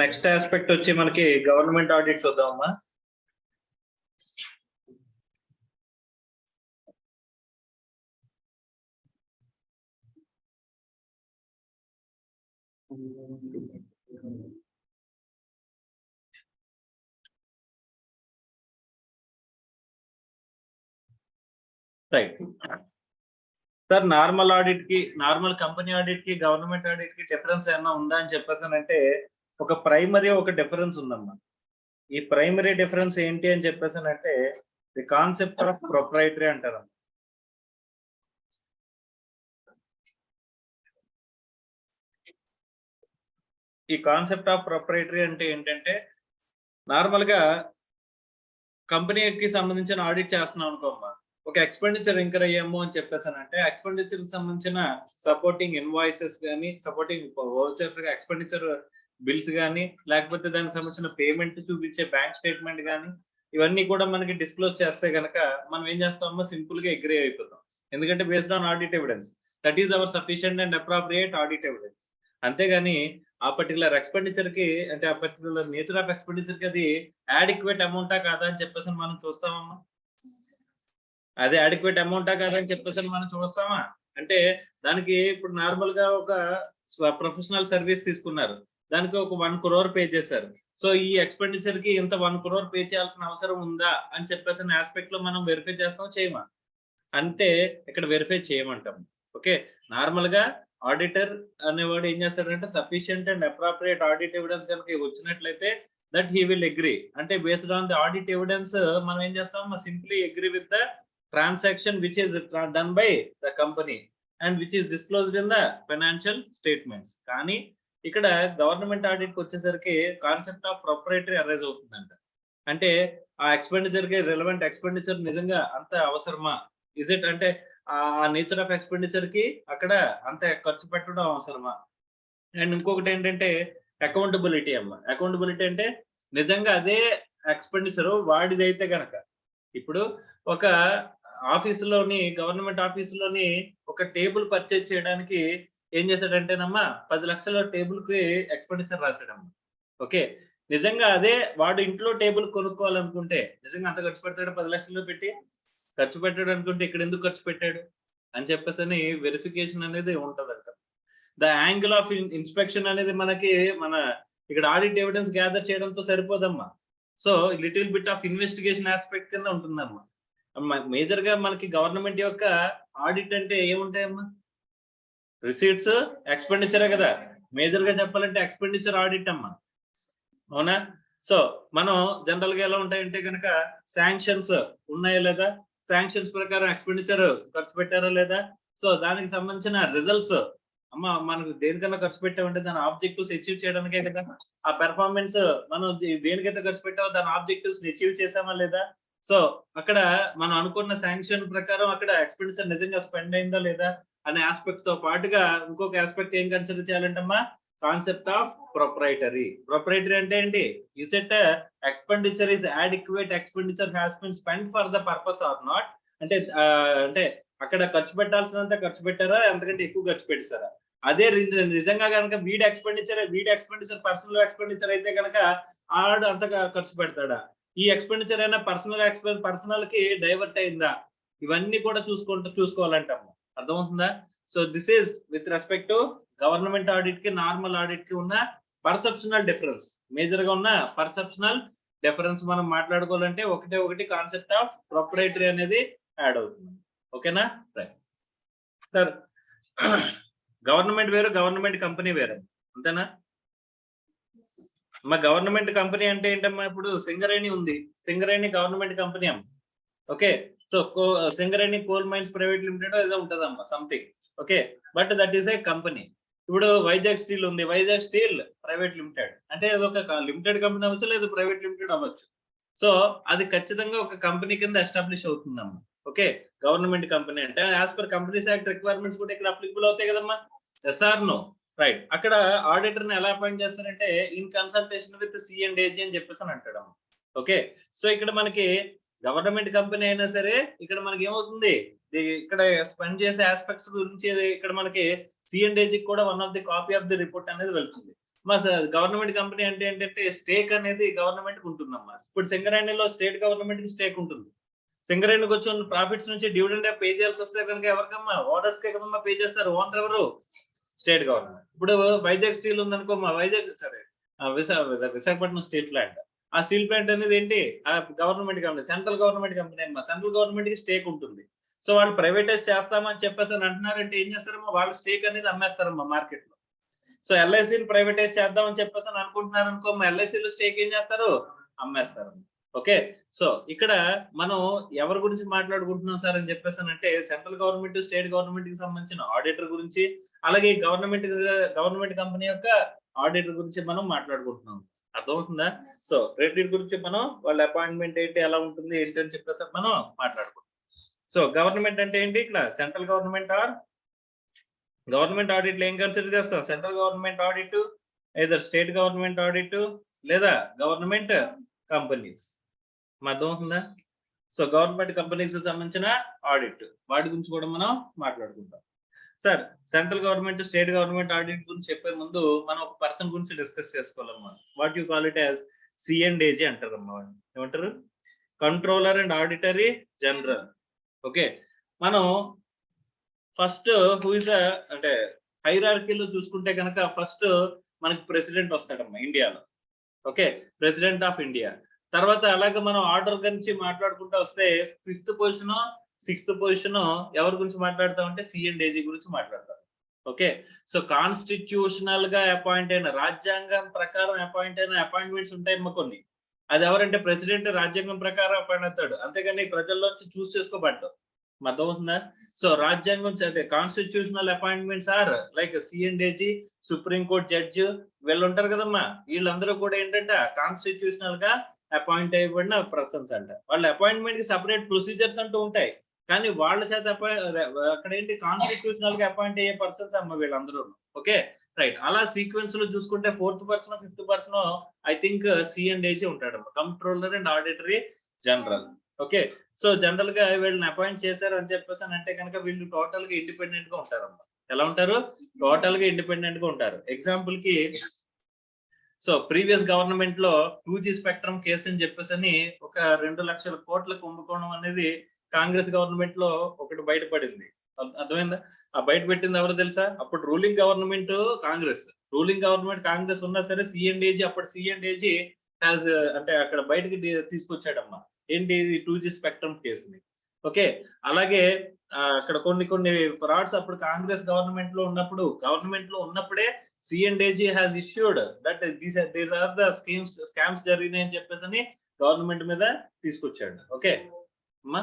Next aspect వచ్చి మనకి government audit చూద్దామమ్మా. రైట్ సార్, నార్మల్ ఆడిట్ కి, నార్మల్ కంపెనీ ఆడిట్ కి, గవర్నమెంట్ ఆడిట్ కి డిఫరెన్స్ ఏమన్నా ఉందా అని చెప్పేసానంటే ఒక ప్రైమరీ ఒక డిఫరెన్స్ ఉందమ్మా. ఈ ప్రైమరీ డిఫరెన్స్ ఏంటి అని చెప్పేసానంటే ది కాన్సెప్ట్ ఆఫ్ ప్రొప్రైటరీ అంటారు. ఈ కాన్సెప్ట్ ఆఫ్ ప్రొప్రైటరీ అంటే ఏంటంటే, నార్మల్ గా కంపెనీకి సంబంధించిన ఆడిట్ చేస్తున్నాం అనుకోమ్మా, ఒక ఎక్స్పెండిచర్ ఇంకర్ అయ్యాము అని చెప్పేసానంటే ఎక్స్పెండిచర్ కి సంబంధించిన సపోర్టింగ్ ఇన్వాయిసెస్ కానీ, సపోర్టింగ్ వౌచర్స్, ఎక్స్పెండిచర్ బిల్స్ కానీ, లేకపోతే దానికి సంబంధించిన పేమెంట్ చూపించే బ్యాంక్ స్టేట్మెంట్ కానీ, ఇవన్నీ కూడా మనకి డిస్క్లోజ్ చేస్తే గనక మనం ఏం చేస్తామో సింపుల్ గా అగ్రీ అయిపోతాం. ఎందుకంటే based on audit evidence, that is our sufficient and appropriate audit evidence. అంతేగాని ఆ పర్టికులర్ ఎక్స్పెండిచర్ కి, అంటే ఆ పర్టికులర్ నేచర్ ఆఫ్ ఎక్స్పెండిచర్ కి అది యాడిక్వేట్ అమౌంటా కాదా అని చెప్పేసి మనం చూస్తామమ్మా. అదే అడిక్వేట్ అమౌంటా కాదా అని చెప్పేసి మనం చూస్తామా అంటే, దానికి ఇప్పుడు నార్మల్ గా ఒక ప్రొఫెషనల్ సర్వీస్ తీసుకున్నారు, దానికి ఒక 1 crore పే చేశారు. సో ఈ ఎక్స్పెండిచర్ కి ఇంత 1 crore పే చేయాల్సిన అవసరం ఉందా అని చెప్పేసి ఆస్పెక్ట్ లో మనం వెరిఫై చేస్తాం, చేయమా అంటే ఇక్కడ వెరిఫై చేయమంటాం. ఓకే, నార్మల్ గా ఆడిటర్ అనేవాడు ఏం చేస్తాడంటే sufficient and appropriate audit evidence కనుక వచ్చినట్లయితే దట్ హీ విల్ అగ్రీ. అంటే based on the audit evidence మనం ఏం చేస్తాం, simply agree with the transaction which is done by the company and which is disclosed in the financial statements. కానీ ఇక్కడ government audit కి వచ్చేసరికి కాన్సెప్ట్ ఆఫ్ ప్రొప్రైటరీ అరైజ్ అవుతుందంట. అంటే ఆ ఎక్స్పెండిచర్ కి రిలవెంట్ ఎక్స్పెండిచర్ నిజంగా అంత అవసరమా, ఇజ్ ఇట్, అంటే ఆ నేచర్ ఆఫ్ ఎక్స్పెండిచర్ కి అక్కడ అంత ఖర్చు పెట్టడం అవసరమా. అండ్ ఇంకొకటి ఏంటంటే అకౌంటబిలిటీ అమ్మా. అకౌంటబిలిటీ అంటే నిజంగా అదే ఎక్స్పెండిచర్ వాడిదైతే గనక, ఇప్పుడు ఒక ఆఫీసులోని, గవర్నమెంట్ ఆఫీసులోని ఒక టేబుల్ పర్చేజ్ చేయడానికి ఏం చేశాడంటేనమ్మా 10 లక్షల టేబుల్ కి ఎక్స్పెండిచర్ రాశాడమ్మా. ఓకే, నిజంగా అదే వాడు ఇంట్లో టేబుల్ కొనుక్కోవాలనుకుంటే నిజంగా అంత ఖర్చు పెట్టాడు, 10 లక్షలు పెట్టి ఖర్చు పెట్టాడు అనుకుంటే ఇక్కడ ఎందుకు ఖర్చు పెట్టాడు అని చెప్పేసి వెరిఫికేషన్ అనేది ఉంటదంట. ద యాంగిల్ ఆఫ్ ఇన్స్పెక్షన్ అనేది మనకి మన ఇక్కడ ఆడిట్ ఎవిడెన్స్ గ్యాదర్ చేయడంతో సరిపోదమ్మా. So little bit of investigation aspect కింద ఉంటుందమ్మా. మేజర్ గా మనకి గవర్నమెంట్ యొక్క ఆడిట్ అంటే ఏముంటాయమ్మా, రిసీట్స్, ఎక్స్పెండిచరే కదా. మేజర్ గా చెప్పాలంటే ఎక్స్పెండిచర్ ఆడిట్ అమ్మా, అవునా. సో మనం జనరల్ గా ఎలా ఉంటాయంటే కనుక శాంక్షన్స్ ఉన్నాయా లేదా, శాంక్షన్స్ ప్రకారం ఎక్స్పెండిచర్ ఖర్చు పెట్టారా లేదా, సో దానికి సంబంధించిన రిజల్ట్స్ అమ్మా మనకు దేనికన్నా ఖర్చు పెట్టామంటే దాని ఆబ్జెక్టివ్స్ అచీవ్ చేయడానికే కదా. ఆ పెర్ఫార్మెన్స్ మనం దేనికైతే ఖర్చు పెట్టామో దాని ఆబ్జెక్టివ్స్ అచీవ్ చేసామా లేదా. సో అక్కడ మనం అనుకున్న శాంక్షన్ ప్రకారం అక్కడ ఎక్స్పెండిచర్ నిజంగా స్పెండ్ అయిందా లేదా అనే ఆస్పెక్ట్ తో పాటుగా ఇంకొక ఆస్పెక్ట్ ఏం కన్సిడర్ చేయాలంటమ్మా, కాన్సెప్ట్ ఆఫ్ ప్రొప్రైటరీ. ప్రొప్రైటరీ అంటే ఏంటి, is it expenditure is adequate, expenditure has been spend for the purpose or not. అంటే అంటే అక్కడ ఖర్చు పెట్టాల్సినంత ఖర్చు పెట్టారా, ఎంతకంటే ఎక్కువ ఖర్చు పెట్టారా. అదే నిజంగా కనుక వీడి ఎక్స్పెండిచర్ పర్సనల్ ఎక్స్పెండిచర్ అయితే కనుక ఆడు అంతగా ఖర్చు పెడతాడా, ఈ ఎక్స్పెండిచర్ అయినా పర్సనల్ కి డైవర్ట్ అయిందా, ఇవన్నీ కూడా చూసుకోవాలంటాము. అర్థమవుతుందా. So this is with respect to government audit కి, నార్మల్ ఆడిట్ కి ఉన్న పర్సెప్షనల్ డిఫరెన్స్. మేజర్ గా ఉన్న పర్సెప్షనల్ డిఫరెన్స్ మనం మాట్లాడుకోవాలంటే ఒకటి కాన్సెప్ట్ ఆఫ్ ప్రొప్రైటరీ అనేది యాడ్ అవుతుంది. ఓకేనా. రైట్ సార్, గవర్నమెంట్ వేరు, గవర్నమెంట్ కంపెనీ వేరు, అంతేనా. మా గవర్నమెంట్ కంపెనీ అంటే ఏంటమ్మా, ఇప్పుడు సింగరేణి ఉంది, సింగరేణి గవర్నమెంట్ కంపెనీ అమ్మ. Okay, so Singareni coal mines private limited ఏదో ఉంటదమ్మా something. Okay, but that is a company. ఇప్పుడు వైజాగ్ స్టీల్ ఉంది, వైజాగ్ స్టీల్ ప్రైవేట్ లిమిటెడ్ అంటే అది ఒక లిమిటెడ్ కంపెనీ అవ్వచ్చు, లేదా ప్రైవేట్ లిమిటెడ్ అవ్వచ్చు. సో అది ఖచ్చితంగా ఒక కంపెనీ కింద ఎస్టాబ్లిష్ అవుతుందమ్మా. ఓకే, గవర్నమెంట్ కంపెనీ అంటే as per companies act requirements కూడా ఇక్కడ అప్లికబుల్ అవుతాయి కదమ్మా. Yes or no. రైట్, అక్కడ ఆడిటర్ ని ఎలా అపాయింట్ చేస్తారంటే ఇన్ కన్సల్టేషన్ విత్ C&AG అని చెప్పేసి అంటాడు. ఓకే, సో ఇక్కడ మనకి గవర్నమెంట్ కంపెనీ అయినా సరే ఇక్కడ మనకి ఏమవుతుంది, ఇక్కడ స్పెండ్ చేసే ఆస్పెక్ట్స్ గురించి ఇక్కడ మనకి C&AG కూడా one of the copy of the report అనేది వెళ్తుంది. మా గవర్నమెంట్ కంపెనీ అంటే ఏంటంటే స్టేక్ అనేది గవర్నమెంట్ కి ఉంటుందమ్మా. ఇప్పుడు సింగరేణిలో స్టేట్ గవర్నమెంట్ కి స్టేక్ ఉంటుంది. సింగరేణికి వచ్చిన ప్రాఫిట్స్ నుంచి డివిడెండ్ పే చేయాల్సి వస్తే కనుక ఎవరికమ్మా? ఓనర్స్ కే కదమ్మా పే చేస్తారు. ఓనర్ ఎవరు? State government. ఇప్పుడు వైజాగ్ స్టీల్ ఉందనుకో, మా వైజాగ్ సరే విశాఖపట్నం స్టీల్ ప్లాంట్. ఆ స్టీల్ ప్లాంట్ అనేది ఏంటి? Government company, central government company అమ్మా. సెంట్రల్ గవర్నమెంట్ కి స్టేక్ ఉంటుంది. సో వాళ్ళు ప్రైవేటైజ్ చేస్తామని చెప్పేసి అంటున్నారంటే ఏం చేస్తారమ్మా? వాళ్ళు స్టేక్ అనేది అమ్మేస్తారమ్మా మార్కెట్ లో. సో ఎల్ఐసిని ప్రైవేటైజ్ చేద్దాం అని చెప్పేసి అనుకుంటున్నారు అనుకో, ఎల్ఐసిలో స్టేక్ ఏం చేస్తారు? అమ్మేస్తారు. ఓకే. సో ఇక్కడ మనం ఎవరి గురించి మాట్లాడుకుంటున్నాం సార్ అని చెప్పేసి అంటే సెంట్రల్ గవర్నమెంట్, స్టేట్ గవర్నమెంట్ కి సంబంధించిన ఆడిటర్ గురించి, అలాగే గవర్నమెంట్ కంపెనీ యొక్క ఆడిటర్ గురించి మనం మాట్లాడుకుంటున్నాం. అర్థమవుతుందా? సో రెండింటి గురించి మనం వాళ్ళ అపాయింట్మెంట్ ఏంటి, ఎలా ఉంటుంది ఏంటి అని చెప్పేసి మనం మాట్లాడుకుంటాం. సో గవర్నమెంట్ అంటే ఏంటి? ఇక్కడ central government or government audit ఏం కన్సిడర్ చేస్తాం? Central government audit, either state government audit, లేదా గవర్నమెంట్ కంపెనీస్. అర్థమవుతుందా? సో గవర్నమెంట్ కంపెనీస్ సంబంధించిన ఆడిట్, వాటి గురించి కూడా మనం మాట్లాడుకుంటాం. Sir central government, state government audit గురించి చెప్పే ముందు మనం ఒక పర్సన్ గురించి డిస్కస్ చేసుకోవాలమ్మా. What you call it as C&AG అంటారమ్మా. ఏమంటారు? Controller and auditory general. Okay. మనం ఫస్ట్ హూ ఇస్ ద అంటే హైరార్కీలో చూసుకుంటే కనుక ఫస్ట్ మనకి ప్రెసిడెంట్ వస్తాడమ్మా ఇండియాలో. ఓకే. President of India. తర్వాత అలాగే మనం ఆర్డర్ గురించి మాట్లాడుకుంటూ వస్తే 5th పొజిషన్, 6th పొజిషన్ ఎవరి గురించి మాట్లాడతామంటే C&AG గురించి మాట్లాడతాం. ఓకే. సో కాన్స్టిట్యూషనల్ గా అపాయింట్ అయిన, రాజ్యాంగం ప్రకారం అపాయింట్ అయిన అపాయింట్మెంట్స్ ఉంటాయమ్మా కొన్ని. అది ఎవరంటే ప్రెసిడెంట్ రాజ్యాంగం ప్రకారం అపాయింట్ అవుతాడు, అంతేగాని ప్రజల్లోంచి చూస్ చేసుకోబడ్డాడు. అర్థమవుతుందా? సో రాజ్యాంగం అంటే constitutional appointments are like C&AG, supreme court judge, వీళ్ళు ఉంటారు కదమ్మా. వీళ్ళందరూ కూడా ఏంటంటే కాన్స్టిట్యూషనల్ గా అపాయింట్ అయిబడిన పర్సన్స్ అంట. వాళ్ళ అపాయింట్మెంట్ కి సెపరేట్ ప్రొసీజర్స్ అంటూ ఉంటాయి, కానీ వాళ్ళ చేత అక్కడ ఏంటి కాన్స్టిట్యూషనల్ గా అపాయింట్ అయ్యే పర్సన్స్ అమ్మ వీళ్ళందరూ. ఓకే. రైట్. అలా సీక్వెన్స్ లో చూసుకుంటే 4th person, 5th person I think C&AG ఉంటాడమ్మా, controller and auditory general. Okay. So general గా వీళ్ళని అపాయింట్ చేశారు అని చెప్పేసి అంటే కనుక వీళ్ళు టోటల్ గా ఇండిపెండెంట్ గా ఉంటారమ్మా. ఎలా ఉంటారు? టోటల్ గా ఇండిపెండెంట్ గా ఉంటారు. ఎగ్జాంపుల్ కి సో ప్రీవియస్ గవర్నమెంట్ లో 2G స్పెక్ట్రమ్ కేసు అని చెప్పేసి ఒక 2 లక్షల కోట్ల కుంభకోణం అనేది కాంగ్రెస్ గవర్నమెంట్ లో ఒకటి బయటపడింది. అర్థమైందా? ఆ బయట పెట్టింది ఎవరు తెలుసా? అప్పుడు రూలింగ్ గవర్నమెంట్ కాంగ్రెస్ ఉన్నా సరే C&AG అప్పుడు C&AG హ్యాస్ అంటే అక్కడ బయటకి తీసుకొచ్చాడమ్మా. ఏంటి? 2G స్పెక్ట్రమ్ కేసుని. ఓకే. అలాగే అక్కడ కొన్ని ఫ్రాడ్స్ అప్పుడు కాంగ్రెస్ గవర్నమెంట్ లో ఉన్నప్పుడే C&AG has issued that these are the scams జరిగినాయి అని చెప్పేసి గవర్నమెంట్ మీద తీసుకొచ్చాడు. ఓకే అమ్మా.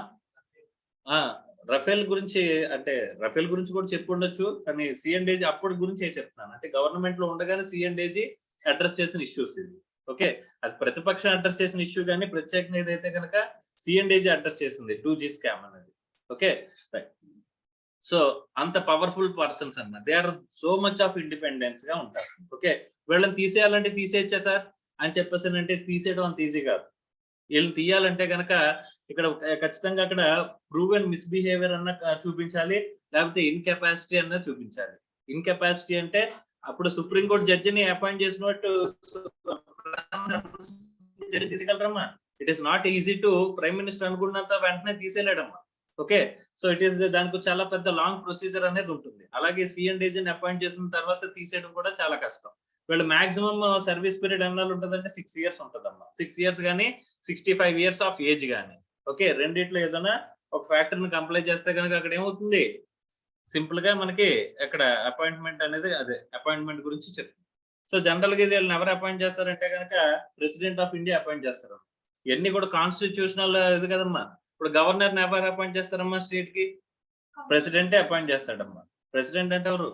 రఫేల్ గురించి కూడా చెప్పుండొచ్చు, కానీ C&AG అప్పటి గురించి చెప్తున్నాను. అంటే గవర్నమెంట్ లో ఉండగానే C&AG అడ్రస్ చేసిన ఇష్యూస్ ఇది. ఓకే. అది ప్రతిపక్షం అడ్రస్ చేసిన ఇష్యూ, కానీ ప్రత్యేకంగా ఏదైతే కనుక C&AG అడ్రస్ చేసింది 2G స్కామ్ అనేది. ఓకే. రైట్. సో అంత పవర్ఫుల్ పర్సన్స్ అన్నమాట. They are so much of independence గా ఉంటారు. ఓకే. వీళ్ళని తీసేయాలంటే తీసేయచ్చా సార్ అని చెప్పేసి అంటే తీసేయడం అంత ఈజీ కాదు. వీళ్ళని తీయాలంటే కనుక ఇక్కడ ఖచ్చితంగా అక్కడ ప్రూవెన్ మిస్బిహేవియర్ అన్న చూపించాలి, లేకపోతే ఇన్కెపాసిటీ అన్న చూపించాలి. ఇన్కెపాసిటీ అంటే అప్పుడు సుప్రీం కోర్ట్ జడ్జిని అపాయింట్ చేసినట్టు తీసేయగలరమ్మా. It is not easy to prime minister అనుకున్నంత వెంటనే తీసేయలేడమ్మా. ఓకే. సో ఇట్ ఈస్ దానికి చాలా పెద్ద లాంగ్ ప్రొసీజర్ అనేది ఉంటుంది. అలాగే C&AGని అపాయింట్ చేసిన తర్వాత తీసేయడం కూడా చాలా కష్టం. వీళ్ళు మాక్సిమం సర్వీస్ పీరియడ్ ఎన్నాళ్ళు ఉంటుందంటే 6 years ఉంటుందమ్మా. 6 years కానీ 65 years ఆఫ్ ఏజ్ కానీ. ఓకే. రెండిట్లో ఏదైనా ఒక ఫ్యాక్టర్ని కంప్లై చేస్తే కనుక అక్కడ ఏమవుతుంది? సింపుల్ గా మనకి అక్కడ అపాయింట్మెంట్ అనేది అదే అపాయింట్మెంట్ గురించి చెప్తుంది. సో జనరల్ గా వీళ్ళని ఎవరు అపాయింట్ చేస్తారంటే కనుక ప్రెసిడెంట్ ఆఫ్ ఇండియా అపాయింట్ చేస్తారు. ఇవన్నీ కూడా కాన్స్టిట్యూషనల్ ఇది కదమ్మా. ఇప్పుడు గవర్నర్ ఎవరు అపాయింట్ చేస్తారమ్మా? స్టేట్ కి ప్రెసిడెంటే అపాయింట్ చేస్తాడమ్మా. ప్రెసిడెంట్ అంటే ఎవరు?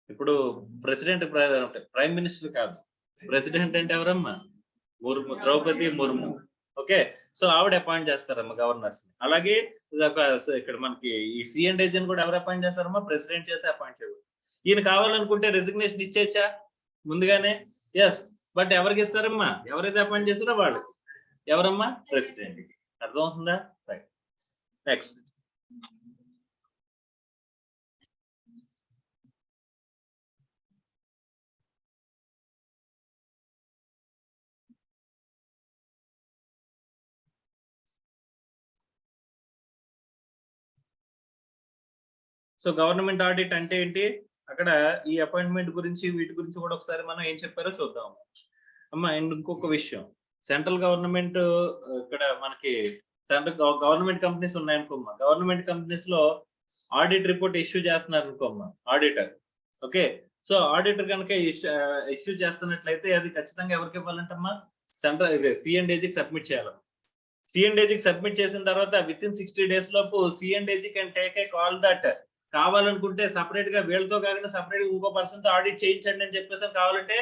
ఇప్పుడు ప్రెసిడెంట్ ప్రైమ్ మినిస్టర్ కాదు. ప్రెసిడెంట్ అంటే ఎవరమ్మా? ద్రౌపది ముర్ము. ఓకే. సో ఆవిడ అపాయింట్ చేస్తారమ్మా గవర్నర్స్. అలాగే ఇక్కడ మనకి ఈ C&AG కూడా ఎవరు అపాయింట్ చేస్తారమ్మా? ప్రెసిడెంట్ చేత అపాయింట్ చేయరు. ఈయన కావాలనుకుంటే రెసిగ్నేషన్ ఇచ్చేయచ్చా ముందుగానే? ఎస్. బట్ ఎవరికి ఇస్తారమ్మా? ఎవరైతే అపాయింట్ చేస్తారో వాళ్ళకి. ఎవరమ్మా? ప్రెసిడెంట్. అర్థమవుతుందా? Right. Next. So government audit అంటే ఏంటి, అక్కడ ఈ అపాయింట్మెంట్ గురించి వీటి గురించి కూడా ఒకసారి మనం ఏం చెప్పారో చూద్దాం అమ్మా. అండ్ ఇంకొక విషయం, సెంట్రల్ గవర్నమెంట్ ఇక్కడ మనకి సెంట్రల్ గవర్నమెంట్ కంపెనీస్ ఉన్నాయనుకోమ్మా, గవర్నమెంట్ కంపెనీస్ లో ఆడిట్ రిపోర్ట్ ఇష్యూ చేస్తున్నారు అనుకోమ్మా ఆడిటర్. ఓకే, సో ఆడిటర్ కనుక ఇష్యూ చేస్తున్నట్లయితే అది ఖచ్చితంగా ఎవరికి ఇవ్వాలంటమ్మా, సెంట్రల్ సిఎండ్ఏజీకి సబ్మిట్ చేయాలి. సిఎండ్ఏజీకి సబ్మిట్ చేసిన తర్వాత విత్ ఇన్ 60 days లోపు C and AG can take a call that కావాలనుకుంటే సపరేట్ గా వీళ్ళతో కాకుండా సపరేట్ గా ఇంకో పర్సన్ తో ఆడిట్ చేయించండి అని చెప్పేసి కావాలంటే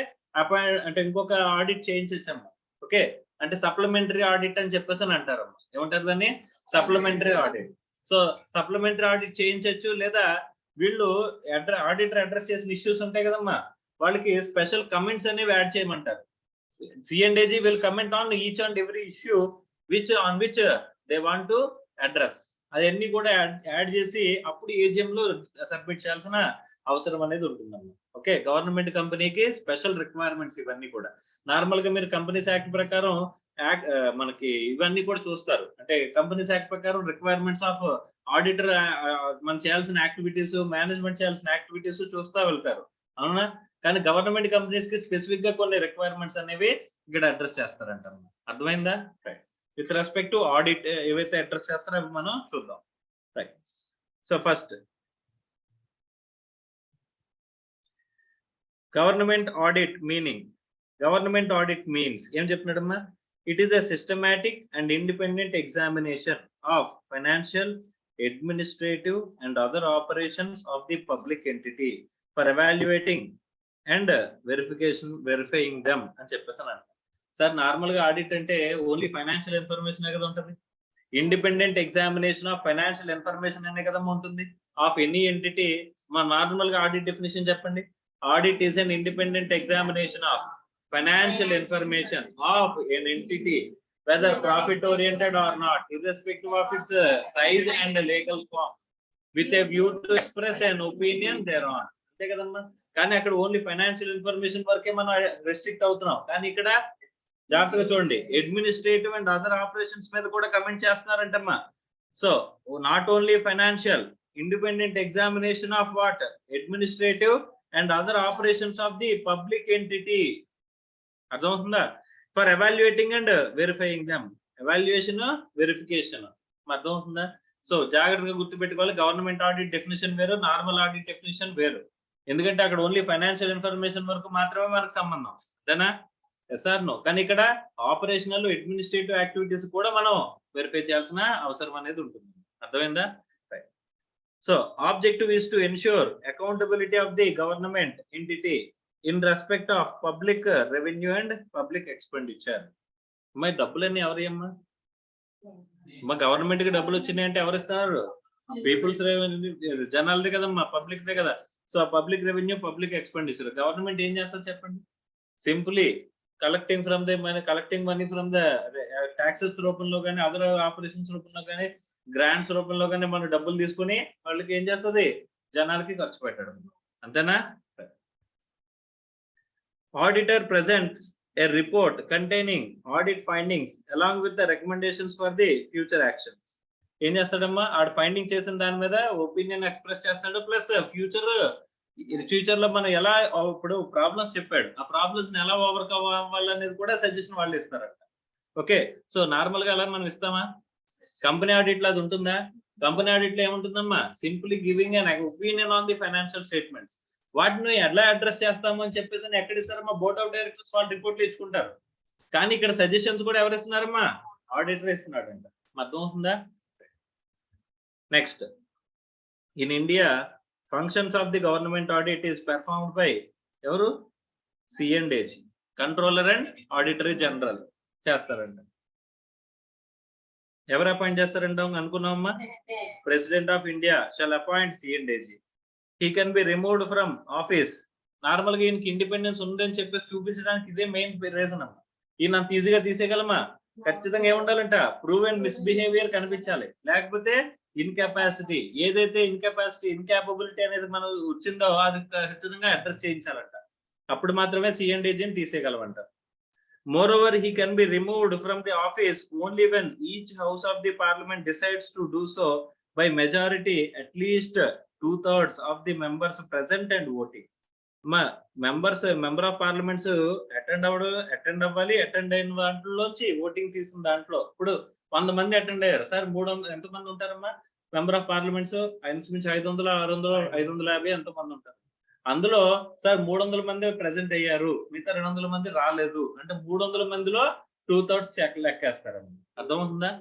అంటే ఇంకొక ఆడిట్ చేయించచ్చమ్మా. ఓకే, అంటే సప్లిమెంటరీ ఆడిట్ అని చెప్పేసి అని అంటారమ్మా. ఏమంటారు దాన్ని, supplementary audit. So supplementary audit చేయించవచ్చు, లేదా వీళ్ళు ఆడిటర్ అడ్రస్ చేసిన ఇష్యూస్ ఉంటాయి కదమ్మా, వాళ్ళకి స్పెషల్ కమెంట్స్ అనేవి యాడ్ చేయమంటారు. C and AG will comment on each and every issue on which they want to address. అవన్నీ కూడా యాడ్ చేసి అప్పుడు ఏజిఎం లో సబ్మిట్ చేయాల్సిన అవసరం అనేది ఉంటుందమ్మా. ఓకే, గవర్నమెంట్ కంపెనీకి స్పెషల్ రిక్వైర్మెంట్స్ ఇవన్నీ కూడా. నార్మల్ గా మీరు కంపెనీస్ యాక్ట్ ప్రకారం మనకి ఇవన్నీ కూడా చూస్తారు. అంటే కంపెనీస్ యాక్ట్ ప్రకారం రిక్వైర్మెంట్స్ ఆఫ్ ఆడిటర్ మనం చేయాల్సిన యాక్టివిటీస్, మేనేజ్మెంట్ చేయాల్సిన యాక్టివిటీస్ చూస్తా వెళ్తారు, అవునా. కానీ గవర్నమెంట్ కంపెనీస్ కి స్పెసిఫిక్ గా కొన్ని రిక్వైర్మెంట్స్ అనేవి ఇక్కడ అడ్రస్ చేస్తారంట. అర్థమైందా? Right. With respect to audit ఏవైతే అడ్రస్ చేస్తారో అవి మనం చూద్దాం. Right. So first government audit meaning. Government audit means ఏం చెప్తున్నాడమ్మా, it is a systematic and independent examination of financial, administrative and other operations of the public entity for evaluating and verifying them అని చెప్పేసి అంట. Sir normal గా audit అంటే only financial information కదా ఉంటుంది, independent examination of financial information అనే కదా ఉంటుంది ఆఫ్ ఎనీ ఎంటిటీ. మన నార్మల్ గా ఆడిట్ డెఫినేషన్ చెప్పండి. Audit is an independent examination of financial information of an entity whether profit oriented or not, irrespective of its size and legal form, with a view to express an opinion thereon. అంతే కదమ్మా. కానీ అక్కడ only financial information వరకే మనం restrict అవుతున్నాం. కానీ ఇక్కడ జాగ్రత్తగా చూడండి, అడ్మినిస్ట్రేటివ్ అండ్ అదర్ ఆపరేషన్స్ మీద కూడా కమెంట్ చేస్తున్నారంటమ్మా. So not only financial, independent examination of what, administrative and other operations of the public entity. అర్థమవుతుందా? For evaluating and verifying them. Evaluation, verification. అర్థమవుతుందా? సో జాగ్రత్తగా గుర్తుపెట్టుకోవాలి, గవర్నమెంట్ ఆడిట్ డెఫినేషన్ వేరు, normal audit definition వేరు. ఎందుకంటే అక్కడ only financial information వరకు మాత్రమే మనకు సంబంధం, అంతేనా? Yes or no. కానీ ఇక్కడ ఆపరేషనల్, అడ్మినిస్ట్రేటివ్ యాక్టివిటీస్ కూడా మనం వెరిఫై చేయాల్సిన అవసరం అనేది ఉంటుంది. అర్థమైందా? So objective is to ensure accountability of the government entity in respect of public revenue and public expenditure. మరి డబ్బులన్నీ ఎవరియమ్మా? మా గవర్నమెంట్ కి డబ్బులు వచ్చినాయి అంటే ఎవరు ఇస్తున్నారు? పీపుల్స్ రెవెన్యూ, జనాలదే కదమ్మా, పబ్లిక్ దే కదా. సో ఆ public revenue, public expenditure government ఏం చేస్తారు చెప్పండి? Simply collecting from the money, collecting money from the taxes రూపంలో కానీ, అదర్ ఆపరేషన్స్ రూపంలో కానీ, గ్రాంట్స్ రూపంలో కానీ మనం డబ్బులు తీసుకుని వాళ్ళకి ఏం చేస్తుంది? జనాలకి ఖర్చు పెట్టడం. అంతేనా? Auditor presents a report containing audit findings along with the recommendations for the future actions. ఏం చేస్తాడమ్మా, ఆడ ఫైండింగ్ చేసిన దాని మీద ఒపీనియన్ ఎక్స్ప్రెస్ చేస్తాడు, ప్లస్ ఫ్యూచర్ లో మనం ఎలా, ఇప్పుడు ప్రాబ్లమ్స్ చెప్పాడు, ఆ ప్రాబ్లమ్స్ ని ఎలా ఓవర్కమ్ అవ్వాలనేది కూడా సజెషన్ వాళ్ళు ఇస్తారంట. ఓకే, సో నార్మల్ గా అలా మనం ఇస్తామా? కంపెనీ ఆడిట్ లో అది ఉంటుందా? కంపెనీ ఆడిట్ లో ఏముంటుందమ్మా, simply giving an opinion on the financial statements. వాటిని ఎలా అడ్రస్ చేస్తాము అని చెప్పేసి ఎక్కడ ఇస్తారమ్మా? బోర్డ్ ఆఫ్ డైరెక్టర్స్ వాళ్ళు రిపోర్ట్లు ఇచ్చుకుంటారు. కానీ ఇక్కడ సజెషన్స్ కూడా ఎవరు ఇస్తున్నారమ్మా? ఆడిటర్ ఇస్తున్నాడంట. అర్థమవుతుందా? Next, in India functions of the government audit is performed by ఎవరు? C and AG, controller and auditory general చేస్తారంట. ఎవరు అపాయింట్ చేస్తారంట అనుకున్నామమ్మా? President of India shall appoint C and AG. he can be removed from office. Normal గా ఈయనకి independence ఉందని చెప్పేసి చూపించడానికి ఇదే మెయిన్ రీజన్ అమ్మా. ఈయన అంత ఈజీగా తీసేయగలమా? ఖచ్చితంగా ఏముండాలంట? ప్రూవ్ అండ్ మిస్బిహేవియర్ కనిపించాలి, లేకపోతే ఇన్కెపాసిటీ, ఏదైతే ఇన్కాపబిలిటీ అనేది మనం వచ్చిందో అది ఖచ్చితంగా అడ్రస్ చేయించాలంట. అప్పుడు మాత్రమే సిఎండ్ఏజీని తీసేయగలమంట. Moreover, he can be removed from the office only when each house of the parliament decides to do so by majority at least 2/3 of the members present and voting. Member of parliaments attend అవ్వాలి. Attend అయిన దాంట్లోంచి voting తీసుకున్న దాంట్లో ఇప్పుడు 100 మంది attend అయ్యారు. Sir 300 ఎంతమంది ఉంటారమ్మా member of parliaments? 500, 600, 550 ఎంతమంది ఉంటారు? అందులో సార్ 300 మంది ప్రెసెంట్ అయ్యారు, మిగతా 200 మంది రాలేదు అంటే 300 మందిలో 2/3 లెక్కేస్తారమ్మా. అర్థమవుతుందా?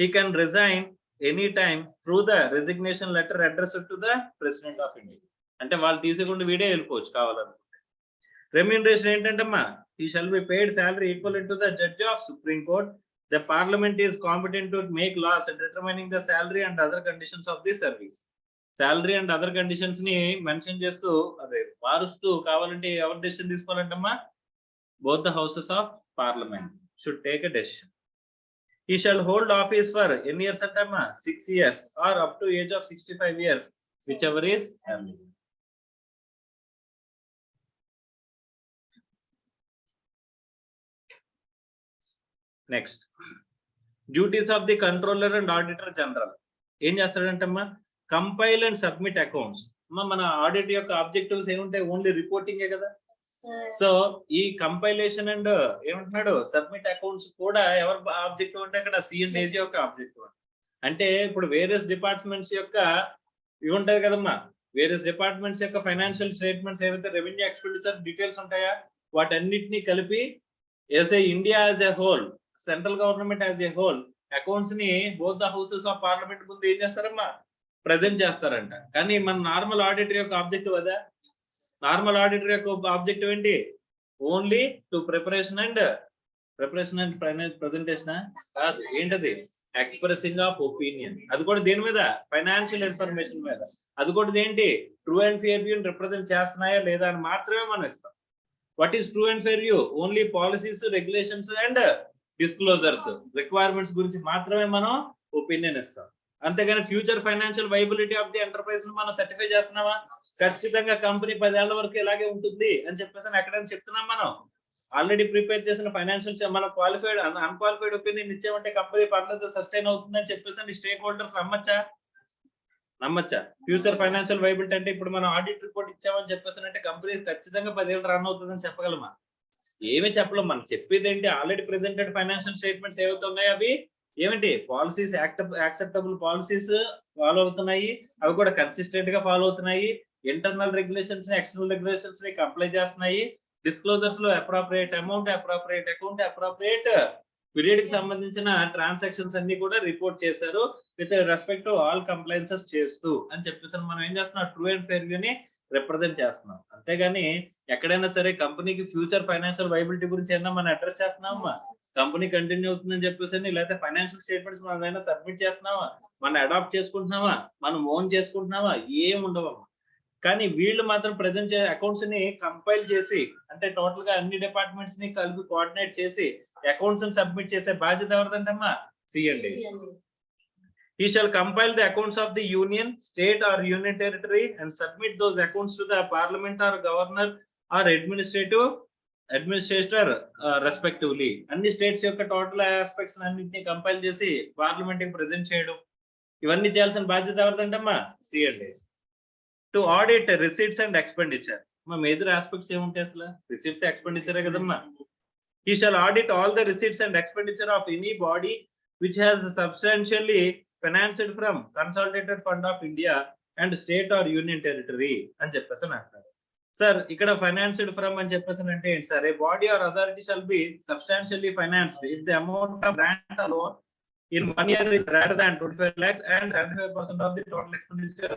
He can resign any time through the resignation letter addressed to the President of India. అంటే వాళ్ళు తీసేకుండా వీడే వెళ్ళిపోవచ్చు కావాలనుకుంటే. Remuneration ఏంటంటమ్మా? he shall be paid salary equivalent to the judge of Supreme Court. The Parliament is competent to make laws determining the salary and other conditions of the service. Salary and other conditions ని mention చేస్తూ అదే మారుస్తూ కావాలంటే ఎవరు decision తీసుకోవాలంటమ్మా? Both the houses of Parliament should take a decision. He shall hold office for ఎన్ని years అంటమ్మా? 6 years or up to age of 65 years, whichever is early. Next duties of the controller and auditor general. ఏం చేస్తాడంటమ్మా? Compile and submit accounts. మన audit యొక్క objectives ఏముంటాయి? Only రిపోర్టింగే కదా. So ఈ compilation and ఏమంటున్నాడు సబ్మిట్ అకౌంట్స్ కూడా ఎవరు ఆబ్జెక్టివ్ అంటే అక్కడ సిఎండ్ఏజీ యొక్క ఆబ్జెక్టివ్. అంటే ఇప్పుడు వేరియస్ డిపార్ట్మెంట్స్ యొక్క ఇవి ఉంటాయి కదమ్మా, వేరియస్ డిపార్ట్మెంట్స్ యొక్క ఫైనాన్షియల్ స్టేట్మెంట్స్ ఏవైతే రెవెన్యూ ఎక్స్పెండిచర్ డీటెయిల్స్ ఉంటాయా వాటన్నిటిని కలిపి as a India as a whole, central government as a whole accounts ని both the houses of parliament ముందు ఏం చేస్తారమ్మా? ప్రెజెంట్ చేస్తారంట. కానీ మన నార్మల్ ఆడిటర్ యొక్క ఆబ్జెక్టివ్ అదా? నార్మల్ ఆడిటర్ యొక్క ఆబ్జెక్టివ్ ఏంటి? Only to preparation and presentation కాదు. ఏంటది? Expressing of opinion. అది కూడా దేని మీద? ఫైనాన్షియల్ ఇన్ఫర్మేషన్ మీద. అది కూడా ఏంటి? True and fair view represent చేస్తున్నాయా లేదా అని మాత్రమే మనం ఇస్తాం. What is true and fair view? Only policies, regulations and disclosures, requirements గురించి మాత్రమే మనం ఒపీనియన్ ఇస్తాం. అంతేగాని future financial viability of the enterprise మనం సర్టిఫై చేస్తున్నామా? ఖచ్చితంగా కంపెనీ 10 ఏళ్ల వరకు ఇలాగే ఉంటుంది అని చెప్పేసి ఎక్కడైనా చెప్తున్నాం మనం? ఆల్రెడీ ప్రిపేర్ చేసిన ఫైనాన్షియల్ మనం క్వాలిఫైడ్ అన్క్వాలిఫైడ్ ఒపీనియన్ ఇచ్చామంటే కంపెనీ పర్లేదు సస్టైన్ అవుతుందని చెప్పేసి స్టేక్ హోల్డర్స్ నమ్మచ్చా? ఫ్యూచర్ ఫైనాన్షియల్ వైబిలిటీ అంటే ఇప్పుడు మనం ఆడిట్ రిపోర్ట్ ఇచ్చామని చెప్పేసి అంటే కంపెనీ ఖచ్చితంగా 10 ఏళ్ళు రన్ అవుతుందని చెప్పగలమా? ఏమీ చెప్పలేం. మనం చెప్పేది ఏంటి? ఆల్రెడీ ప్రెజెంటెడ్ ఫైనాన్షియల్ స్టేట్మెంట్స్ ఏవైతే ఉన్నాయో అవి ఏమిటి? పాలసీస్, యాక్సెప్టబుల్ పాలసీస్ ఫాలో అవుతున్నాయి, అవి కూడా కన్సిస్టెంట్ గా ఫాలో అవుతున్నాయి. ఇంటర్నల్ రెగ్యులేషన్స్ ని, ఎక్స్టర్నల్ రెగ్యులేషన్స్ ని అప్లై చేస్తున్నాయి. డిస్క్లోజర్స్ లో appropriate amount, appropriate account, appropriate period కి సంబంధించిన ట్రాన్సాక్షన్స్ అన్ని కూడా రిపోర్ట్ చేశారు with respect to all compliances చేస్తూ అని చెప్పేసి మనం ఏం చేస్తున్నాం? ట్రూ అండ్ ఫేర్ వ్యూ ని రిప్రజెంట్ చేస్తున్నాం. అంతేగాని ఎక్కడైనా సరే కంపెనీకి ఫ్యూచర్ ఫైనాన్షియల్ వైబిలిటీ గురించి ఏమన్నా మనం అడ్రస్ చేస్తున్నామా? కంపెనీ కంటిన్యూ అవుతుందని చెప్పేసి లేకపోతే ఫైనాన్షియల్ స్టేట్మెంట్స్ మనం సబ్మిట్ చేస్తున్నామా? మనం అడాప్ట్ చేసుకుంటున్నామా? మనం ఓన్ చేసుకుంటున్నామా? ఏం ఉండవమ్మా. కానీ వీళ్ళు మాత్రం ప్రెజెంట్ అకౌంట్స్ ని కంపైల్ చేసి అంటే టోటల్ గా అన్ని డిపార్ట్మెంట్స్ ని కలిపి కోఆర్డినేట్ చేసి అకౌంట్స్ ని సబ్మిట్ చేసే బాధ్యత ఎవరిదంటమ్మా? CMD. He shall compile the accounts of the union, state or union territory and submit those accounts to the parliament or governor or administrator respectively. అన్ని స్టేట్స్ యొక్క టోటల్ ఆస్పెక్ట్స్ అన్నింటినీ compile చేసి parliament కి present చేయడం, ఇవన్నీ చేయాల్సిన బాధ్యత ఎవరిదంటమ్మా? CMD. To audit receipts and expenditure. మా మేజర్ ఆస్పెక్ట్స్ ఏముంటాయి అసలు? రిసీట్స్, ఎక్స్పెండిచరే కదమ్మా. He shall audit all the receipts and expenditure of any body which has substantially financed from consolidated fund of India and state or union territory అని చెప్పేసి అంటారు. Sir ఇక్కడ financed from అని చెప్పేసి అంటే ఏంటి sir? A body or authority shall be substantially financed if the amount of grant alone in 1 year is greater than 25 lakhs and 75% of the total expenditure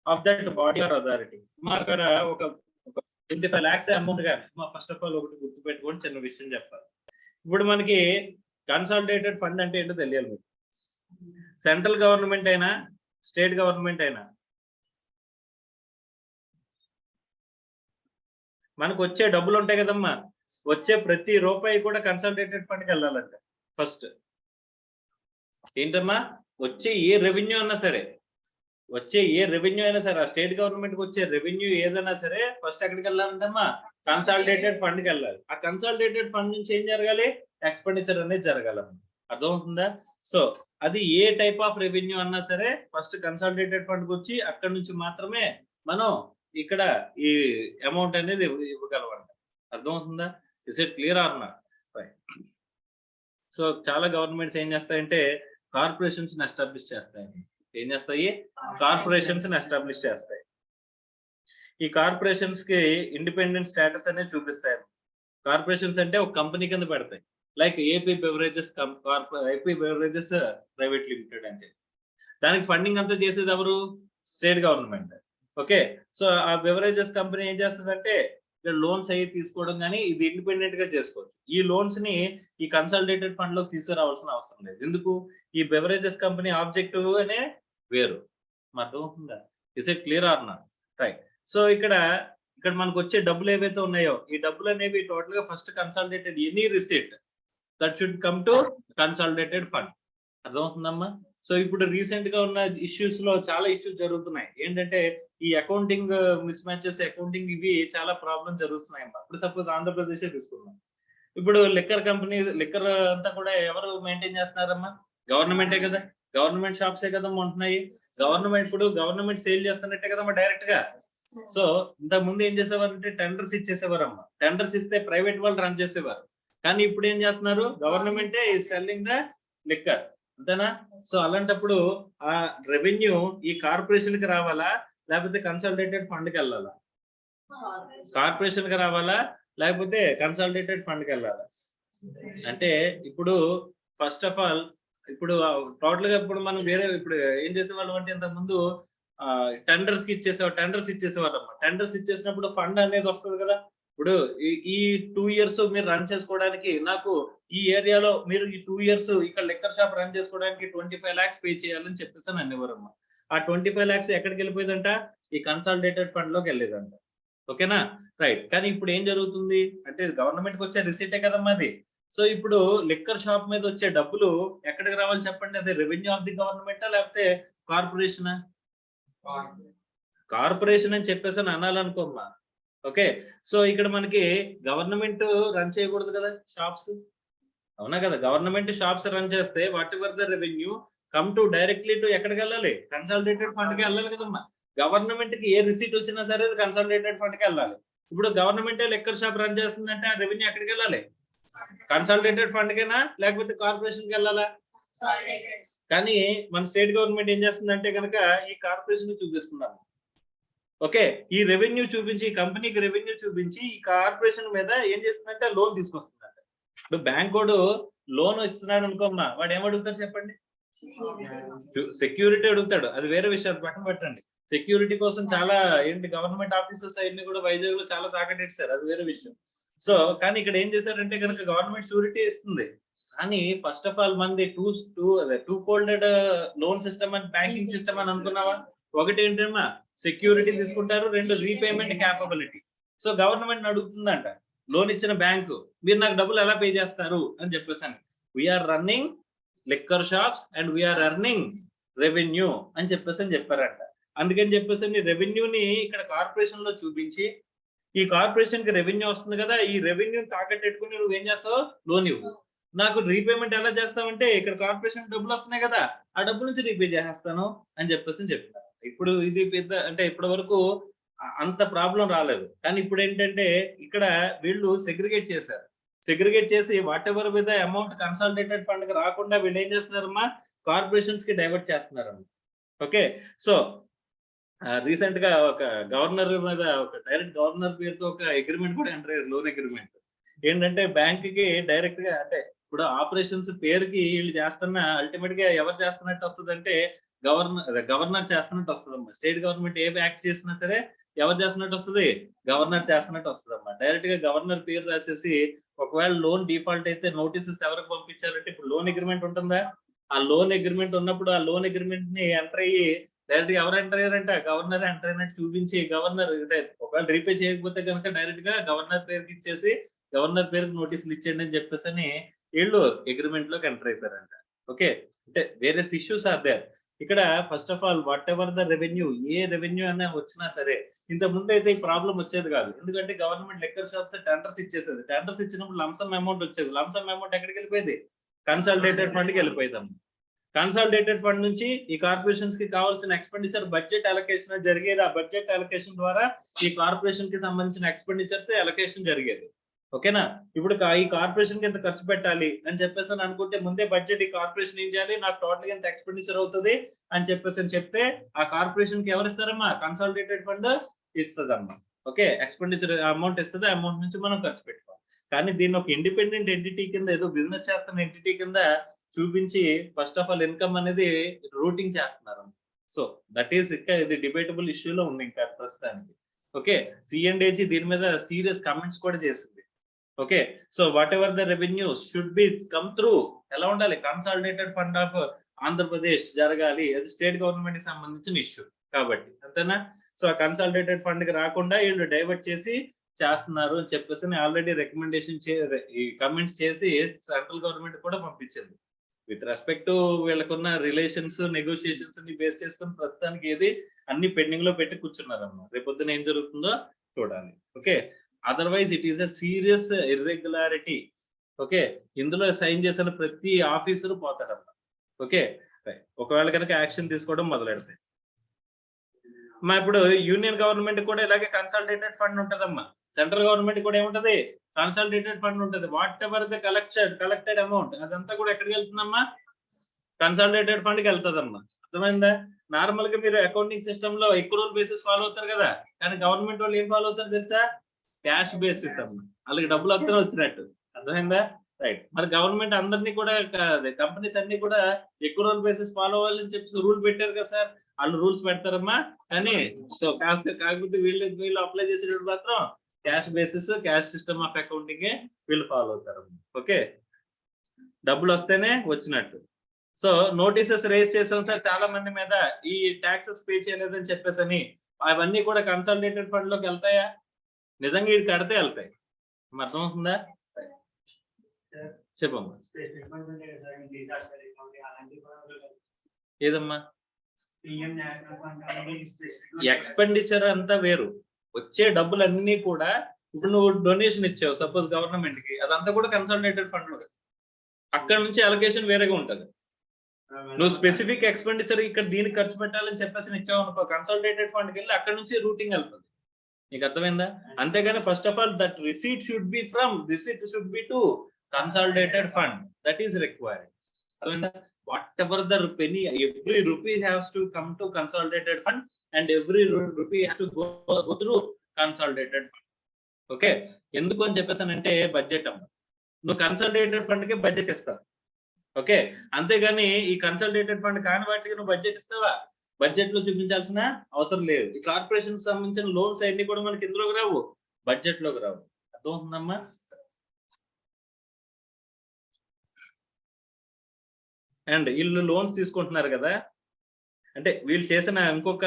of that body or authority. మా అక్కడ ఒక 25 lakhs amount కానీ మా first of all ఒకటి గుర్తుపెట్టుకోండి, చిన్న విషయం చెప్పాలి. ఇప్పుడు మనకి కన్సాలిడేటెడ్ ఫండ్ అంటే ఏంటో తెలియాలి మీకు. సెంట్రల్ గవర్నమెంట్ అయినా స్టేట్ గవర్నమెంట్ అయినా మనకు వచ్చే డబ్బులు ఉంటాయి కదమ్మా, వచ్చే ప్రతి రూపాయి కూడా కన్సాలిడేటెడ్ ఫండ్కి వెళ్ళాలంట. ఫస్ట్ ఏంటమ్మా? వచ్చే ఏ రెవెన్యూ అయినా సరే ఆ స్టేట్ గవర్నమెంట్ కి వచ్చే రెవెన్యూ ఏదైనా సరే ఫస్ట్ ఎక్కడికి వెళ్ళాలంటమ్మా? కన్సాలిడేటెడ్ ఫండ్ కి వెళ్ళాలి. ఆ కన్సాలిడేటెడ్ ఫండ్ నుంచి ఏం జరగాలి? ఎక్స్పెండిచర్ అనేది జరగాలమ్మా. అర్థమవుతుందా? సో అది ఏ టైప్ ఆఫ్ రెవెన్యూ అన్నా సరే ఫస్ట్ కన్సాలిడేటెడ్ ఫండ్ వచ్చి అక్కడ నుంచి మాత్రమే మనం ఇక్కడ ఈ అమౌంట్ అనేది ఇవ్వగలమంట. అర్థమవుతుందా? Is it clear or not? So చాలా గవర్నమెంట్స్ ఏం చేస్తాయంటే కార్పొరేషన్స్ ఎస్టాబ్లిష్ చేస్తాయి. ఏం చేస్తాయి? కార్పొరేషన్స్ ఎస్టాబ్లిష్ చేస్తాయి. ఈ కార్పొరేషన్స్ కి ఇండిపెండెంట్ స్టేటస్ అనేది చూపిస్తాయి. కార్పొరేషన్స్ అంటే ఒక కంపెనీ కింద పెడతాయి. Like AP beverages private limited అని చెప్పి. దానికి ఫండింగ్ అంతా చేసేది ఎవరు? State government. ఓకే. సో ఆ బెవరేజెస్ కంపెనీ ఏం చేస్తుందంటే లోన్స్ అయ్యి తీసుకోవడం కానీ ఇది ఇండిపెండెంట్ గా చేసుకోవచ్చు. ఈ లోన్స్ ని ఈ కన్సాలిడేటెడ్ ఫండ్ లోకి తీసుకురావాల్సిన అవసరం లేదు. ఎందుకు? ఈ బెవరేజెస్ కంపెనీ ఆబ్జెక్టివ్ అనే వేరు. అర్థమవుతుందా? Is it clear or not? Right. So ఇక్కడ మనకు వచ్చే డబ్బులు ఏవైతే ఉన్నాయో ఈ డబ్బులు అనేవి టోటల్ గా first consolidated any receipt that should come to consolidated fund. అర్థమవుతుందమ్మా? సో ఇప్పుడు రీసెంట్ గా ఉన్న ఇష్యూస్ లో చాలా ఇష్యూస్ జరుగుతున్నాయి. ఏంటంటే ఈ అకౌంటింగ్ మిస్ మ్యాచెస్, అకౌంటింగ్ ఇవి చాలా ప్రాబ్లమ్ జరుగుతున్నాయి అమ్మా. ఇప్పుడు సపోజ్ ఆంధ్రప్రదేశ్ తీసుకున్నాం. ఇప్పుడు లిక్కర్ అంతా కూడా ఎవరు మెయింటైన్ చేస్తున్నారమ్మా? గవర్నమెంటే కదా. గవర్నమెంట్ షాప్సే కదా ఉంటున్నాయి. గవర్నమెంట్ సేల్ చేస్తున్నట్టే కదమ్మా డైరెక్ట్ గా. సో ఇంతకు ముందు ఏం చేసేవారంటే టెండర్స్ ఇచ్చేసేవారమ్మా. టెండర్స్ ఇస్తే ప్రైవేట్ వాళ్ళు రన్ చేసేవారు. కానీ ఇప్పుడు ఏం చేస్తున్నారు? గవర్నమెంటే ఈజ్ సెల్లింగ్ ద లిక్కర్. అంతేనా? సో అలాంటప్పుడు ఆ రెవెన్యూ ఈ కార్పొరేషన్ కి రావాలా లేకపోతే కన్సాలిడేటెడ్ ఫండ్ కి వెళ్ళాలా? కార్పొరేషన్ కి రావాలా లేకపోతే కన్సాలిడేటెడ్ ఫండ్ కి వెళ్ళాలా? అంటే ఇప్పుడు ఫస్ట్ ఆఫ్ ఆల్ ఇప్పుడు టోటల్ గా ఇప్పుడు మనం ఇప్పుడు ఏం చేసేవాళ్ళం అంటే ఇంతకు ముందు టెండర్స్ ఇచ్చేసేవాళ్ళమ్మా. టెండర్స్ ఇచ్చేసినప్పుడు ఫండ్ అనేది వస్తుంది కదా. ఇప్పుడు ఈ 2 years మీరు రన్ చేసుకోవడానికి నాకు ఈ ఏరియాలో మీరు ఈ 2 years ఇక్కడ లిక్కర్ షాప్ రన్ చేసుకోవడానికి 25 lakhs పే చేయాలని చెప్పేసి అనేవారమ్మా. ఆ 25 lakhs ఎక్కడికి వెళ్ళిపోయేదంట? ఈ కన్సాలిడేటెడ్ ఫండ్ లోకి వెళ్ళేదంట. ఓకేనా? రైట్. కానీ ఇప్పుడు ఏం జరుగుతుంది అంటే గవర్నమెంట్ కి వచ్చే రిసీటే కదమ్మా అది. సో ఇప్పుడు లిక్కర్ షాప్ మీద వచ్చే డబ్బులు ఎక్కడికి రావాలి చెప్పండి? అదే రెవెన్యూ ఆఫ్ ది గవర్నమెంటా లేకపోతే కార్పొరేషనా? కార్పొరేషన్ అని చెప్పేసి అనాలనుకోమ్మా. ఓకే. సో ఇక్కడ మనకి గవర్నమెంట్ రన్ చేయకూడదు కదా షాప్స్. అవునా కదా? గవర్నమెంట్ షాప్స్ రన్ చేస్తే what ever the revenue come to directly to ఎక్కడికి వెళ్ళాలి? కన్సాలిడేటెడ్ ఫండ్ కి వెళ్ళాలి కదమ్మా. గవర్నమెంట్ కి ఏ రిసీట్ వచ్చినా సరే కన్సాలిడేటెడ్ ఫండ్ కి వెళ్ళాలి. ఇప్పుడు గవర్నమెంటే లిక్కర్ షాప్ రన్ చేస్తుందంటే ఆ రెవెన్యూ ఎక్కడికి వెళ్ళాలి? కన్సాలిడేటెడ్ ఫండ్ కేనా లేకపోతే కార్పొరేషన్ కి వెళ్ళాలా? కానీ మన స్టేట్ గవర్నమెంట్ ఏం చేస్తుందంటే కనుక ఈ కార్పొరేషన్ చూపిస్తున్నాము. ఓకే. ఈ రెవెన్యూ చూపించి కంపెనీకి రెవెన్యూ చూపించి ఈ కార్పొరేషన్ మీద ఏం చేస్తుందంటే లోన్ తీసుకొస్తుందంట. ఇప్పుడు బ్యాంక్ వాడు లోన్ ఇస్తున్నాడు అనుకోమ్మా, వాడు ఏమడుగుతాడు చెప్పండి? సెక్యూరిటీ అడుగుతాడు. అది వేరే విషయాలు పక్కన పెట్టండి. సెక్యూరిటీ కోసం చాలా గవర్నమెంట్ ఆఫీసర్స్ అవన్నీ కూడా వైజాగ్ లో చాలా తాకట్టేస్తారు. అది వేరే విషయం. సో కానీ ఇక్కడ ఏం చేశారంటే కనుక గవర్నమెంట్ షూరిటీ ఇస్తుంది. కానీ ఫస్ట్ ఆఫ్ ఆల్ మంది two folded loan system and banking system అని అనుకున్నావా? ఒకటి ఏంటమ్మా సెక్యూరిటీ తీసుకుంటారు, 2 రీపేమెంట్ క్యాపబిలిటీ. సో గవర్నమెంట్ అడుగుతుందంట లోన్ ఇచ్చిన బ్యాంకు మీరు నాకు డబ్బులు ఎలా పే చేస్తారు అని చెప్పేసాను. We are running liquor shops and we are earning revenue అని చెప్పారంట. అందుకని చెప్పేసి రెవెన్యూని ఇక్కడ కార్పొరేషన్ లో చూపించి ఈ కార్పొరేషన్ కి రెవెన్యూ వస్తుంది కదా, ఈ రెవెన్యూ తాకట్టెట్టుకుని నువ్వేం చేస్తావు? లోన్ ఇవ్వు. నాకు రీపేమెంట్ ఎలా చేస్తావంటే ఇక్కడ కార్పొరేషన్ డబ్బులు వస్తున్నాయి కదా, ఆ డబ్బు నుంచి రీపే చేసేస్తాను అని చెప్పారు. ఇప్పుడు ఇది పెద్ద అంటే ఇప్పటి వరకు అంత ప్రాబ్లం రాలేదు. కానీ ఇప్పుడు ఏంటంటే ఇక్కడ వీళ్ళు సెగ్రిగేట్ చేసి what ever with amount consolidated fund కి రాకుండా వీళ్ళు ఏం చేస్తున్నారమ్మా? కార్పొరేషన్స్ కి డైవర్ట్ చేస్తున్నారమ్మా. ఓకే. సో రీసెంట్ గా ఒక గవర్నర్ మీద ఒక డైరెక్ట్ గవర్నర్ పేరుతో ఒక అగ్రిమెంట్ కూడా ఎంటర్ అయ్యారు, లోన్ అగ్రిమెంట్. ఏంటంటే బ్యాంక్ కి డైరెక్ట్ గా అంటే ఇప్పుడు ఆపరేషన్స్ పేరుకి వీళ్ళు చేస్తున్న అల్టిమేట్ గా ఎవరు చేస్తున్నట్టు వస్తుందంటే గవర్నర్ చేస్తున్నట్టు వస్తుందమ్మా. స్టేట్ గవర్నమెంట్ ఏ యాక్ట్ చేసినా సరే ఎవరు చేస్తున్నట్టు వస్తుంది? గవర్నర్ చేస్తున్నట్టు వస్తుందమ్మా. డైరెక్ట్ గా గవర్నర్ పేరు రాసేసి ఒకవేళ లోన్ డిఫాల్ట్ అయితే నోటీసెస్ ఎవరికి పంపించాలంటే ఇప్పుడు లోన్ అగ్రిమెంట్ ఉంటుందా? ఆ లోన్ అగ్రిమెంట్ ఉన్నప్పుడు ఆ లోన్ అగ్రిమెంట్ ని ఎంటర్ అయ్యి డైరెక్ట్ గా ఎవరు ఎంటర్ అయ్యారంట? గవర్నర్ ఎంటర్ అయినట్టు చూపించి గవర్నర్ అంటే ఒకవేళ రీపే చేయకపోతే కనుక డైరెక్ట్ గా గవర్నర్ పేరుకి ఇచ్చేసి గవర్నర్ పేరుకి నోటీసులు ఇచ్చేయండి అని చెప్పేసి వీళ్ళు అగ్రిమెంట్ లోకి ఎంటర్ అయిపోయారంట. ఓకే. అంటే వేరియస్ ఇష్యూస్ ఆర్ దేర్. ఇక్కడ first of all what ever the revenue, A revenue అనే వచ్చినా సరే ఇంత ముందు అయితే ఈ ప్రాబ్లం వచ్చేది కాదు. ఎందుకంటే గవర్నమెంట్ లిక్కర్ షాప్స్ టెండర్స్ ఇచ్చేసేది. టెండర్స్ ఇచ్చినప్పుడు లంసమ్ అమౌంట్ వచ్చేది. లంసమ్ అమౌంట్ ఎక్కడికి వెళ్ళిపోయేది? కన్సాలిడేటెడ్ ఫండ్ కి వెళ్ళిపోయిందమ్మా. కన్సాలిడేటెడ్ ఫండ్ నుంచి ఈ కార్పొరేషన్స్ కి కావాల్సిన ఎక్స్పెండిచర్ బడ్జెట్ అలొకేషన్ జరిగేది. ఆ బడ్జెట్ అలొకేషన్ ద్వారా ఈ కార్పొరేషన్ కి సంబంధించిన ఎక్స్పెండిచర్స్ అలొకేషన్ జరిగేది. ఓకేనా? ఇప్పుడు ఈ కార్పొరేషన్ కి ఎంత ఖర్చు పెట్టాలి అని చెప్పేసి అనుకుంటే ముందే బడ్జెట్ ఈ కార్పొరేషన్ ఏం చేయాలి, నాకు టోటల్ ఎంత ఎక్స్పెండిచర్ అవుతుంది అని చెప్పేసి చెప్తే ఆ కార్పొరేషన్ కి ఎవరు ఇస్తారమ్మా? కన్సాలిడేటెడ్ ఫండ్ ఇస్తుందమ్మా. ఓకే, ఎక్స్పెండిచర్ అమౌంట్ ఇస్తుంది, అమౌంట్ నుంచి మనం ఖర్చు పెట్టుకోవాలి. కానీ దీన్ని ఒక ఇండిపెండెంట్ ఎంటిటీ కింద, ఏదో బిజినెస్ చేస్తున్న ఎంటిటీ కింద చూపించి ఫస్ట్ ఆఫ్ ఆల్ ఇన్కమ్ అనేది రూటింగ్ చేస్తున్నారు. సో దట్ ఈస్ ఇంకా ఇది డిబేటబుల్ ఇష్యూలో ఉంది ఇంకా ప్రస్తుతానికి. ఓకే, C&AG దీని మీద సీరియస్ కమెంట్స్ కూడా చేసింది. Okay, so what ever the revenue should be come through, ఎలా ఉండాలి? కన్సాలిడేటెడ్ ఫండ్ ఆఫ్ ఆంధ్రప్రదేశ్ జరగాలి, అది స్టేట్ గవర్నమెంట్ కి సంబంధించిన ఇష్యూ కాబట్టి, అంతేనా? సో ఆ కన్సాలిడేటెడ్ ఫండ్ కి రాకుండా వీళ్ళు డైవర్ట్ చేసి చేస్తున్నారు అని చెప్పేసి ఆల్రెడీ రికమెండేషన్ ఈ కమెంట్స్ చేసి సెంట్రల్ గవర్నమెంట్ కూడా పంపించింది. విత్ రెస్పెక్ట్ టు వీళ్ళకున్న రిలేషన్స్, నెగోషియేషన్స్ ని బేస్ చేసుకుని ప్రస్తుతానికి ఏది అన్ని పెండింగ్ లో పెట్టి కూర్చున్నారన్నమాట. రేపొద్దున ఏం జరుగుతుందో చూడాలి. Okay, otherwise it is a serious irregularity. Okay, ఇందులో సైన్ చేసిన ప్రతి ఆఫీసర్ పోతాడమ్మా. ఓకే, ఒకవేళ కనుక యాక్షన్ తీసుకోవడం మొదలెడతాయి. ఇప్పుడు యూనియన్ గవర్నమెంట్ కూడా ఇలాగే కన్సాలిడేటెడ్ ఫండ్ ఉంటదమ్మా. సెంట్రల్ గవర్నమెంట్ కూడా ఏముంటది? కన్సాలిడేటెడ్ ఫండ్ ఉంటది. What ever the collected amount అదంతా కూడా ఎక్కడికి వెళ్తుందమ్మా? కన్సాలిడేటెడ్ ఫండ్ కి వెళ్తుందమ్మా. అర్థమైందా? నార్మల్ గా మీరు అకౌంటింగ్ సిస్టమ్ లో ఎక్రూల్ బేసిస్ ఫాలో అవుతారు కదా, కానీ గవర్నమెంట్ వాళ్ళు ఏం ఫాలో అవుతారు తెలుసా? క్యాష్ బేసిస్ అమ్మా. వాళ్ళకి డబ్బులు వస్తూనే వచ్చినట్టు. అర్థమైందా? రైట్. మరి గవర్నమెంట్ అందరినీ కూడా, కంపెనీస్ అన్ని కూడా ఎక్రూల్ బేసిస్ ఫాలో అవ్వాలని చెప్పి రూల్ పెట్టారు కదా సార్. వాళ్ళు రూల్స్ పెడతారమ్మా, కానీ సో కాకపోతే వీళ్ళు అప్లై చేసేటప్పుడు మాత్రం cash basis, cash system of accounting వీళ్ళు ఫాలో అవుతారు. ఓకే, డబ్బులు వస్తేనే వచ్చినట్టు. సో నోటీసెస్ రేస్ చేసాం సార్ చాలా మంది మీద, ఈ ట్యాక్సెస్ పే చేయలేదని చెప్పేసి. అవన్నీ కూడా కన్సాలిడేటెడ్ ఫండ్ లోకి వెళ్తాయా? నిజంగా ఇది కడితే వెళ్తాయి. అర్థమవుతుందా? చెప్పమ్మా. ఏదమ్మా? ఎక్స్పెండిచర్ అంతా వేరు, వచ్చే డబ్బులన్నీ కూడా ఇప్పుడు నువ్వు డొనేషన్ ఇచ్చావు సపోజ్ గవర్నమెంట్ కి, అదంతా కూడా కన్సాలిడేటెడ్ ఫండ్ లో, అక్కడ నుంచి అలొకేషన్ వేరేగా ఉంటది. నువ్వు స్పెసిఫిక్ ఎక్స్పెండిచర్ ఇక్కడ దీనికి ఖర్చు పెట్టాలని చెప్పేసి ఇచ్చావు అనుకో, కన్సాలిడేటెడ్ ఫండ్ కి వెళ్ళి అక్కడ నుంచి రూటింగ్ వెళ్తుంది. నీకు అర్థమైందా? అంతేగాని first of all that receipt should be to consolidated fund, that is required. అర్థమైందా? whatever the penny, every rupee has to come to consolidated fund and every rupee has to go through consolidated fund. Okay, ఎందుకు అని చెప్పేసానంటే budget అమ్మ, నువ్వు consolidated fund కి budget ఇస్తావు. Okay, అంతేగాని ఈ కన్సాలిడేటెడ్ ఫండ్ కాని వాటికి నువ్వు బడ్జెట్ ఇస్తావా? బడ్జెట్ లో చూపించాల్సిన అవసరం లేదు. ఈ కార్పొరేషన్ సంబంధించిన లోన్స్ అన్ని కూడా మనకి ఇందులోకి రావు, బడ్జెట్ లోకి రావు. అర్థమవుతుందమ్మా? అండ్ వీళ్ళు లోన్స్ తీసుకుంటున్నారు కదా, అంటే వీళ్ళు చేసిన ఇంకొక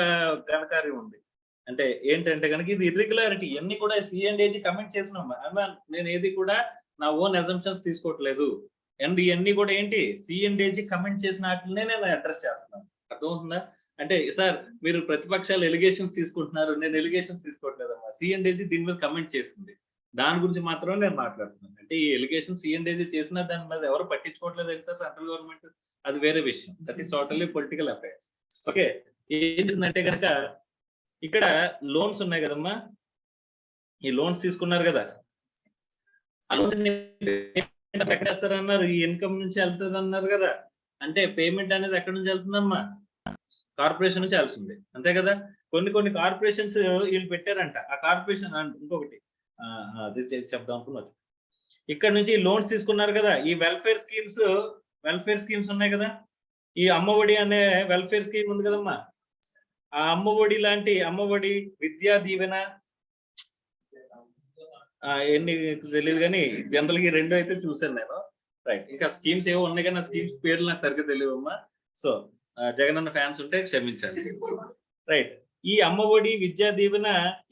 ఘనకార్యం ఉంది. అంటే ఏంటంటే కనుక ఇది ఇర్రెగ్యులారిటీ. ఇవన్నీ కూడా C&AG కమెంట్ చేసినాం. నేను ఏది కూడా నా ఓన్ అజంప్షన్స్ తీసుకోవట్లేదు. అండ్ ఇవన్నీ కూడా ఏంటి, C&AG కమెంట్ చేసిన వాటినే నేను అడ్రస్ చేస్తున్నాను. అర్థమవుతుందా? అంటే సార్ మీరు ప్రతిపక్షాలు ఎలిగేషన్స్ తీసుకుంటున్నారు, నేను ఎలిగేషన్స్ తీసుకోవట్లేదమ్మా. C&AG దీని మీద కమెంట్ చేసింది, దాని గురించి మాత్రమే నేను మాట్లాడుతున్నాను. అంటే ఈ ఎలిగేషన్ C&AG చేసిన దాని మీద ఎవరు పట్టించుకోవట్లేదు సార్ సెంట్రల్ గవర్నమెంట్, అది వేరే విషయం. That is totally political affairs. Okay, ఏం చేసిందంటే కనుక ఇక్కడ లోన్స్ ఉన్నాయి కదమ్మా, ఈ లోన్స్ తీసుకున్నారు కదా, ఆ లోన్స్ ఎక్కడేస్తారన్నారు? ఈ ఇన్కమ్ నుంచి వెళ్తుంది అన్నారు కదా. అంటే పేమెంట్ అనేది ఎక్కడి నుంచి వెళ్తుందమ్మా? కార్పొరేషన్ నుంచి వెళ్తుంది, అంతే కదా. కొన్ని కార్పొరేషన్స్ వీళ్ళు పెట్టారంట. ఆ కార్పొరేషన్ ఇంకొకటి అది చెప్దాం అనుకున్నారు. ఇక్కడ నుంచి లోన్స్ తీసుకున్నారు కదా, ఈ వెల్ఫేర్ స్కీమ్స్ ఉన్నాయి కదా. ఈ అమ్మఒడి అనే వెల్ఫేర్ స్కీమ్ ఉంది కదమ్మా, ఆ అమ్మఒడి లాంటి అమ్మఒడి, విద్యా దీవెన, ఎన్ని తెలియదు కానీ జనరల్ గా రెండు అయితే చూసాను నేను. రైట్, ఇంకా స్కీమ్స్ ఏవో ఉన్నాయి కానీ ఆ స్కీమ్స్ పేర్లు నాకు సరిగ్గా తెలియవమ్మా. సో జగనన్న ఫ్యాన్స్ ఉంటే క్షమించండి. రైట్, ఈ అమ్మఒడి, విద్యా దీవెన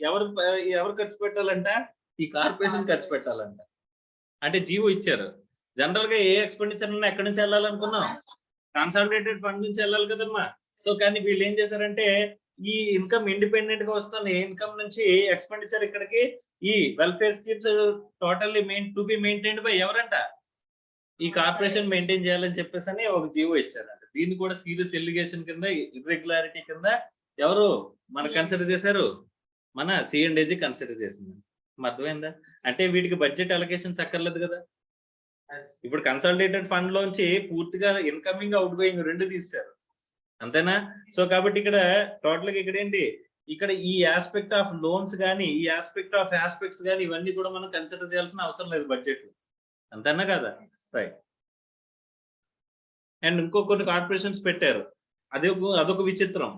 ఎవరు ఖర్చు పెట్టాలంట? ఈ కార్పొరేషన్ ఖర్చు పెట్టాలంట. అంటే జీవో ఇచ్చారు. జనరల్ గా ఏ ఎక్స్పెండిచర్ ఉన్నా ఎక్కడి నుంచి వెళ్ళాలనుకున్నాం? కన్సాలిడేటెడ్ ఫండ్ నుంచి వెళ్ళాలి కదమ్మా. సో కానీ వీళ్ళు ఏం చేశారంటే ఈ ఇన్కమ్ ఇండిపెండెంట్ గా వస్తున్న ఇన్కమ్ నుంచి ఎక్స్పెండిచర్ ఇక్కడికి, ఈ welfare schemes totally to be maintained by ఎవరంట? ఈ కార్పొరేషన్ మెయింటైన్ చేయాలని చెప్పేసి అని ఒక జీవో ఇచ్చారంట. దీన్ని కూడా సీరియస్ ఎలిగేషన్ కింద, ఇర్రెగ్యులారిటీ కింద ఎవరు మన కన్సిడర్ చేశారు? మన C&AG కన్సిడర్ చేసింది. అర్థమైందా? అంటే వీటికి బడ్జెట్ అలొకేషన్స్ అక్కర్లేదు కదా. ఇప్పుడు కన్సాలిడేటెడ్ ఫండ్ లోంచి పూర్తిగా ఇన్కమింగ్, అవుట్ గోయింగ్ 2 తీశారు, అంతేనా? సో కాబట్టి ఇక్కడ టోటల్ గా ఇక్కడ ఏంటి, ఇక్కడ ఈ ఆస్పెక్ట్ ఆఫ్ లోన్స్ గానీ, ఈ ఆస్పెక్ట్ ఆఫ్ ఆస్పెక్ట్స్ గానీ ఇవన్నీ కూడా మనం కన్సిడర్ చేయాల్సిన అవసరం లేదు బడ్జెట్, అంతేనా కదా? రైట్. అండ్ ఇంకో కొన్ని కార్పొరేషన్స్ పెట్టారు, అదొక విచిత్రం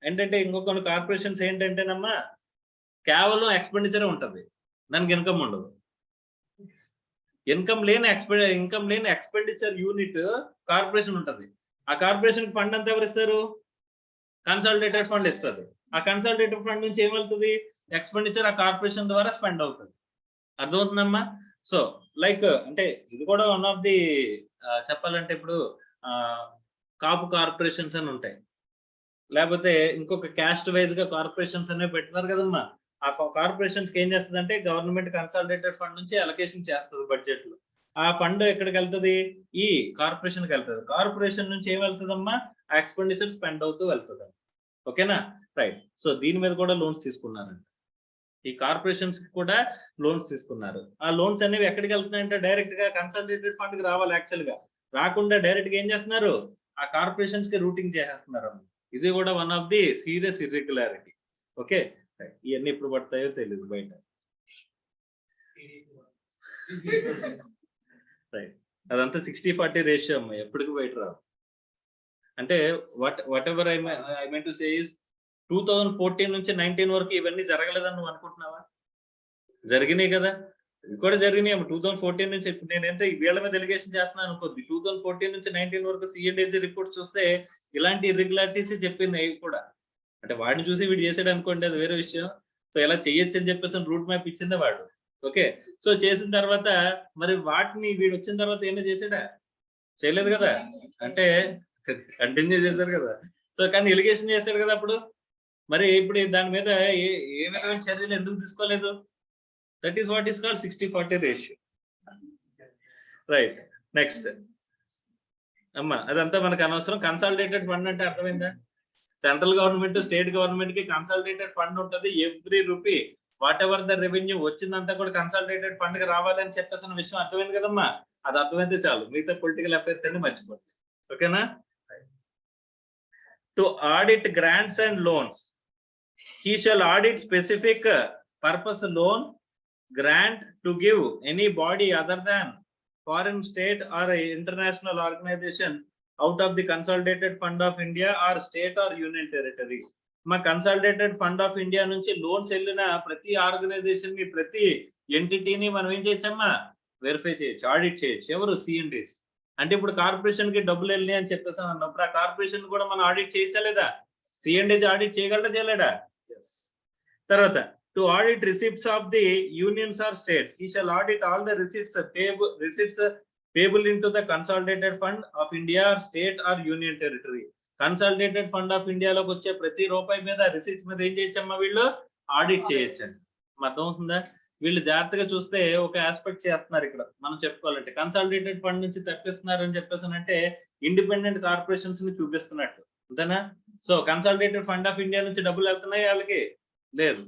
ఏంటంటే, ఇంకో కొన్ని కార్పొరేషన్స్ ఏంటంటేనమ్మా కేవలం ఎక్స్పెండిచర్ ఉంటది, దానికి ఇన్కమ్ ఉండదు. ఇన్కమ్ లేని ఎక్స్పెండిచర్ యూనిట్ కార్పొరేషన్ ఉంటది. ఆ కార్పొరేషన్ ఫండ్ అంతా ఎవరు ఇస్తారు? కన్సాలిడేటెడ్ ఫండ్ ఇస్తుంది. ఆ కన్సాలిడేటెడ్ ఫండ్ నుంచి ఏం వెళ్తుంది? ఎక్స్పెండిచర్ ఆ కార్పొరేషన్ ద్వారా స్పెండ్ అవుతుంది. అర్థమవుతుందమ్మా? సో లైక్ అంటే ఇది కూడా వన్ ఆఫ్ ది చెప్పాలంటే ఇప్పుడు కాపు కార్పొరేషన్స్ అని ఉంటాయి, లేకపోతే ఇంకొక క్యాస్ట్ వైజ్ గా కార్పొరేషన్స్ అనేవి పెట్టినారు కదమ్మా. ఆ కార్పొరేషన్స్ ఏం చేస్తుంది, గవర్నమెంట్ కన్సాలిడేటెడ్ ఫండ్ నుంచి అలొకేషన్ చేస్తుంది బడ్జెట్ లో. ఆ ఫండ్ ఎక్కడికి వెళ్తుంది? ఈ కార్పొరేషన్ కి వెళ్తుంది. కార్పొరేషన్ నుంచి ఏం వెళ్తుందమ్మా? ఆ ఎక్స్పెండిచర్ స్పెండ్ అవుతూ వెళ్తుంది. ఓకేనా? రైట్. సో దీని మీద కూడా లోన్స్ తీసుకున్నారంట. ఈ కార్పొరేషన్స్ కి కూడా లోన్స్ తీసుకున్నారు. ఆ లోన్స్ అనేవి ఎక్కడికి వెళ్తున్నాయంటే డైరెక్ట్ గా కన్సాలిడేటెడ్ ఫండ్ కి రావాలి. యాక్చువల్ గా రాకుండా డైరెక్ట్ గా ఏం చేస్తున్నారు? ఆ కార్పొరేషన్స్ కి రూటింగ్ చేసేస్తున్నారు. ఇది కూడా one of the serious irregularity. Okay, ఇవన్నీ ఎప్పుడు పడతాయో తెలియదు బయట. రైట్. అదంతా 60-40 రేషియో అమ్మా, ఎప్పటికి బయట రావు. అంటే what ever I mean to say is 2014 నుంచి 19 వరకు ఇవన్నీ జరగలేదని నువ్వు అనుకుంటున్నావా? జరిగినాయి కదా, ఇవి కూడా జరిగినాయి. 2014 నుంచి నేనంటే వీళ్ళ మీద ఎలిగేషన్ చేస్తున్నాను అనుకోద్ది. 2014 నుంచి 19 వరకు C&AG రిపోర్ట్స్ చూస్తే ఇలాంటి ఇర్రెగ్యులారిటీస్ చెప్పింది అవి కూడా. అంటే వాడిని చూసి వీడు చేసాడు అనుకోండి, అది వేరే విషయం. సో ఇలా చెయ్యొచ్చు అని చెప్పేసి రూట్ మ్యాప్ ఇచ్చిందే వాడు. ఓకే, సో చేసిన తర్వాత మరి వాటిని వీడు వచ్చిన తర్వాత ఏమైనా చేసాడా? చేయలేదు కదా, అంటే కంటిన్యూ చేశారు కదా. సో కానీ ఎలిగేషన్ చేశాడు కదా అప్పుడు. మరి ఇప్పుడు దాని మీద ఏ విధమైన చర్యలు ఎందుకు తీసుకోలేదు? That is what is called 60-40 ratio. Right. Next అమ్మా, అదంతా మనకు అనవసరం. కన్సాలిడేటెడ్ ఫండ్ అంటే అర్థమైందా? సెంట్రల్ గవర్నమెంట్, స్టేట్ గవర్నమెంట్ కి కన్సాలిడేటెడ్ ఫండ్ ఉంటుంది. Every rupee whatever the revenue వచ్చిందంతా కూడా కన్సాలిడేటెడ్ ఫండ్ కి రావాలని చెప్పేసిన విషయం అర్థమైంది కదమ్మా. అది అర్థమైతే చాలు, మిగతా పొలిటికల్ అఫైర్స్ అన్ని మర్చిపోండి. ఓకేనా? To audit grants and loans, he shall audit specific purpose loan grant to give any body other than foreign state or international organization out of the consolidated fund of India or state or union territory. మా consolidated fund of India నుంచి loans వెళ్ళిన ప్రతి organisation ని, ప్రతి ఎంటిటీని మనం ఏం చేయొచ్చమ్మా? Verify చేయొచ్చు, audit చేయొచ్చు. ఎవరు? C&AG. అంటే ఇప్పుడు కార్పొరేషన్ కి డబ్బులు వెళ్ళినాయి అని చెప్పేసి అన్నప్పుడు ఆ కార్పొరేషన్ కూడా మనం ఆడిట్ చేయొచ్చా లేదా? C&AG ఆడిట్ చేయగలడా చేయలేడా? తర్వాత to audit receipts of the unions or states, he shall audit all the receipts payable into the consolidated fund of India or state or union territory. Consolidated fund of ఇండియాలోకి వచ్చే ప్రతి రూపాయి మీద, receipts మీద ఏం చేయొచ్చమ్మా? వీళ్ళు ఆడిట్ చేయొచ్చండి. అర్థమవుతుందా? వీళ్ళు జాగ్రత్తగా చూస్తే ఒక ఆస్పెక్ట్ చేస్తున్నారు ఇక్కడ మనం చెప్పుకోవాలంటే. కన్సాలిడేటెడ్ ఫండ్ నుంచి తప్పిస్తున్నారు అని చెప్పేసానంటే ఇండిపెండెంట్ కార్పొరేషన్స్ ని చూపిస్తున్నట్టు, అంతేనా? So consolidated fund of India నుంచి డబ్బులు వెళ్తున్నాయి వాళ్ళకి? లేదు.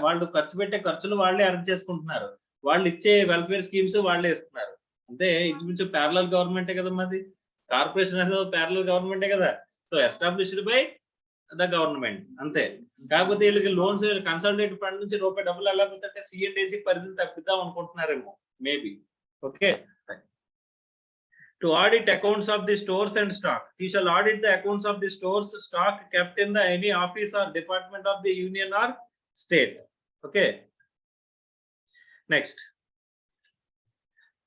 వాళ్ళు ఖర్చు పెట్టే ఖర్చులు వాళ్ళే అరేంజ్ చేసుకుంటున్నారు. వాళ్ళు ఇచ్చే వెల్ఫేర్ స్కీమ్స్ వాళ్ళే ఇస్తున్నారు. అంటే ఇంచుమించు ప్యారలల్ గవర్నమెంటే కదా మాది. కార్పొరేషన్ అనేది ప్యారలల్ గవర్నమెంటే కదా. So established by the government, అంతే. కాకపోతే వీళ్ళకి లోన్స్, కన్సాలిడేటెడ్ ఫండ్ నుంచి రూపాయి డబ్బులు ఎలా పోతుంటే C&AG పరిధిని తప్పిద్దాం అనుకుంటున్నారేమో maybe. Okay. To audit accounts of the stores and stock, he shall audit the accounts of the stores, stock kept in the any office or department of the union or state. Okay. Next,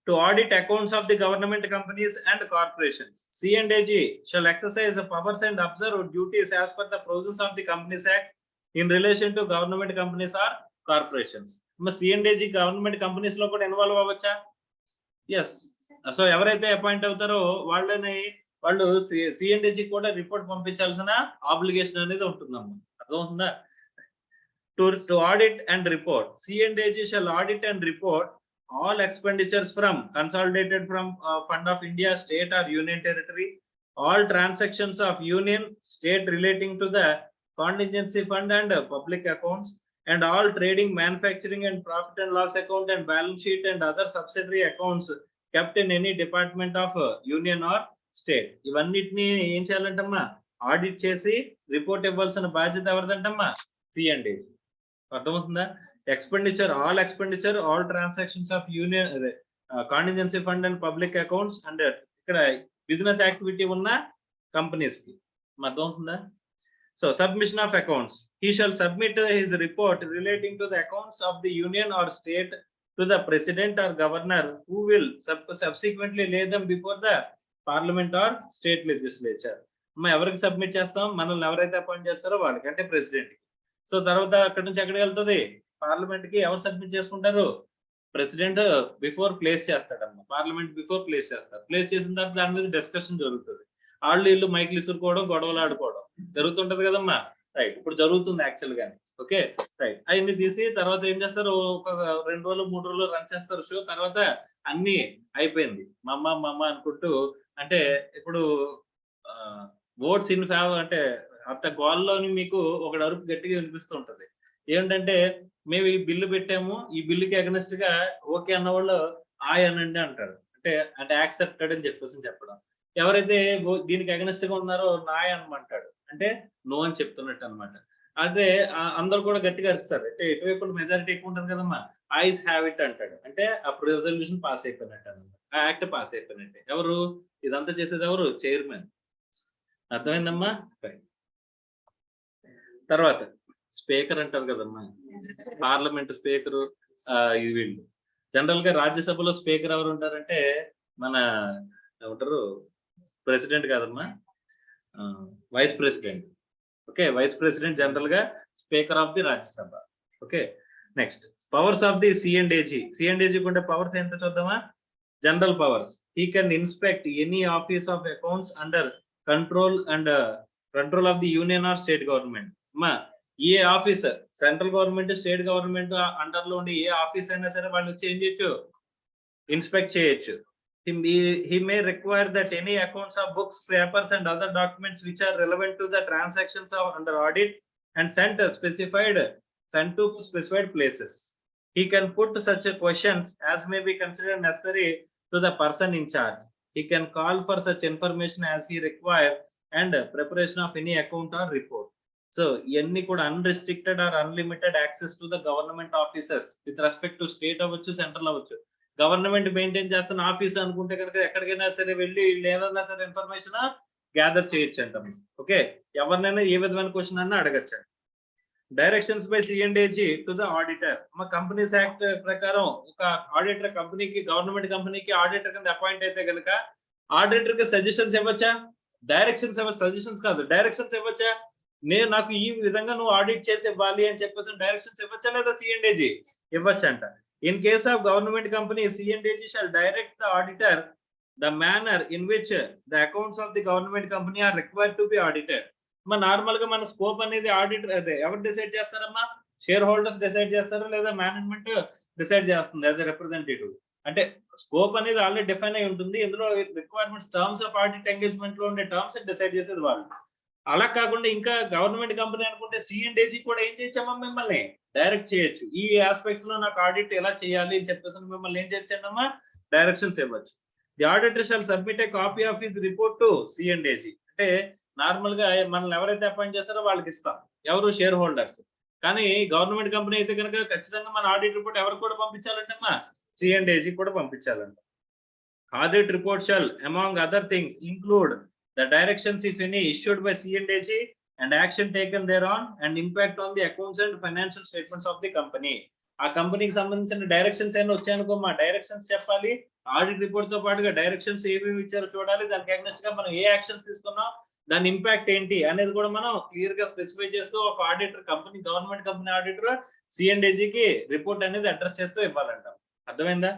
to audit accounts of the government companies and corporations, C&AG shall exercise the powers and observe duties as per the provisions of the Companies Act in relation to government companies or corporations. C&AG government companies lo kuda involve avvacha? Yes. So ఎవరైతే appoint అవుతారో వాళ్ళు C&AG కూడా report పంపించాల్సిన obligation అనేది ఉంటుందమ్మా. అర్థమవుతుందా? To audit and report, C&AG shall audit and report all expenditures from consolidated from fund of India, state or union territory, all transactions of union, state relating to the contingency fund and public accounts, and all trading, manufacturing and profit and loss account and balance sheet and other subsidiary accounts kept in any department of union or state. ఇవన్నిటిని ఏం చేయాలంటమ్మా, audit చేసి report ఇవ్వాల్సిన బాధ్యత ఎవరిదంటమ్మా, C&D. అర్థమవుతుందా? Expenditure, all transactions of union, contingency fund and public accounts and ఇక్కడ business activity ఉన్న companies కి. అర్థమవుతుందా? So submission of accounts, he shall submit his report relating to the accounts of the union or state to the president or governor, who will subsequently lay them before the parliament or state legislature. ఎవరికి submit చేస్తాం, మనల్ని ఎవరైతే appoint చేస్తారో వాళ్ళకి, అంటే president కి. So తర్వాత అక్కడి నుంచి ఎక్కడికి వెళ్తుంది, పార్లమెంట్ కి. ఎవరు సబ్మిట్ చేసుకుంటారు, ప్రెసిడెంట్ బిఫోర్ ప్లేస్ చేస్తాడమ్మా, పార్లమెంట్ బిఫోర్ ప్లేస్ చేస్తారు. ప్లేస్ చేసిన తర్వాత దాని మీద డిస్కషన్ జరుగుతుంది. వాళ్ళు వీళ్ళు మైక్లు ఇసురుకోవడం, గొడవలు ఆడుకోవడం జరుగుతుంటది కదమ్మా. రైట్, ఇప్పుడు జరుగుతుంది యాక్చువల్ గానే. ఓకే రైట్, అవన్నీ తీసి తర్వాత ఏం చేస్తారు, ఒక 2 రోజులు 3 రోజులు రన్ చేస్తారు షో. తర్వాత అన్ని అయిపోయింది మమ్మ అనుకుంటూ, అంటే ఇప్పుడు ఓట్స్ ఇన్ ఫేవర్ అంటే అంత గోల్లోని మీకు ఒక అరుపు గట్టిగా వినిపిస్తూ ఉంటది. ఏంటంటే మేము ఈ బిల్లు పెట్టాము, ఈ బిల్లుకి అగనెస్ట్ గా ఓకే అన్న వాళ్ళు ఆయ్ అనండి అంటారు. అంటే యాక్సెప్టెడ్ అని చెప్పడం. ఎవరైతే దీనికి అగనెస్ట్ గా ఉన్నారో నాయ్ అనమంటాడు, అంటే నో అని చెప్తున్నట్టు అనమాట. అదే అందరు కూడా గట్టిగా అరుస్తారు, అంటే ఎటువైపు మెజారిటీ ఎక్కువ ఉంటుంది కదమ్మా, ఐస్ హ్యావ్ ఇట్ అంటాడు. అంటే అప్పుడు రెజల్యూషన్ పాస్ అయిపోయినట్టు అనమాట, ఆ యాక్ట్ పాస్ అయిపోయినట్టే. ఎవరు ఇదంతా చేసేది, ఎవరు, చైర్మన్. అర్థమైందమ్మా? తర్వాత స్పీకర్ అంటారు కదమ్మా, పార్లమెంట్ స్పీకరు. ఇది వీళ్ళు జనరల్ గా రాజ్యసభలో స్పీకర్ ఎవరు ఉంటారంటే మన ఏమంటారు, ప్రెసిడెంట్ కాదమ్మా, vice president. Okay, vice president general గా speaker of the Rajya Sabha. Okay next, powers of the C&AG ఉండే పవర్స్ ఏంటో చూద్దామా. General powers, he can inspect any office of accounts under control of the union or state government. మా ఏ office, central government, state government under లో ఉండే ఏ office అయినా సరే వాళ్ళు చేంజ్ చేయొచ్చు, ఇన్స్పెక్ట్ చేయొచ్చు. He may require that any accounts of books, papers and other documents which are relevant to the transactions of under audit and sent to specified places. He can put such questions as may be considered necessary to the person in charge. He can call for such information as he require and preparation of any account or report. So ఇవన్నీ కూడా unrestricted or unlimited access to the government offices with respect to state అవ్వచ్చు, central అవ్వచ్చు. Government maintain చేస్తున్న office అనుకుంటే కనుక ఎక్కడికైనా సరే వెళ్ళి ఏదైనా సరే ఇన్ఫర్మేషన్ గ్యాదర్ చేయొచ్చు అంటాం. ఓకే, ఎవరినైనా ఏ విధమైన క్వశ్చన్ అన్నా అడగచ్చు. Directions by C&AG to the auditor. మా కంపెనీస్ యాక్ట్ ప్రకారం ఒక ఆడిటర్ కంపెనీకి, గవర్నమెంట్ కంపెనీకి ఆడిటర్ కింద అపాయింట్ అయితే కనుక ఆడిటర్ కి సజెషన్స్ ఇవ్వచ్చా, డైరెక్షన్స్ ఇవ్వచ్చు. సజెషన్స్ కాదు, డైరెక్షన్స్ ఇవ్వచ్చా. నాకు ఈ విధంగా నువ్వు ఆడిట్ చేసి ఇవ్వాలి అని చెప్పేసి డైరెక్షన్స్ ఇవ్వచ్చా లేదా C&AG ఇవ్వచ్చంట. In case of government company, C&AG shall direct the auditor the manner in which the accounts of the government company are required to be audited. Normal గా మన స్కోప్ అనేది ఆడిటర్ అదే ఎవరు డిసైడ్ చేస్తారమ్మా, share holders decide చేస్తారా లేదా management decide చేస్తుంది as a representative. అంటే స్కోప్ అనేది ఆల్రెడీ డిఫైన్ అయి ఉంటుంది. ఇందులో requirements, terms of audit engagement లో ఉండే టర్మ్స్ డిసైడ్ చేసేది వాళ్ళు. అలా కాకుండా ఇంకా గవర్నమెంట్ కంపెనీ అనుకుంటే C&AG కూడా ఏం చేయొచ్చమ్మా, మిమ్మల్ని డైరెక్ట్ చేయొచ్చు. ఈ ఆస్పెక్ట్స్ లో నాకు ఆడిట్ ఎలా చేయాలి అని చెప్పేసి మిమ్మల్ని ఏం చేయొచ్చమ్మా, డైరెక్షన్స్ ఇవ్వచ్చు. The auditor shall submit a copy of his report to C&AG. అంటే నార్మల్ గా మనల్ని ఎవరైతే అపాయింట్ చేస్తారో వాళ్ళకి ఇస్తాం, ఎవరు, షేర్ హోల్డర్స్. కానీ గవర్నమెంట్ కంపెనీ అయితే కనుక ఖచ్చితంగా మన ఆడిట్ రిపోర్ట్ ఎవరికి కూడా పంపించాలంటమ్మా, C&AG కూడా పంపించాలంట. Audit report shall among other things include the directions, if any, issued by C&AG and action taken thereon and impact on the accounts and financial statements of the company. ఆ కంపెనీకి సంబంధించిన directions ఏమైనా వచ్చాయనుకో, మా directions చెప్పాలి. Audit report తో పాటుగా directions ఏమేమి ఇచ్చారో చూడాలి. దానికి అగ్నెస్ట్ గా మనం ఏ యాక్షన్స్ తీసుకున్నాం, దాని ఇంపాక్ట్ ఏంటి అనేది కూడా మనం క్లియర్ గా స్పెసిఫై చేస్తూ ఒక auditor, company, government company auditor C&AG కి రిపోర్ట్ అనేది అడ్రస్ చేస్తూ ఇవ్వాలంట. అర్థమైందా?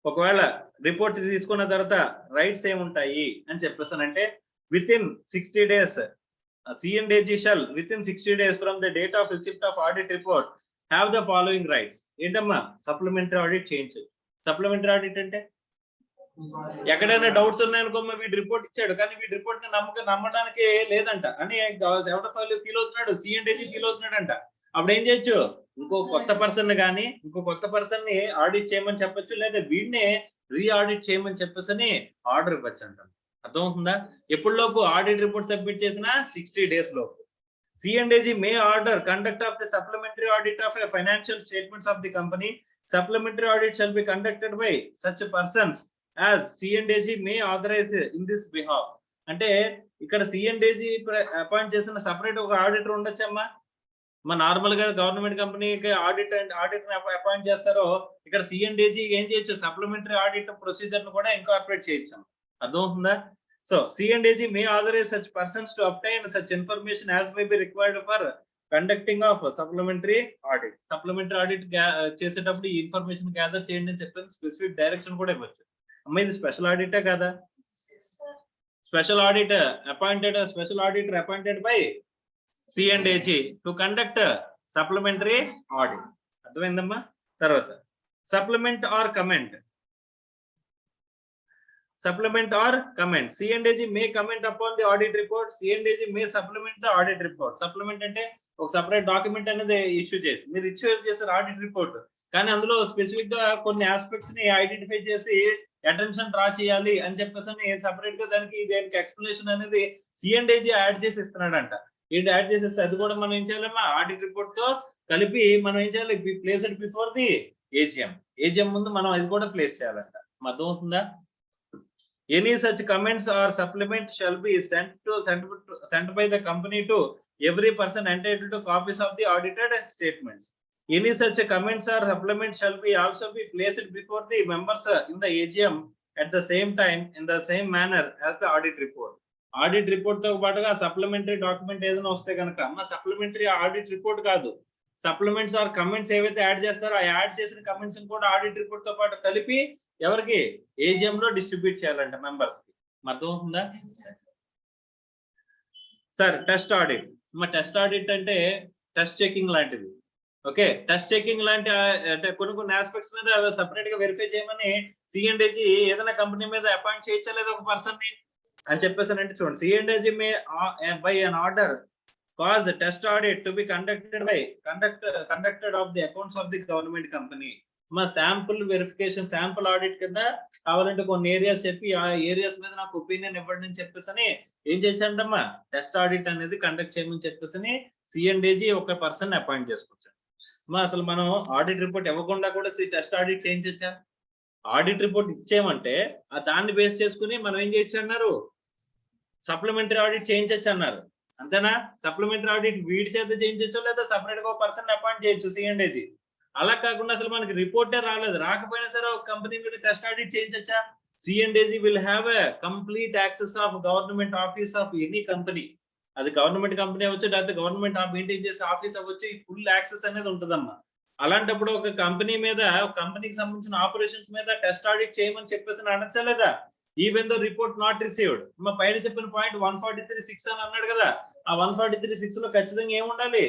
ఒకవేళ రిపోర్ట్ తీసుకున్న తర్వాత రైట్స్ ఏముంటాయి అని చెప్పేసానంటే, with in 60 days C&AG shall within 60 days from the date of receipt of audit report have the following rights. ఏంటమ్మా సప్లిమెంటరీ ఆడిట్ చేయించు. సప్లిమెంటరీ ఆడిట్ అంటే ఎక్కడైనా డౌట్స్ ఉన్నాయనుకోమ్మా, వీడి రిపోర్ట్ ఇచ్చాడు కానీ వీడి రిపోర్ట్ ని నమ్మడానికి లేదంట అని ఫీల్ అవుతున్నాడు, సిఎండ్ఏజీ ఫీల్ అవుతున్నాడంట. అప్పుడు ఏం చేయొచ్చు, ఇంకో కొత్త పర్సన్ కానీ ఇంకో కొత్త పర్సన్ ని ఆడిట్ చేయమని చెప్పొచ్చు, లేదా వీడినే రీ ఆడిట్ చేయమని చెప్పేసి ఆర్డర్ ఇవ్వచ్చు అంట. అర్థమవుతుందా? ఎప్పటిలోపు ఆడిట్ రిపోర్ట్ సబ్మిట్ చేసిన 60 days లోపు. C&AG may order conduct of the supplementary audit of a financial statements of the company. Supplementary audit shall be conducted by such persons as C&AG may authorize in this behalf. అంటే ఇక్కడ C&AG appoint చేసిన separate ఒక auditor ఉండొచ్చమ్మా. మన normal గా government కంపెనీకి auditor appoint చేస్తారో, ఇక్కడ C&AG ఏం చేయొచ్చు, సప్లిమెంటరీ ఆడిట్ ప్రొసీజర్ ను కూడా ఇన్కార్పొరేట్ చేయొచ్చు. అర్థమవుతుందా? So C&AG may authorize such persons to obtain such information as may be required for conducting of supplementary audit. Supplementary audit చేసేటప్పుడు ఈ ఇన్ఫర్మేషన్ గ్యాదర్ చేయండి అని చెప్పి స్పెసిఫిక్ డైరెక్షన్ కూడా ఇవ్వచ్చు. అమ్మ ఇది స్పెషల్ ఆడిటే కదా? Special audit appointed, special auditor appointed by C&AG to conduct supplementary audit. అర్థమైందమ్మా? తర్వాత supplement or comment. Supplement or comment. C&AG may comment upon the audit report. C&AG may supplement the audit report. Supplement అంటే ఒక separate document అనేది issue చేయొచ్చు. మీరు issue చేశారు audit report, కానీ అందులో స్పెసిఫిక్ గా కొన్ని ఆస్పెక్ట్స్ ని ఐడెంటిఫై చేసి అటెన్షన్ డ్రా చేయాలి అని చెప్పేసి సెపరేట్ గా దానికి ఎక్స్ప్లెనేషన్ అనేది C&AG యాడ్ చేసి ఇస్తున్నాడంట. ఏంటి యాడ్ చేసేస్తే అది కూడా మనం ఏం చేయాలమ్మా, ఆడిట్ రిపోర్ట్ తో కలిపి మనం ఏం చేయాలి, place it before the AGM ముందు మనం అది కూడా ప్లేస్ చేయాలంట. అర్థమవుతుందా? Any such comments or supplement shall be sent by the company to every person entitled to copies of the audited statements. Any such comments or supplements shall be also be placed before the members in the AGM at the same time in the same manner as the audit report. Audit report తో పాటుగా supplementary document ఏదైనా వస్తే కనుక అమ్మ supplementary audit report కాదు, supplements are comments ఏవైతే add చేస్తారో ఆ యాడ్ చేసిన కమెంట్స్ కూడా ఆడిట్ రిపోర్ట్ తో పాటు కలిపి ఎవరికి, ఏజిఎం లో డిస్ట్రిబ్యూట్ చేయాలంట మెంబర్స్ కి. అర్థమవుతుందా sir? Test audit. Test audit అంటే టెస్ట్ చెకింగ్ లాంటిది. ఓకే, టెస్ట్ చెకింగ్ లాంటి అంటే కొన్ని ఆస్పెక్ట్స్ మీద సెపరేట్ గా వెరిఫై చేయమని C&AG ఏదైనా కంపెనీ మీద అపాయింట్ చేయొచ్చా లేదా ఒక పర్సన్ ని అని చెప్పేసి అంటే చూడండి, C&AG May by an order cause the test audit to be conducted of the accounts of the government company. మా శాంపుల్ వెరిఫికేషన్, శాంపుల్ ఆడిట్ కింద కావాలంటే కొన్ని ఏరియాస్ చెప్పి ఆ ఏరియాస్ మీద నాకు ఒపీనియన్ ఇవ్వండి అని చెప్పేసి ఏం చేయొచ్చంటమ్మా, టెస్ట్ ఆడిట్ అనేది కండక్ట్ చేయమని చెప్పేసి C&AG ఒక పర్సన్ అపాయింట్ చేసుకోవచ్చు. అసలు మనం ఆడిట్ రిపోర్ట్ ఇవ్వకుండా కూడా టెస్ట్ ఆడిట్ చేయించచ్చా? ఆడిట్ రిపోర్ట్ ఇచ్చేయమంటే దాన్ని బేస్ చేసుకుని మనం ఏం చేయొచ్చు అన్నారు, సప్లిమెంటరీ ఆడిట్ చేయించచ్చు అన్నారు. అంతేనా? సప్లిమెంటరీ ఆడిట్ వీడి చేత చేయించచ్చు, లేదా సపరేట్ గా ఒక పర్సన్ అపాయింట్ చేయొచ్చు C&AG. అలా కాకుండా అసలు మనకి రిపోర్టే రాలేదు, రాకపోయినా సరే ఒక కంపెనీ మీద టెస్ట్ ఆడిట్ చేయించచ్చా? C&AG will have a complete access of government office of any company. అది గవర్నమెంట్ కంపెనీ అవ్వచ్చు, లేకపోతే గవర్నమెంట్ మెయింటైన్ చేసే ఆఫీస్ అవ్వచ్చు, ఫుల్ యాక్సెస్ అనేది ఉంటుందమ్మా. అలాంటప్పుడు ఒక కంపెనీ మీద, ఒక కంపెనీకి సంబంధించిన ఆపరేషన్స్ మీద టెస్ట్ ఆడిట్ చేయమని చెప్పేసి అనొచ్చా లేదా? Even though report not received. పైన చెప్పిన పాయింట్ 143(6) అని అన్నాడు కదా, ఆ 143(6) లో ఖచ్చితంగా ఏముండాలి,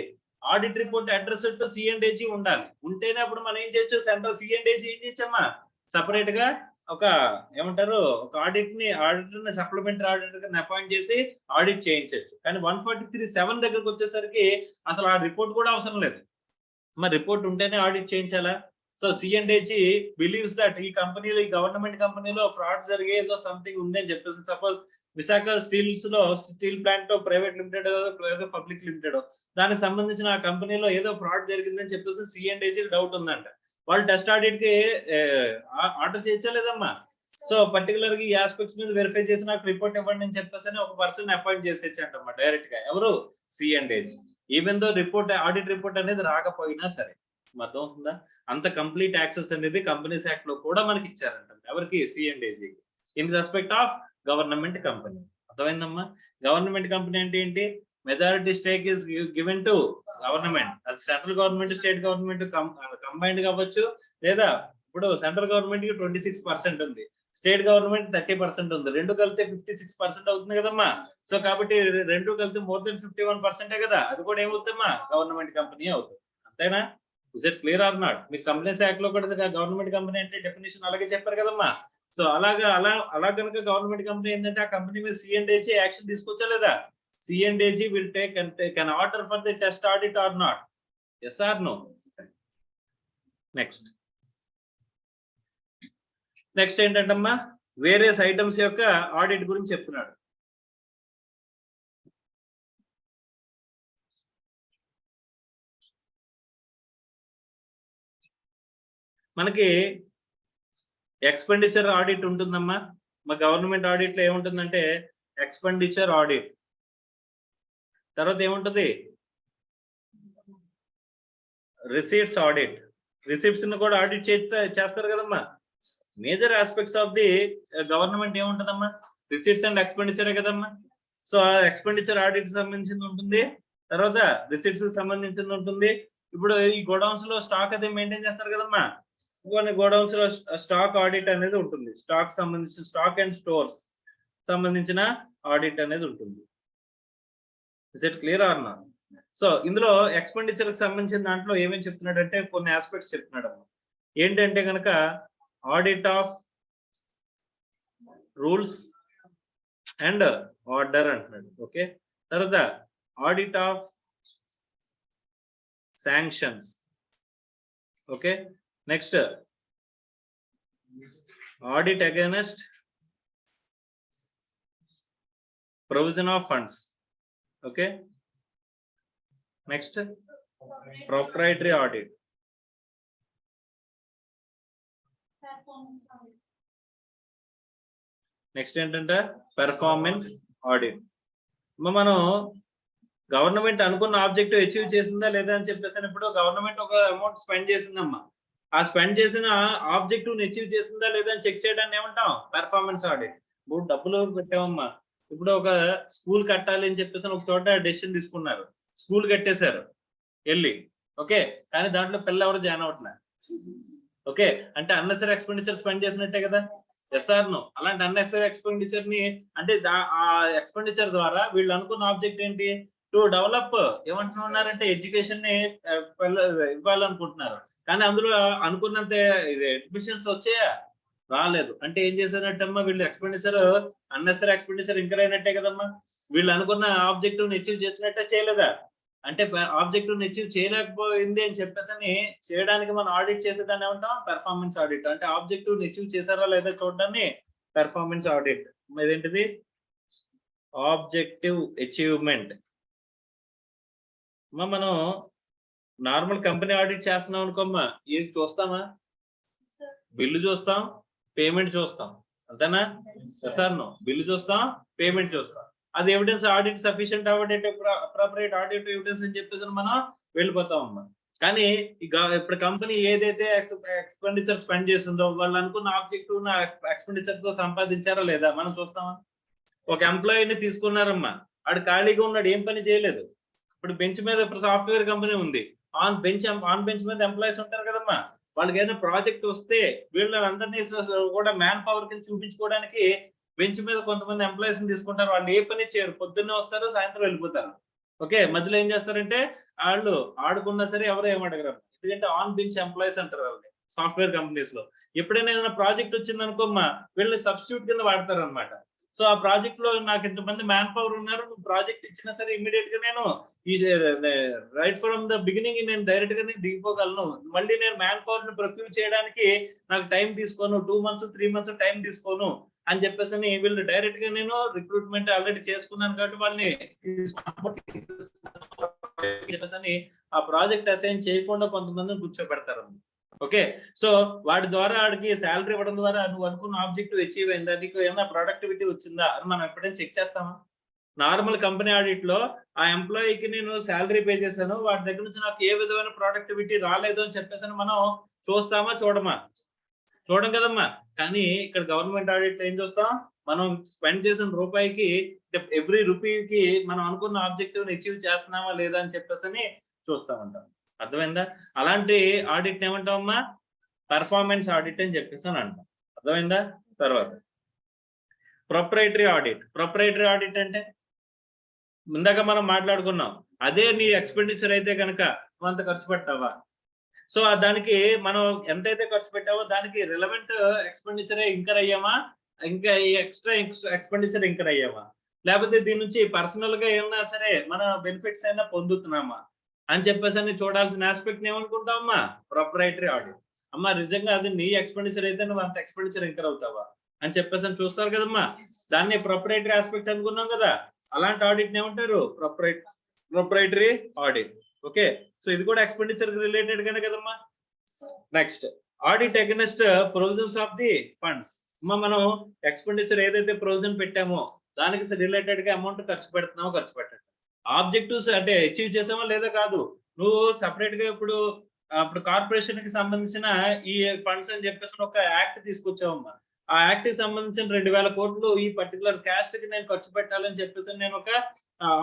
audit report address to C&AG ఉండాలి. ఉంటేనే అప్పుడు మనం ఏం చేయొచ్చు, సెంట్రల్ C&AG ఏం చేయొచ్చమ్మా, సపరేట్ గా ఒక ఏమంటారు, ఒక ఆడిటర్ ని సప్లిమెంటరీ ఆడిటర్ కింద అపాయింట్ చేసి ఆడిట్ చేయించవచ్చు. కానీ 143(7) దగ్గరకు వచ్చేసరికి అసలు ఆ రిపోర్ట్ కూడా అవసరం లేదు. మరి రిపోర్ట్ ఉంటేనే ఆడిట్ చేయించాలా? సో C&AG బిలీవ్స్ దట్ ఈ కంపెనీలో, ఈ గవర్నమెంట్ కంపెనీలో ఫ్రాడ్ జరిగేదో సంథింగ్ ఉంది అని చెప్పేసి, సపోజ్ విశాఖ స్టీల్స్ లో స్టీల్ ప్లాంట్ ప్రైవేట్ లిమిటెడ్ ఏదో పబ్లిక్ లిమిటెడ్, దానికి సంబంధించిన ఆ కంపెనీలో ఏదో ఫ్రాడ్ జరిగిందని చెప్పేసి C&AG డౌట్ ఉందంట. వాళ్ళు టెస్ట్ ఆడిట్ కి ఆర్డర్ చేయలేదమ్మా. సో పర్టికులర్ గా ఈ ఆస్పెక్ట్స్ మీద వెరిఫై చేసి నాకు రిపోర్ట్ ఇవ్వండి అని చెప్పేసి ఒక పర్సన్ అపాయింట్ చేసేచ్చంటమ్మా డైరెక్ట్ గా. ఎవరు? C&AG. Even though report, audit report అనేది రాకపోయినా సరే. అర్థమవుతుందా? అంత కంప్లీట్ యాక్సెస్ అనేది కంపెనీస్ యాక్ట్ లో కూడా మనకి ఇచ్చారంట. ఎవరికి? C&AG in respect of government company. అర్థమైందమ్మా? గవర్నమెంట్ కంపెనీ అంటే ఏంటి? Majority stake is given to government. అది central government, state government combined కావచ్చు, లేదా ఇప్పుడు సెంట్రల్ గవర్నమెంట్ కి 26% ఉంది, స్టేట్ గవర్నమెంట్ 30% ఉంది. రెండు కలిపితే 56% అవుతుంది కదమ్మా. సో కాబట్టి రెండు కలిపితే మోర్ దెన్ 51% కదా, అది కూడా ఏమవుతుందమ్మా, గవర్నమెంట్ కంపెనీ అవుతుంది. అంతేనా? Is it clear or not? మీకు కంపెనీస్ యాక్ట్ లో కూడా గవర్నమెంట్ కంపెనీ అంటే డెఫినేషన్ అలాగే చెప్పారు కదమ్మా. సో అలా కనుక గవర్నమెంట్ కంపెనీ ఏంటంటే ఆ కంపెనీ మీద C&AG యాక్షన్ తీసుకొచ్చా లేదా? C&AG will take an order for the test audit or not? Yes or no? Next ఏంటంటమ్మా, వేరియస్ ఐటమ్స్ యొక్క ఆడిట్ గురించి చెప్తున్నాడు. మనకి ఎక్స్పెండిచర్ ఆడిట్ ఉంటుందమ్మా. మా గవర్నమెంట్ ఆడిట్ లో ఏముంటుందంటే ఎక్స్పెండిచర్ ఆడిట్, తర్వాత ఏముంటుంది రిసీట్స్ ఆడిట్. రిసీట్స్ ని కూడా ఆడిట్ చేస్తారు కదమ్మా. Major aspects of the government ఏముంటుందమ్మా, రిసీట్స్ అండ్ ఎక్స్పెండిచరే కదమ్మా. సో ఎక్స్పెండిచర్ ఆడిట్ సంబంధించింది ఉంటుంది, తర్వాత రిసీట్స్ సంబంధించింది ఉంటుంది. ఇప్పుడు ఈ గోడౌన్స్ లో స్టాక్ అది మెయింటైన్ చేస్తారు కదమ్మా, కొన్ని గోడౌన్స్ లో స్టాక్ ఆడిట్ అనేది ఉంటుంది. స్టాక్ సంబంధించిన స్టాక్ అండ్ స్టోర్స్ సంబంధించిన ఆడిట్ అనేది ఉంటుంది. Is it clear or not? So ఇందులో ఎక్స్పెండిచర్ కి సంబంధించిన దాంట్లో ఏమేమి చెప్తున్నాడంటే కొన్ని ఆస్పెక్ట్స్ చెప్తున్నాడు అమ్మా. ఏంటంటే కనుక audit of rules and order అంటున్నాడు. ఓకే, తర్వాత audit of sanctions. Okay, next audit against provision of funds. Okay, next proprietary audit. Next ఏంటంటే పెర్ఫార్మెన్స్ ఆడిట్. మనం గవర్నమెంట్ అనుకున్న ఆబ్జెక్టివ్ అచీవ్ చేసిందా లేదా అని చెప్పేసి ఇప్పుడు గవర్నమెంట్ ఒక అమౌంట్ స్పెండ్ చేసిందమ్మా, ఆ స్పెండ్ చేసిన ఆబ్జెక్టివ్ అచీవ్ చేసిందా లేదా అని చెక్ చేయడాన్ని ఏమంటాం పెర్ఫార్మెన్స్ ఆడిట్. ఇప్పుడు డబ్బులు పెట్టామమ్మా, ఇప్పుడు ఒక స్కూల్ కట్టాలి అని చెప్పేసి ఒక చోట డెసిషన్ తీసుకున్నారు, స్కూల్ కట్టేశారు వెళ్ళి. ఓకే, కానీ దాంట్లో పిల్ల ఎవరు జాయిన్ అవట్లే. ఓకే, అంటే అన్నెసరీ ఎక్స్పెండిచర్ స్పెండ్ చేసినట్టే కదా. Yes or no? అలాంటి అన్నెసరీ ఎక్స్పెండిచర్ ని అంటే ఆ ఎక్స్పెండిచర్ ద్వారా వీళ్ళు అనుకున్న ఆబ్జెక్ట్ ఏంటి, టు డెవలప్ ఏమంటున్నారంటే ఎడ్యుకేషన్ ని ఇవ్వాలనుకుంటున్నారు. కానీ అందులో అనుకున్నంత అడ్మిషన్స్ వచ్చాయా? రాలేదు. అంటే ఏం చేశారన్నట్టమ్మా, వీళ్ళు ఎక్స్పెండిచర్ అన్నెసరీ ఎక్స్పెండిచర్ ఇంకర్ అయినట్టే కదమ్మా. వీళ్ళు అనుకున్న ఆబ్జెక్టివ్ అచీవ్ చేసినట్టే చేయలేదా? అంటే ఆబ్జెక్టివ్ అచీవ్ చేయలేకపోయింది అని చెప్పేసి చేయడానికి మనం ఆడిట్ చేసేదాన్ని ఏమంటాం పెర్ఫార్మెన్స్ ఆడిట్. అంటే ఆబ్జెక్టివ్ అచీవ్ చేశారా లేదా చూడడాన్ని పెర్ఫార్మెన్స్ ఆడిట్. ఇదేంటిది ఆబ్జెక్టివ్ అచీవ్మెంట్. మనం నార్మల్ కంపెనీ ఆడిట్ చేస్తున్నాం అనుకోమ్మా, ఏది చూస్తామా, బిల్లు చూస్తాం, పేమెంట్ చూస్తాం, అంతేనా? సార్ నో, బిల్లు చూస్తాం, పేమెంట్ చూస్తాం. అది evidence audit sufficient audit appropriate audit evidence అని చెప్పేసి మనం వెళ్ళిపోతాం అమ్మా. కానీ ఇప్పుడు కంపెనీ ఏదైతే ఎక్స్పెండిచర్ స్పెండ్ చేసిందో వాళ్ళు అనుకున్న ఆబ్జెక్టివ్ ఎక్స్పెండిచర్ తో సంపాదించారా లేదా మనం చూస్తామా? ఒక ఎంప్లాయీని తీసుకున్నారమ్మా, ఆడు ఖాళీగా ఉన్నాడు, ఏం పని చేయలేదు. ఇప్పుడు బెంచ్ మీద ఇప్పుడు సాఫ్ట్వేర్ కంపెనీ ఉంది, ఆన్ బెంచ్ మీద ఎంప్లాయీస్ ఉంటారు కదమ్మా. వాళ్ళకి ఏదైనా ప్రాజెక్ట్ వస్తే వీళ్ళందరినీ కూడా మ్యాన్ పవర్ కింద చూపించుకోవడానికి బెంచ్ మీద కొంతమంది ఎంప్లాయీస్ తీసుకుంటారు. వాళ్ళు ఏ పని చేయరు, పొద్దున్నే వస్తారు, సాయంత్రం వెళ్ళిపోతారు. ఓకే, మధ్యలో ఏం చేస్తారంటే వాళ్ళు ఆడుకున్నా సరే ఎవరు ఏమడగరు, ఎందుకంటే ఆన్ బెంచ్ ఎంప్లాయీస్ అంటారు వాళ్ళని సాఫ్ట్వేర్ కంపెనీస్ లో. ఎప్పుడైనా ఏదైనా ప్రాజెక్ట్ వచ్చింది అనుకోమ్మా, వీళ్ళని సబ్స్టిట్యూట్ కింద వాడతారు అనమాట. సో ఆ ప్రాజెక్ట్ లో నాకు ఇంతమంది మ్యాన్ పవర్ ఉన్నారు, ప్రాజెక్ట్ ఇచ్చినా సరే ఇమీడియట్ గా నేను ఈ రైట్ ఫ్రమ్ ద బిగినింగ్ నేను డైరెక్ట్ గా దిగిపోగలను. మళ్ళీ నేను మ్యాన్ పవర్ ని ప్రొక్యూర్ చేయడానికి నాకు టైం తీసుకోను, 2 months 3 months టైం తీసుకోను అని చెప్పేసి వీళ్ళు డైరెక్ట్ గా నేను రిక్రూట్మెంట్ ఆల్రెడీ చేసుకున్నాను కాబట్టి వాళ్ళని ఆ ప్రాజెక్ట్ అసైన్ చేయకుండా కొంతమందిని కూర్చోబెడతారు. ఓకే, సో వాటి ద్వారా వాడికి శాలరీ ఇవ్వడం ద్వారా నువ్వు అనుకున్న ఆబ్జెక్టివ్ అచీవ్ అయిందా, నీకు ఏమైనా ప్రొడక్టివిటీ వచ్చిందా అని మనం ఎప్పుడైనా చెక్ చేస్తామా? నార్మల్ కంపెనీ ఆడిట్ లో ఆ ఎంప్లాయీకి నేను శాలరీ పే చేశాను, వాటి దగ్గర నుంచి నాకు ఏ విధమైన ప్రొడక్టివిటీ రాలేదు అని చెప్పేసి మనం చూస్తామా చూడమా? చూడం కదమ్మా. కానీ ఇక్కడ గవర్నమెంట్ ఆడిట్ ఏం చూస్తాం, మనం స్పెండ్ చేసిన రూపాయికి ఎవ్రీ రూపీకి మనం అనుకున్న ఆబ్జెక్టివ్ అచీవ్ చేస్తున్నామా లేదా అని చెప్పేసి చూస్తామంటాం. అర్థమైందా? అలాంటి ఆడిట్ ఏమంటామమ్మా పర్ఫార్మెన్స్ ఆడిట్ అని చెప్పేసి అని అంటాం. అర్థమైందా? తర్వాత ప్రొప్రైటరీ ఆడిట్. ప్రొప్రైటరీ ఆడిట్ అంటే ఇందాక మనం మాట్లాడుకున్నాం, అదే నీ ఎక్స్పెండిచర్ అయితే కనుక నువ్వు అంత ఖర్చు పెట్టావా, సో దానికి మనం ఎంతైతే ఖర్చు పెట్టామో దానికి రిలవెంట్ ఎక్స్పెండిచర్ ఇంకర్ అయ్యామా, ఇంకా ఎక్స్ట్రా ఎక్స్పెండిచర్ ఇంకర్ అయ్యామా, లేకపోతే దీని నుంచి పర్సనల్ గా ఏమన్నా సరే మన బెనిఫిట్స్ అయినా పొందుతున్నామా అని చెప్పేసి అని చూడాల్సిన ఆస్పెక్ట్ ఏమనుకుంటామమ్మా, ప్రొప్రైటరీ ఆడిట్. అమ్మా నిజంగా అది నీ ఎక్స్పెండిచర్ అయితే నువ్వు అంత ఎక్స్పెండిచర్ ఇంకర్ అవుతావా అని చెప్పేసి అని చూస్తారు కదమ్మా, దాన్ని ప్రొప్రైటరీ ఆస్పెక్ట్ అనుకున్నాం కదా. అలాంటి ఆడిట్ ఏమంటారు, ప్రొప్రైటరీ ఆడిట్. ఓకే, సో ఇది కూడా ఎక్స్పెండిచర్ రిలేటెడ్ గానే కదమ్మా. Next, audit against provisions of the funds. అమ్మా మనం ఎక్స్పెండిచర్ ఏదైతే ప్రొవిజన్ పెట్టామో దానికి రిలేటెడ్ గా అమౌంట్ ఖర్చు పెడుతున్నామో ఖర్చు పెట్టండి. ఆబ్జెక్టివ్స్ అంటే అచీవ్ చేసామా లేదా కాదు, నువ్వు సపరేట్ గా ఇప్పుడు కార్పొరేషన్ కి సంబంధించిన ఈ ఫండ్స్ అని చెప్పేసి ఒక యాక్ట్ తీసుకొచ్చావమ్మా. ఆ యాక్ట్ కి సంబంధించిన 2000 కోట్లు ఈ పర్టికులర్ క్యాస్ట్ కి నేను ఖర్చు పెట్టాలని చెప్పేసి నేను ఒక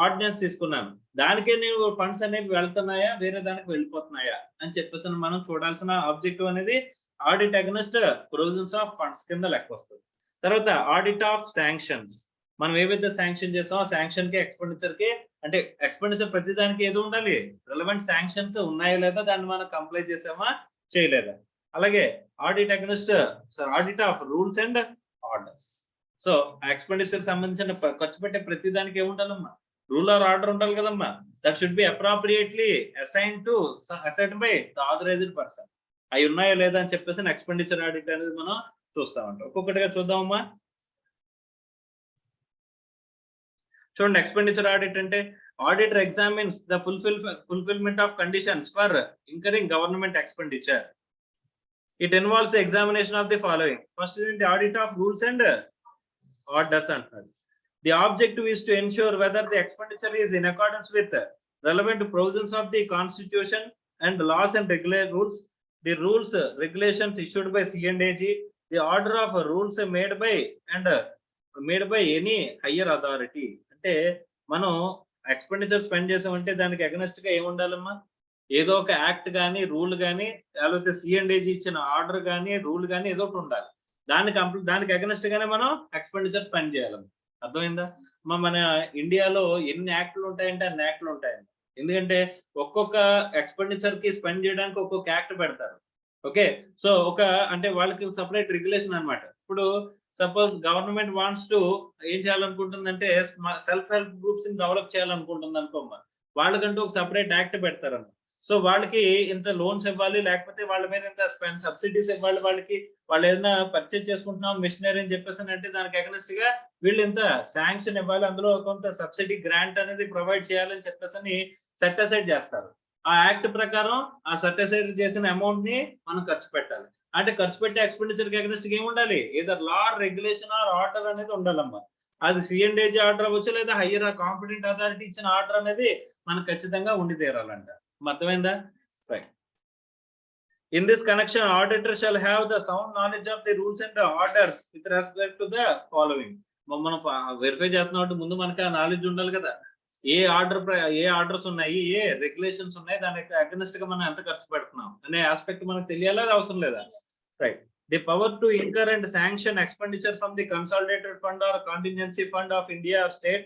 ఆర్డినెన్స్ తీసుకున్నాను. దానికే నేను ఫండ్స్ అనేవి వెళ్తున్నాయా వేరే దానికి వెళ్ళిపోతున్నాయా అని చెప్పేసి మనం చూడాల్సిన ఆబ్జెక్టివ్ అనేది audit against provisions of funds కింద లెక్క వస్తుంది. తర్వాత ఆడిట్ ఆఫ్ శాంక్షన్స్. మనం ఏవైతే శాంక్షన్ చేసామో ఆ శాంక్షన్ కి ఎక్స్పెండిచర్ కి అంటే ఎక్స్పెండిచర్ ప్రతి దానికి ఏదో ఉండాలి, రిలవెంట్ శాంక్షన్స్ ఉన్నాయా లేదా, దాన్ని మనం కంప్లై చేసామా చేయలేదా. అలాగే audit against audit of rules and orders. So expenditure సంబంధించిన ఖర్చు పెట్టే ప్రతి దానికి ఏముండాలమ్మా, రూల్ ఆర్ ఆర్డర్ ఉండాలి కదమ్మా. That should be appropriately assigned by the authorised person. అవి ఉన్నాయా లేదా అని చెప్పేసి ఎక్స్పెండిచర్ ఆడిట్ అనేది మనం చూస్తామంటాం. ఒక్కొక్కటిగా చూద్దామమ్మా. చూడండి, ఎక్స్పెండిచర్ ఆడిట్ అంటే auditor examines the fulfillment of conditions for incurring government expenditure. It involves the examination of the following. First is the audit of rules and orders అంటారు. The objective is to ensure whether the expenditure is in accordance with relevant provisions of the constitution and laws and rules. The rules regulations issued by C&AG, the order of rules made by any higher authority. అంటే మనం expenditure spend చేసామంటే దానికి against గా ఏముండాలమ్మా, ఏదో ఒక act గానీ rule గానీ లేకపోతే C&AG ఇచ్చిన ఆర్డర్ గానీ రూల్ గానీ ఏదో ఒకటి ఉండాలి. దానికి అగైనెస్ట్ గానే మనం ఎక్స్పెండిచర్ స్పెండ్ చేయాలమ్మా. అర్థమైందా? మన ఇండియాలో ఎన్ని యాక్ట్లు ఉంటాయంటే అన్ని యాక్ట్లు ఉంటాయండి. ఎందుకంటే ఒక్కొక్క ఎక్స్పెండిచర్ కి స్పెండ్ చేయడానికి ఒక్కొక్క యాక్ట్ పెడతారు. ఓకే, సో అంటే వాళ్ళకి సపరేట్ రెగ్యులేషన్ అన్నమాట. ఇప్పుడు సపోజ్ గవర్నమెంట్ వాంట్స్ టు ఏం చేయాలనుకుంటుందంటే సెల్ఫ్ హెల్ప్ గ్రూప్స్ ని డెవలప్ చేయాలనుకుంటుంది అనుకోమ్మా, వాళ్ళకంటూ ఒక సపరేట్ యాక్ట్ పెడతారన్న. సో వాళ్ళకి ఇంత లోన్స్ ఇవ్వాలి, లేకపోతే వాళ్ళ మీద ఇంత సబ్సిడీస్ ఇవ్వాలి, వాళ్ళు ఏదైనా పర్చేజ్ చేసుకుంటున్నాం మిషనరీ అని చెప్పేసి అంటే దానికి అగైనెస్ట్ గా వీళ్ళు ఇంత శాంక్షన్ ఇవ్వాలి, అందులో కొంత సబ్సిడీ గ్రాంట్ అనేది ప్రొవైడ్ చేయాలని చెప్పేసి సెట్ అసైడ్ చేస్తారు. ఆ యాక్ట్ ప్రకారం ఆ సెట్ అసైడ్ చేసిన అమౌంట్ ని మనం ఖర్చు పెట్టాలి. అంటే ఖర్చు పెట్టే ఎక్స్పెండిచర్ కి అగైనెస్ట్ గా ఏముండాలి, ఏదో లా, రెగ్యులేషన్ ఆర్ ఆర్డర్ అనేది ఉండాలమ్మా. అది C&AG ఆర్డర్ అవ్వచ్చు, లేదా హయ్యర్ కాంపిటెంట్ అథారిటీ ఇచ్చిన ఆర్డర్ అనేది మనకు ఖచ్చితంగా ఉండి తీరాలంట. అర్థమైందా? Right. In this connection, auditor shall have the sound knowledge of the rules and orders with respect to the following. మనం వెరిఫై చేస్తున్నట్టు ముందు మనకి ఆ నాలెడ్జ్ ఉండాలి కదా. ఏ ఆర్డర్స్ ఉన్నాయి, ఏ రెగ్యులేషన్స్ ఉన్నాయి, దానికి అగైనెస్ట్ గా మనం ఎంత ఖర్చు పెడుతున్నాం అనే ఆస్పెక్ట్ మనకు తెలియాలా, అవసరం లేదా? Right. The power to incur and sanction expenditure from the consolidated fund or contingency fund of India or state,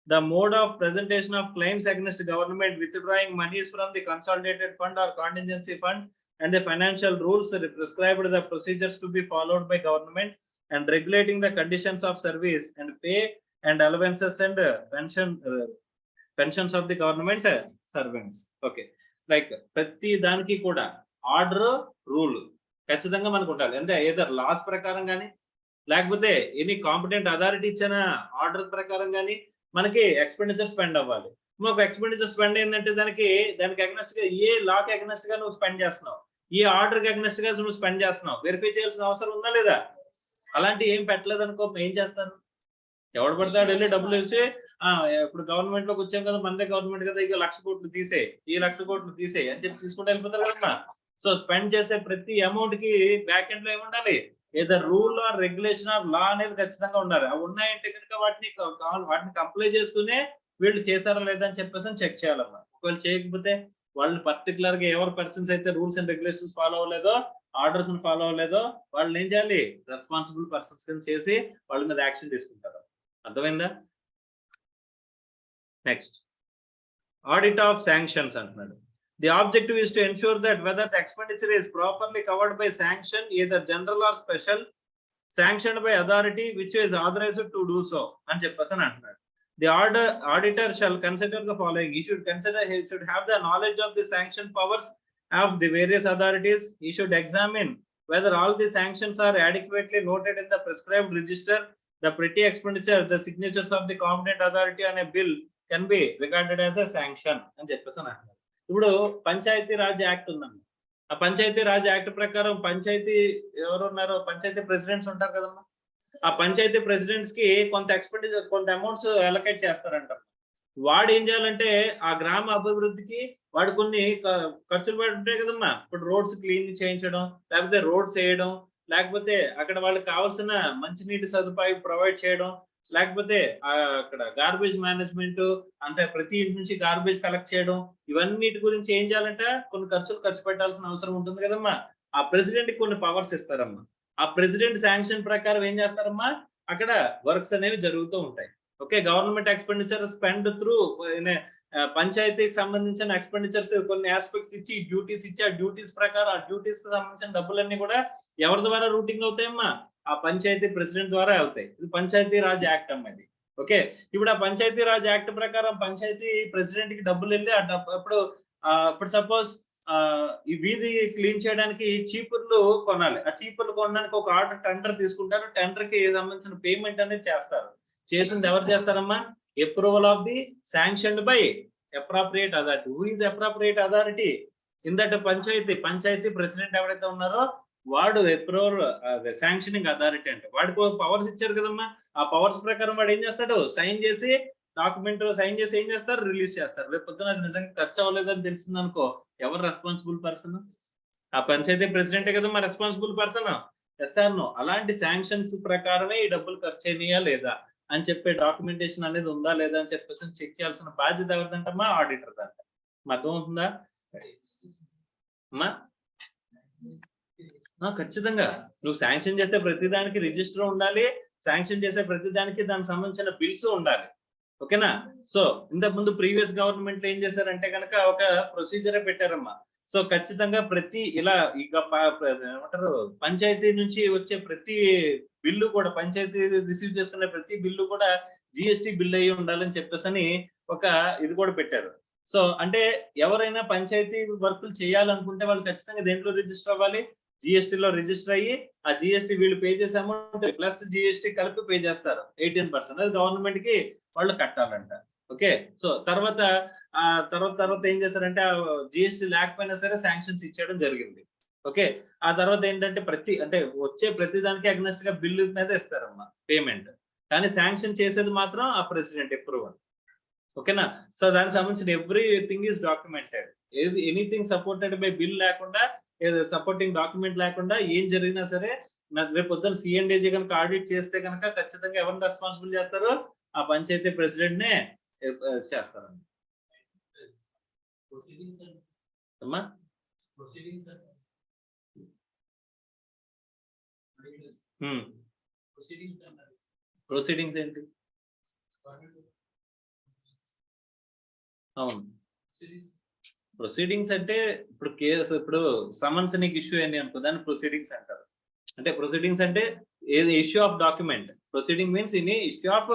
the mode of presentation of claims against government, withdrawing monies from the consolidated fund or contingency fund, and the financial rules prescribed the procedures to be followed by government, and regulating the conditions of service and pay and allowances and pensions of the government servants. Okay, like ప్రతి దానికి కూడా order rule ఖచ్చితంగా మనకు ఉండాలి. అంటే either loss ప్రకారం కానీ లేకపోతే ఎనీ కాంపిటెంట్ అథారిటీ ఇచ్చిన ఆర్డర్ ప్రకారం కానీ మనకి ఎక్స్పెండిచర్ స్పెండ్ అవ్వాలి. మాకు ఎక్స్పెండిచర్ స్పెండ్ అయిందంటే దానికి అగైనెస్ట్ గా ఏ లాకి అగైనెస్ట్ గా నువ్వు స్పెండ్ చేస్తున్నావు, ఈ ఆర్డర్ కి అగైనెస్ట్ గా నువ్వు స్పెండ్ చేస్తున్నావు, వెరిఫై చేయాల్సిన అవసరం ఉందా లేదా? అలాంటి ఏం పెట్టలేదు అనుకో, ఏం చేస్తారు, ఎవడు పడతాడు వెళ్ళి డబ్బులు ఇచ్చి ఇప్పుడు గవర్నమెంట్ లోకి వచ్చాం కదా, మనదే గవర్నమెంట్ కదా, ఇక 1,00,000 కోట్లు తీసేయి, ఈ 1,00,000 కోట్లు తీసేయి అని చెప్పి తీసుకుంటూ వెళ్ళిపోతారు కదమ్మా. సో స్పెండ్ చేసే ప్రతి అమౌంట్ కి బ్యాక్ ఎండ్ లో ఏముండాలి, ఏదో రూల్ ఆర్ రెగ్యులేషన్ ఆర్ లా అనేది ఖచ్చితంగా ఉండాలి. అవి ఉన్నాయంటే కనుక వాటిని కంప్లై చేస్తూనే వీళ్ళు చేశారా లేదా అని చెప్పేసి చెక్ చేయాలమ్మా. ఒకవేళ చేయకపోతే వాళ్ళు పర్టికులర్ గా ఎవరు పర్సన్స్ అయితే రూల్స్ అండ్ రెగ్యులేషన్స్ ఫాలో అవ్వలేదో, ఆర్డర్స్ ఫాలో అవ్వలేదో వాళ్ళు ఏం చేయాలి, రెస్పాన్సిబుల్ పర్సన్స్ కింద చేసి వాళ్ళ మీద యాక్షన్ తీసుకుంటారు. అర్థమైందా? నెక్స్ట్, ఆడిట్ ఆఫ్ శాంక్షన్స్ అంటున్నాడు. The objective is to ensure that whether the expenditure is properly covered by sanction, either general or special, sanctioned by authority which is authorized to do so అని చెప్పేసి అంటున్నాడు. The auditor shall consider the following. He should have the knowledge of the sanction powers of the various authorities. He should examine whether all the sanctions are adequately noted in the prescribed register. The petty expenditure, the signatures of the competent authority on a bill can be regarded as a sanction అని చెప్పేసి అంటున్నాడు. ఇప్పుడు panchayat Raj act ఉందండి. ఆ panchayat Raj act ప్రకారం పంచాయతీ ఎవరు ఉన్నారో panchayat presidents ఉంటారు కదమ్మా. ఆ పంచాయతీ ప్రెసిడెంట్స్ కి కొంత ఎక్స్పెండిచర్ కొంత అమౌంట్స్ అలొకేట్ చేస్తారంట. వాడు ఏం చేయాలంటే ఆ గ్రామ అభివృద్ధికి వాడు కొన్ని ఖర్చులు పడి ఉంటాయి కదమ్మా. ఇప్పుడు రోడ్స్ క్లీన్ చేయించడం, లేకపోతే రోడ్స్ వేయడం, లేకపోతే అక్కడ వాళ్ళకి కావాల్సిన మంచినీటి సదుపాయం ప్రొవైడ్ చేయడం, లేకపోతే అక్కడ గార్బేజ్ మేనేజ్మెంట్ అంటే ప్రతి ఇంటి నుంచి గార్బేజ్ కలెక్ట్ చేయడం, ఇవన్నిటి గురించి ఏం చేయాలంట కొన్ని ఖర్చు పెట్టాల్సిన అవసరం ఉంటుంది కదమ్మా. ఆ ప్రెసిడెంట్ కి కొన్ని పవర్స్ ఇస్తారమ్మా. ఆ ప్రెసిడెంట్ శాంక్షన్ ప్రకారం ఏం చేస్తారమ్మా అక్కడ వర్క్స్ అనేవి జరుగుతూ ఉంటాయి. Okay, government expenditure spend through పంచాయతీకి సంబంధించిన ఎక్స్పెండిచర్స్ కొన్ని ఆస్పెక్ట్స్ ఇచ్చి డ్యూటీస్ ఇచ్చి ఆ డ్యూటీస్ ప్రకారం ఆ డ్యూటీస్ కి సంబంధించిన డబ్బులన్నీ కూడా ఎవరి ద్వారా రూటింగ్ అవుతాయమ్మా ఆ పంచాయతీ ప్రెసిడెంట్ ద్వారా అవుతాయి. ఇది పంచాయతీ రాజ్ యాక్ట్ అమ్మది. ఓకే, ఇప్పుడు ఆ పంచాయతీ రాజ్ యాక్ట్ ప్రకారం పంచాయతీ ప్రెసిడెంట్ కి డబ్బులు వెళ్ళి ఇప్పుడు సపోజ్ ఈ వీధి క్లీన్ చేయడానికి చీపుర్లు కొనాలి. ఆ చీపుర్లు కొనడానికి ఒక ఆర్డర్ టెండర్ తీసుకుంటారు. టెండర్ కి సంబంధించిన పేమెంట్ అనేది చేస్తారు. చేసింది ఎవరు చేస్తారమ్మా? Approval of the sanctioned by appropriate authority. Who is appropriate authority in that panchayati president ఎవరైతే ఉన్నారో వాడు అప్రూవల్ శాంక్షనింగ్ అథారిటీ అంటే వాడికి పవర్స్ ఇచ్చారు కదమ్మా. ఆ పవర్స్ ప్రకారం వాడు ఏం చేస్తాడు సైన్ చేసి డాక్యుమెంట్ సైన్ చేసి ఏం చేస్తారు రిలీజ్ చేస్తారు. రేపు పొద్దున నిజంగా ఖర్చు అవ్వలేదని తెలిసింది అనుకో ఎవరు రెస్పాన్సిబుల్ పర్సన్? ఆ పంచాయతీ ప్రెసిడెంటే కదమ్మా రెస్పాన్సిబుల్ పర్సన్. ఎస్ఆర్నో అలాంటి శాంక్షన్స్ ప్రకారమే ఈ డబ్బులు ఖర్చు అయినాయా లేదా అని చెప్పే డాక్యుమెంటేషన్ అనేది ఉందా లేదా అని చెప్పేసి చెక్ చేయాల్సిన బాధ్యత ఎవరిదంటమ్మా? ఆడిటర్ దంట. అర్థం అవుతుందా అమ్మా? ఖచ్చితంగా నువ్వు శాంక్షన్ చేసే ప్రతిదానికి రిజిస్టర్ ఉండాలి. శాంక్షన్ చేసే ప్రతిదానికి దానికి సంబంధించిన బిల్స్ ఉండాలి. ఓకేనా? సో ఇంతకు ముందు ప్రీవియస్ గవర్నమెంట్ లో ఏం చేశారంటే కనుక ఒక ప్రొసీజరే పెట్టారమ్మా. సో ఖచ్చితంగా ప్రతి ఇలా ఇక ఏమంటారు పంచాయతీ నుంచి వచ్చే ప్రతి బిల్లు కూడా పంచాయతీ రిసీవ్ చేసుకునే ప్రతి బిల్లు కూడా జిఎస్టి బిల్ అయ్యి ఉండాలని చెప్పేసి ఒక ఇది కూడా పెట్టారు. సో అంటే ఎవరైనా పంచాయతీ వర్కులు చేయాలనుకుంటే వాళ్ళు ఖచ్చితంగా దేంట్లో రిజిస్టర్ అవ్వాలి? జిఎస్టీ లో రిజిస్టర్ అయ్యి ఆ జిఎస్టీ వీళ్ళు పే చేసే అమౌంట్ ప్లస్ జిఎస్టీ కలిపి పే చేస్తారు 18%. అది గవర్నమెంట్ కి వాళ్ళు కట్టాలంట. ఓకే, సో తర్వాత ఏం చేశారంటే ఆ జిఎస్టీ లేకపోయినా సరే శాంక్షన్స్ ఇచ్చేయడం జరిగింది. ఓకే, ఆ తర్వాత ఏంటంటే వచ్చే ప్రతి దానికి అగ్నెస్ట్ గా బిల్లు మీద ఇస్తారమ్మా పేమెంట్. కానీ శాంక్షన్ చేసేది మాత్రం ఆ ప్రెసిడెంట్ అప్రూవల్. ఓకేనా? సో దానికి సంబంధించిన everything is documented. Anything supported by bill లేకుండా సపోర్టింగ్ డాక్యుమెంట్ లేకుండా ఏం జరిగినా సరే రేపు పొద్దున్న సిఎండిజీ కనుక ఆడిట్ చేస్తే కనుక ఖచ్చితంగా ఎవరిని రెస్పాన్సిబుల్ చేస్తారు? ఆ పంచాయతీ ప్రెసిడెంట్ నే చేస్తారండి. అమ్మా ప్రొసీడింగ్స్ ఏంటి? అవును, ప్రొసీడింగ్స్ అంటే ఇప్పుడు కేసు ఇప్పుడు సమన్స్ నీకు ఇష్యూ అయింది అనుకో దాన్ని ప్రొసీడింగ్స్ అంటారు. అంటే ప్రొసీడింగ్స్ అంటే ఏది issue of document. Proceeding means in issue of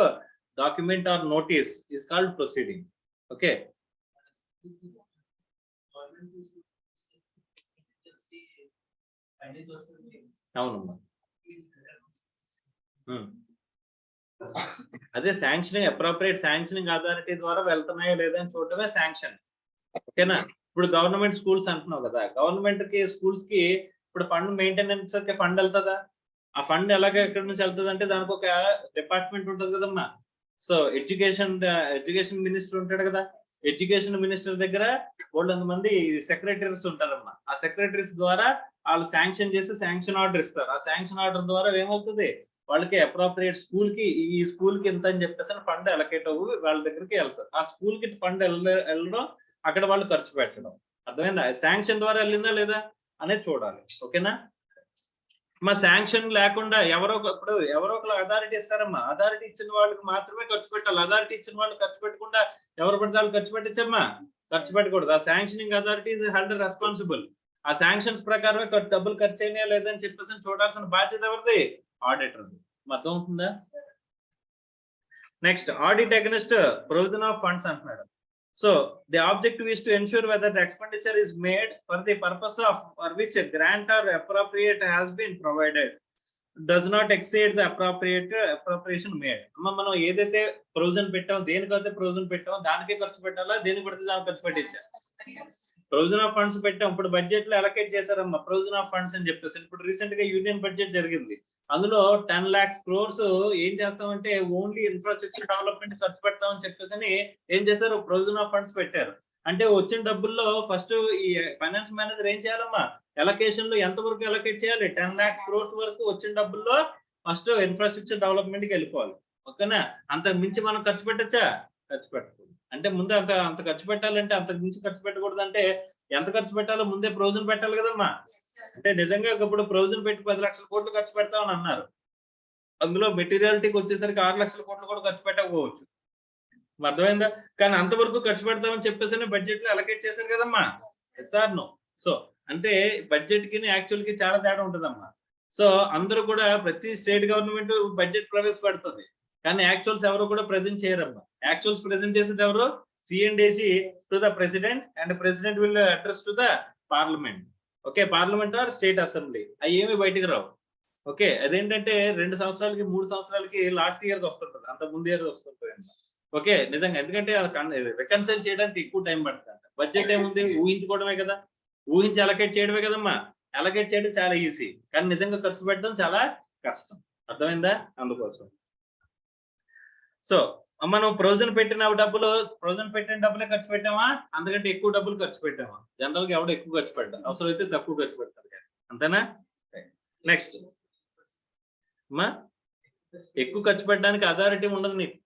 document are notice is called proceeding. Okay, అవునమ్మా. అదే శాంక్షనింగ్ అప్రోప్రియేట్ శాంక్షనింగ్ అథారిటీ ద్వారా వెళ్తున్నాయో లేదని చూడటమే శాంక్షన్. ఓకేనా? ఇప్పుడు గవర్నమెంట్ స్కూల్స్ అంటున్నావు కదా, గవర్నమెంట్ కి స్కూల్స్ కి ఇప్పుడు ఫండ్ మెయింటెనెన్స్ కి ఫండ్ వెళ్తుందా? ఆ ఫండ్ ఎలాగ ఎక్కడి నుంచి వెళ్తుంది అంటే దానికి ఒక డిపార్ట్మెంట్ ఉంటుంది కదమ్మా. సో ఎడ్యుకేషన్ మినిస్టర్ ఉంటాడు కదా, ఎడ్యుకేషన్ మినిస్టర్ దగ్గర వాళ్ళంత మంది సెక్రటరీస్ ఉంటారమ్మా. ఆ సెక్రటరీస్ ద్వారా వాళ్ళు శాంక్షన్ చేసి శాంక్షన్ ఆర్డర్ ఇస్తారు. ఆ శాంక్షన్ ఆర్డర్ ద్వారా ఏమవుతుంది వాళ్ళకి అప్రోప్రియేట్ స్కూల్ కి ఈ స్కూల్ కి ఎంత అని చెప్పేసి ఫండ్ అలొకేట్ అవ్వి వాళ్ళ దగ్గరికి వెళ్తారు. ఆ స్కూల్ కి ఫండ్ వెళ్ళడం అక్కడ వాళ్ళు ఖర్చు పెట్టడం. అర్థమైందా? శాంక్షన్ ద్వారా వెళ్ళిందా లేదా అనేది చూడాలి. ఓకేనా? మా శాంక్షన్ లేకుండా ఎవరో ఒకరు అథారిటీ ఇస్తారమ్మా. అథారిటీ ఇచ్చిన వాళ్ళకి మాత్రమే ఖర్చు పెట్టాలి. అథారిటీ ఇచ్చిన వాళ్ళు ఖర్చు పెట్టకుండా ఎవరు పడితే వాళ్ళు ఖర్చు పెట్టచ్చమ్మా, ఖర్చు పెట్టకూడదు. ఆ sanctioning authority is held responsible. ఆ శాంక్షన్స్ ప్రకారమే డబ్బులు ఖర్చు అయినా లేదని చెప్పేసి చూడాల్సిన బాధ్యత ఎవరిది? ఆడిటర్. అర్థం అవుతుందా? Next audit against provision of funds అంటున్నాడు. So the objective is to ensure whether the expenditure is made for the purpose of for which a grant or appropriate has been provided does not exceed the appropriation made. మనం ఏదైతే provision పెట్టామో, దేనికైతే provision పెట్టామో దానికే ఖర్చు పెట్టాలా, దేనికి పడితే దానికి ఖర్చు పెట్టించా? ప్రొవిజన్ ఆఫ్ ఫండ్స్ పెట్టాం. ఇప్పుడు బడ్జెట్ లో అలొకేట్ చేశారమ్మా ప్రొవిజన్ ఆఫ్ ఫండ్స్ అని చెప్పేసి. ఇప్పుడు రీసెంట్ గా యూనియన్ బడ్జెట్ జరిగింది. అందులో 10 lakhs crores ఏం చేస్తామంటే ఓన్లీ ఇన్ఫ్రాస్ట్రక్చర్ డెవలప్మెంట్ ఖర్చు పెడతామని చెప్పేసి ఏం చేశారు? ప్రొవిజన్ ఆఫ్ ఫండ్స్ పెట్టారు. అంటే వచ్చిన డబ్బుల్లో ఫస్ట్ ఈ ఫైనాన్స్ మేనేజర్ ఏం చేయాలమ్మా? అలొకేషన్ లో ఎంత వరకు అలొకేట్ చేయాలి? 10 lakhs crores వరకు వచ్చిన డబ్బుల్లో ఫస్ట్ ఇన్ఫ్రాస్ట్రక్చర్ డెవలప్మెంట్ కి వెళ్ళిపోవాలి. ఓకేనా? అంత మించి మనం ఖర్చు పెట్టచ్చా? ఖర్చు పెట్టకూడదు. అంటే ముందు అంత ఖర్చు పెట్టాలంటే, అంత మించి ఖర్చు పెట్టకూడదు అంటే ఎంత ఖర్చు పెట్టాలో ముందే ప్రొవిజన్ పెట్టాలి కదమ్మా. అంటే నిజంగా ఇప్పుడు ప్రొవిజన్ పెట్టి 10 లక్షల కోట్లు ఖర్చు పెడతామని అన్నారు. అందులో మెటీరియాలిటీకి వచ్చేసరికి 6 లక్షల కోట్లు కూడా ఖర్చు పెట్టకపోవచ్చు. అర్థమైందా? కానీ అంతవరకు ఖర్చు పెడతామని చెప్పేసి బడ్జెట్ లో అలొకేట్ చేశారు కదమ్మా. Yes or no? సో అంటే బడ్జెట్ కి యాక్చువల్ కి చాలా తేడా ఉంటుందమ్మా. సో అందరూ కూడా ప్రతి స్టేట్ గవర్నమెంట్ బడ్జెట్ ప్రవేశపెడుతుంది. కానీ యాక్చువల్స్ ఎవరు కూడా ప్రెజెంట్ చేయరమ్మా. యాక్చువల్స్ ప్రెజెంట్ చేసేది ఎవరు? సిఎండిసి to the president and president will address to the parliament. Okay, parliament or state assembly. అవి ఏమి బయటికి రావు. ఓకే, అదేంటంటే 2 సంవత్సరాలకి 3 సంవత్సరాలకి లాస్ట్ ఇయర్ వస్తుంటది, అంత ముందు ఇయర్ వస్తుంటుంది. ఓకే, నిజంగా ఎందుకంటే రికన్సైల్ చేయడానికి ఎక్కువ టైం పడుతుంది. బడ్జెట్ ఏముంది? ఊహించుకోవడమే కదా, ఊహించి అలొకేట్ చేయడమే కదమ్మా. అలొకేట్ చేయడం చాలా ఈజీ, కానీ నిజంగా ఖర్చు పెట్టడం చాలా కష్టం. అర్థమైందా? అందుకోసం సో మనం ప్రొవిజన్ పెట్టిన డబ్బులే ఖర్చు పెట్టామా, అందుకంటే ఎక్కువ డబ్బులు ఖర్చు పెట్టామా? జనరల్ గా ఎవడో ఎక్కువ ఖర్చు పెట్టాం, అవసరం అయితే తక్కువ ఖర్చు పెడతారు. అంతేనా? నెక్స్ట్ అమ్మా, ఎక్కువ ఖర్చు పెట్టడానికి అథారిటీ ఉండదు నీకు.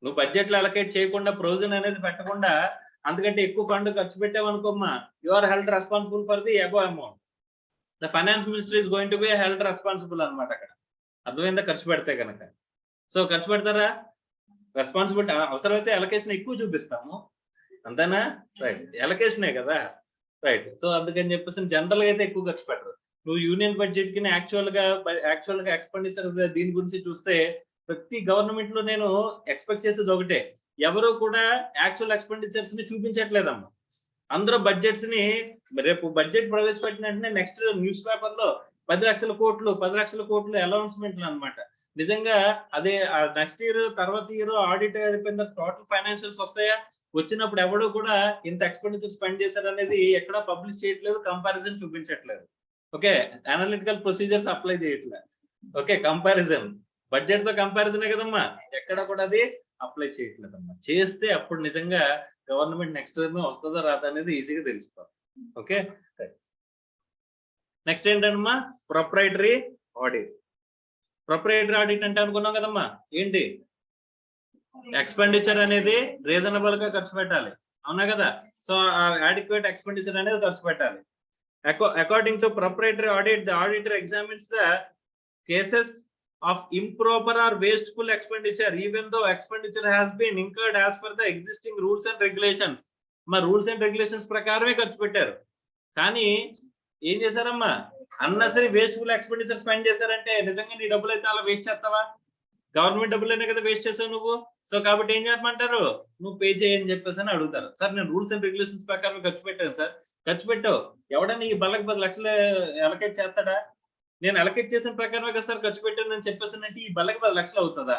నువ్వు బడ్జెట్ లో అలొకేట్ చేయకుండా, ప్రొవిజన్ అనేది పెట్టకుండా అందుకంటే ఎక్కువ ఫండ్ ఖర్చు పెట్టావు అనుకోమ్మా, you are held responsible for the above amount. The finance minister is going to be held responsible అన్నమాట అక్కడ. అర్థమైందా? ఖర్చు పెడితే కనుక. సో ఖర్చు పెడతారా? రెస్పాన్సిబిలిటీ. అవసరమైతే అలొకేషన్ ఎక్కువ చూపిస్తాము, అంతేనా? రైట్, అలొకేషనే కదా. రైట్. సో అందుకని చెప్పేసి జనరల్ గా అయితే ఎక్కువ ఖర్చు పెట్టరు. నువ్వు యూనియన్ బడ్జెట్ కి యాక్చువల్ గా ఎక్స్పెండిచర్ దీని గురించి చూస్తే ప్రతి గవర్నమెంట్ లో నేను ఎక్స్పెక్ట్ చేసేది ఒకటే, ఎవరు కూడా యాక్చువల్ ఎక్స్పెండిచర్స్ ని చూపించట్లేదమ్మా. అందరూ బడ్జెట్స్ ని రేపు బడ్జెట్ ప్రవేశపెట్టిన వెంటనే నెక్స్ట్ న్యూస్ పేపర్ లో 10 లక్షల కోట్లు అనౌన్స్మెంట్లు అన్నమాట. నిజంగా అదే నెక్స్ట్ ఇయర్ తర్వాత ఇయర్ ఆడిట్ అయిపోయిన టోటల్ ఫైనాన్షియల్స్ వస్తాయా? వచ్చినప్పుడు ఎవడో కూడా ఇంత ఎక్స్పెండిచర్ స్పెండ్ చేశారు అనేది ఎక్కడ పబ్లిష్ చేయట్లేదు, కంపారిజన్ చూపించట్లేదు. ఓకే, అనలిటికల్ ప్రొసీజర్స్ అప్లై చేయట్లేదు. ఓకే, కంపారిజన్ బడ్జెట్ తో కంపారిజనే కదమ్మా, ఎక్కడ కూడా అది అప్లై చేయట్లేదమ్మా. చేస్తే అప్పుడు నిజంగా గవర్నమెంట్ నెక్స్ట్ టైం వస్తుందా రాదా అనేది ఈజీగా తెలుసుకోవాలి. ఓకే, నెక్స్ట్ ఏంటమ్మా? Proprietary audit. ప్రొప్రైటరీ ఆడిట్ అంటే అనుకున్నాం కదమ్మా, ఏంటి? ఎక్స్పెండిచర్ అనేది రీజనబుల్ గా ఖర్చు పెట్టాలి, అవునా కదా? సో అడిక్వేట్ ఎక్స్పెండిచర్ అనేది ఖర్చు పెట్టాలి. According to proprietary audit, the auditor examines the cases of improper or wasteful expenditure even though expenditure has been incurred as per the existing rules and regulations. మా rules and regulations ప్రకారమే ఖర్చు పెట్టారు, కానీ ఏం చేశారమ్మా? అన్నసరి wasteful expenditure spend చేశారంటే నిజంగా నీ డబ్బులు అయితే అలా వేస్ట్ చేస్తావా? గవర్నమెంట్ డబ్బులైనా కదా వేస్ట్ చేసావు నువ్వు. సో కాబట్టి ఏం చెప్పమంటారు? నువ్వు పే చేయని చెప్పేసి అని అడుగుతారు. సార్ నేను రూల్స్ అండ్ రెగ్యులేషన్స్ ప్రకారం ఖర్చు పెట్టాను సార్. ఖర్చు పెట్టావు, ఎవడన్నా ఈ బల్లకి 10 లక్షలు అలొకేట్ చేస్తాడా? నేను అలొకేట్ చేసిన ప్రకారమే కదా సార్ ఖర్చు పెట్టాను అని చెప్పేసానంటే ఈ బల్లకి 10 లక్షలు అవుతుందా?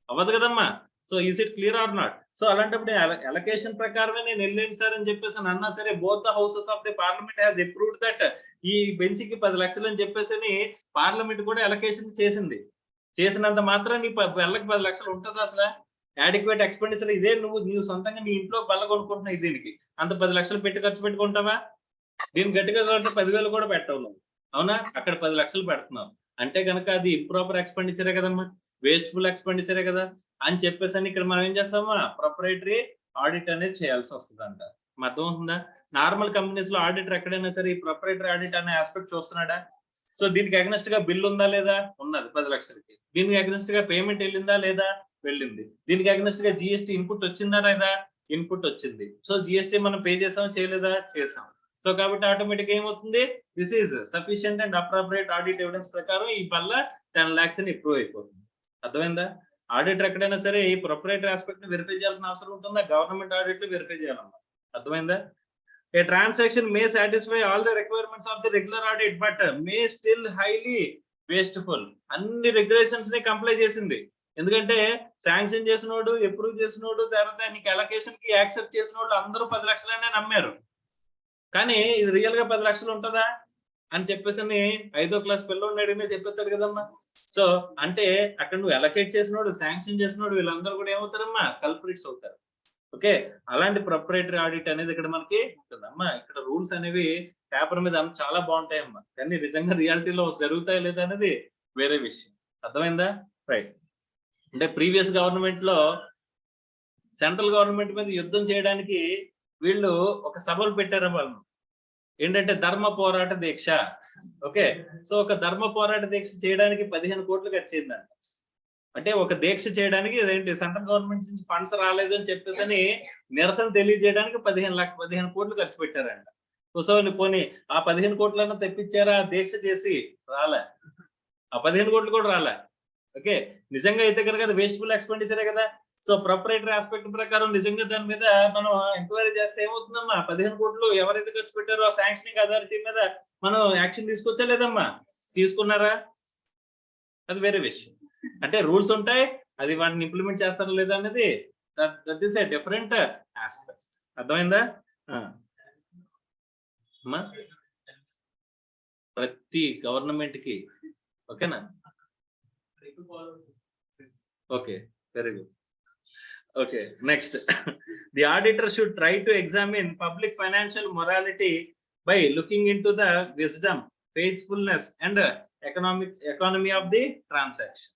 అవ్వదు కదమ్మా. So is it clear or not? So అలాంటప్పుడు అలొకేషన్ ప్రకారమే నేను వెళ్ళాను సార్ అని చెప్పేసి అన్నా సరే, both the houses of the parliament has approved that ఈ బెంచ్ కి 10 లక్షలు అని చెప్పేసి పార్లమెంట్ కూడా అలొకేషన్ చేసింది. చేసినంత మాత్రం నీ బల్లకి 10 లక్షలు ఉంటుందా అసలు? అడిక్వేట్ ఎక్స్పెండిచర్ ఇదే నువ్వు సొంతంగా నీ ఇంట్లో బల్ల కొనుక్కుంటున్నావు, దీనికి అంత 10 లక్షలు పెట్టి ఖర్చు పెట్టుకుంటావా? దీని గట్టిగా 10,000 కూడా పెట్టవు నువ్వు, అవునా? అక్కడ 10 లక్షలు పెడుతున్నావు అంటే కనుక అది ఇంప్రాపర్ ఎక్స్పెండిచరే కదమ్మా, వేస్ట్ఫుల్ ఎక్స్పెండిచరే కదా అని చెప్పేసి ఇక్కడ మనం ఏం చేస్తామా? ప్రొప్రైటరీ ఆడిట్ అనేది చేయాల్సి వస్తుంది అంట. అర్థం అవుతుందా? నార్మల్ కంపెనీస్ లో ఆడిటర్ ఎక్కడైనా సరే ఈ ప్రొప్రైటరీ ఆడిట్ అనే ఆస్పెక్ట్ చూస్తున్నాడా? సో దీనికి అగ్నెస్ట్ గా బిల్ ఉందా లేదా? ఉన్నది 10 లక్షలకి. దీనికి అగ్నెస్ట్ గా పేమెంట్ వెళ్ళిందా లేదా? వెళ్ళింది. దీనికి అగ్నెస్ట్ గా జిఎస్టీ ఇన్పుట్ వచ్చిందా లేదా? ఇన్పుట్ వచ్చింది. సో జిఎస్టీ మనం పే చేసాం చేయలేదా? చేసాం. సో కాబట్టి ఆటోమేటిక్ ఏమవుతుంది? This is sufficient and appropriate audit evidence ప్రకారం ఈ వల్ల 10 lakhs అని అప్రూవ్ అయిపోతుంది. అర్థమైందా? ఆడిటర్ ఎక్కడైనా సరే ఈ ప్రొప్రైటరీ ఆస్పెక్ట్ ని వెరిఫై చేయాల్సిన అవసరం ఉంటుందా? గవర్నమెంట్ ఆడిట్ లో వెరిఫై చేయాలన్నమాట. అర్థమైందా? A transaction may satisfy all the requirements of the regular audit, but may still highly wasteful. అన్ని రెగ్యులేషన్స్ ని కంప్లై చేసింది. ఎందుకంటే శాంక్షన్ చేసినోడు, అప్రూవ్ చేసినోడు, తర్వాత నీకు అలొకేషన్ కి యాక్సెప్ట్ చేసినోళ్ళు అందరూ 10 లక్షలనే నమ్మారు. కానీ ఇది రియల్ గా 10 లక్షలు ఉంటుందా అని చెప్పేసి 5వ క్లాస్ పిల్లోడిని అడిగినా చెప్పేస్తాడు కదమ్మా. సో అంటే అక్కడ నువ్వు అలొకేట్ చేసినోడు, శాంక్షన్ చేసినోడు వీళ్ళందరూ కూడా ఏమవుతారమ్మా? కల్ప్రిట్స్ అవుతారు. ఓకే, అలాంటి ప్రొప్రైటరీ ఆడిట్ అనేది ఇక్కడ మనకి ఉంటుందమ్మా. ఇక్కడ రూల్స్ అనేవి పేపర్ మీద చాలా బాగుంటాయమ్మా, కానీ నిజంగా రియాలిటీలో జరుగుతాయి లేదా అనేది వేరే విషయం. అర్థమైందా? రైట్. అంటే ప్రీవియస్ గవర్నమెంట్ లో సెంట్రల్ గవర్నమెంట్ మీద యుద్ధం చేయడానికి వీళ్ళు ఒక సభలు పెట్టారు వాళ్ళు. ఏంటంటే ధర్మ పోరాట దీక్ష. ఓకే, సో ఒక ధర్మ పోరాట దీక్ష చేయడానికి 15 కోట్లు ఖర్చు అయిందంట. అంటే ఒక దీక్ష చేయడానికి ఇదేంటి సెంట్రల్ గవర్నమెంట్ నుంచి ఫండ్స్ రాలేదు అని చెప్పేసి నిరసన తెలియజేయడానికి 15 కోట్లు ఖర్చు పెట్టారంట. సో పోనీ ఆ 15 కోట్లన్నా తెప్పించారా? దీక్ష చేసి రాలే, ఆ 15 కోట్లు కూడా రాలే. ఓకే, నిజంగా అయితే కనుక అది వేస్ట్ఫుల్ ఎక్స్పెండిచరే కదా. సో ప్రొప్రైటరీ ఆస్పెక్ట్ ప్రకారం నిజంగా దాని మీద మనం ఎంక్వైరీ చేస్తే ఏమవుతుందమ్మా? 15 కోట్లు ఎవరైతే ఖర్చు పెట్టారో ఆ శాంక్షనింగ్ అథారిటీ మీద మనం యాక్షన్ తీసుకొచ్చా లేదమ్మా? తీసుకున్నారా? అది వేరే విషయం. అంటే రూల్స్ ఉంటాయి, అది వాటిని ఇంప్లిమెంట్ చేస్తారా లేదా అనేది that is a different aspect. అర్థమైందా? అమ్మా ప్రతి గవర్నమెంట్ కి ఓకేనా? Okay, very good. Okay, next. The auditor should try to examine public financial morality by looking in to the wisdom, faithfulness and economy of the transaction.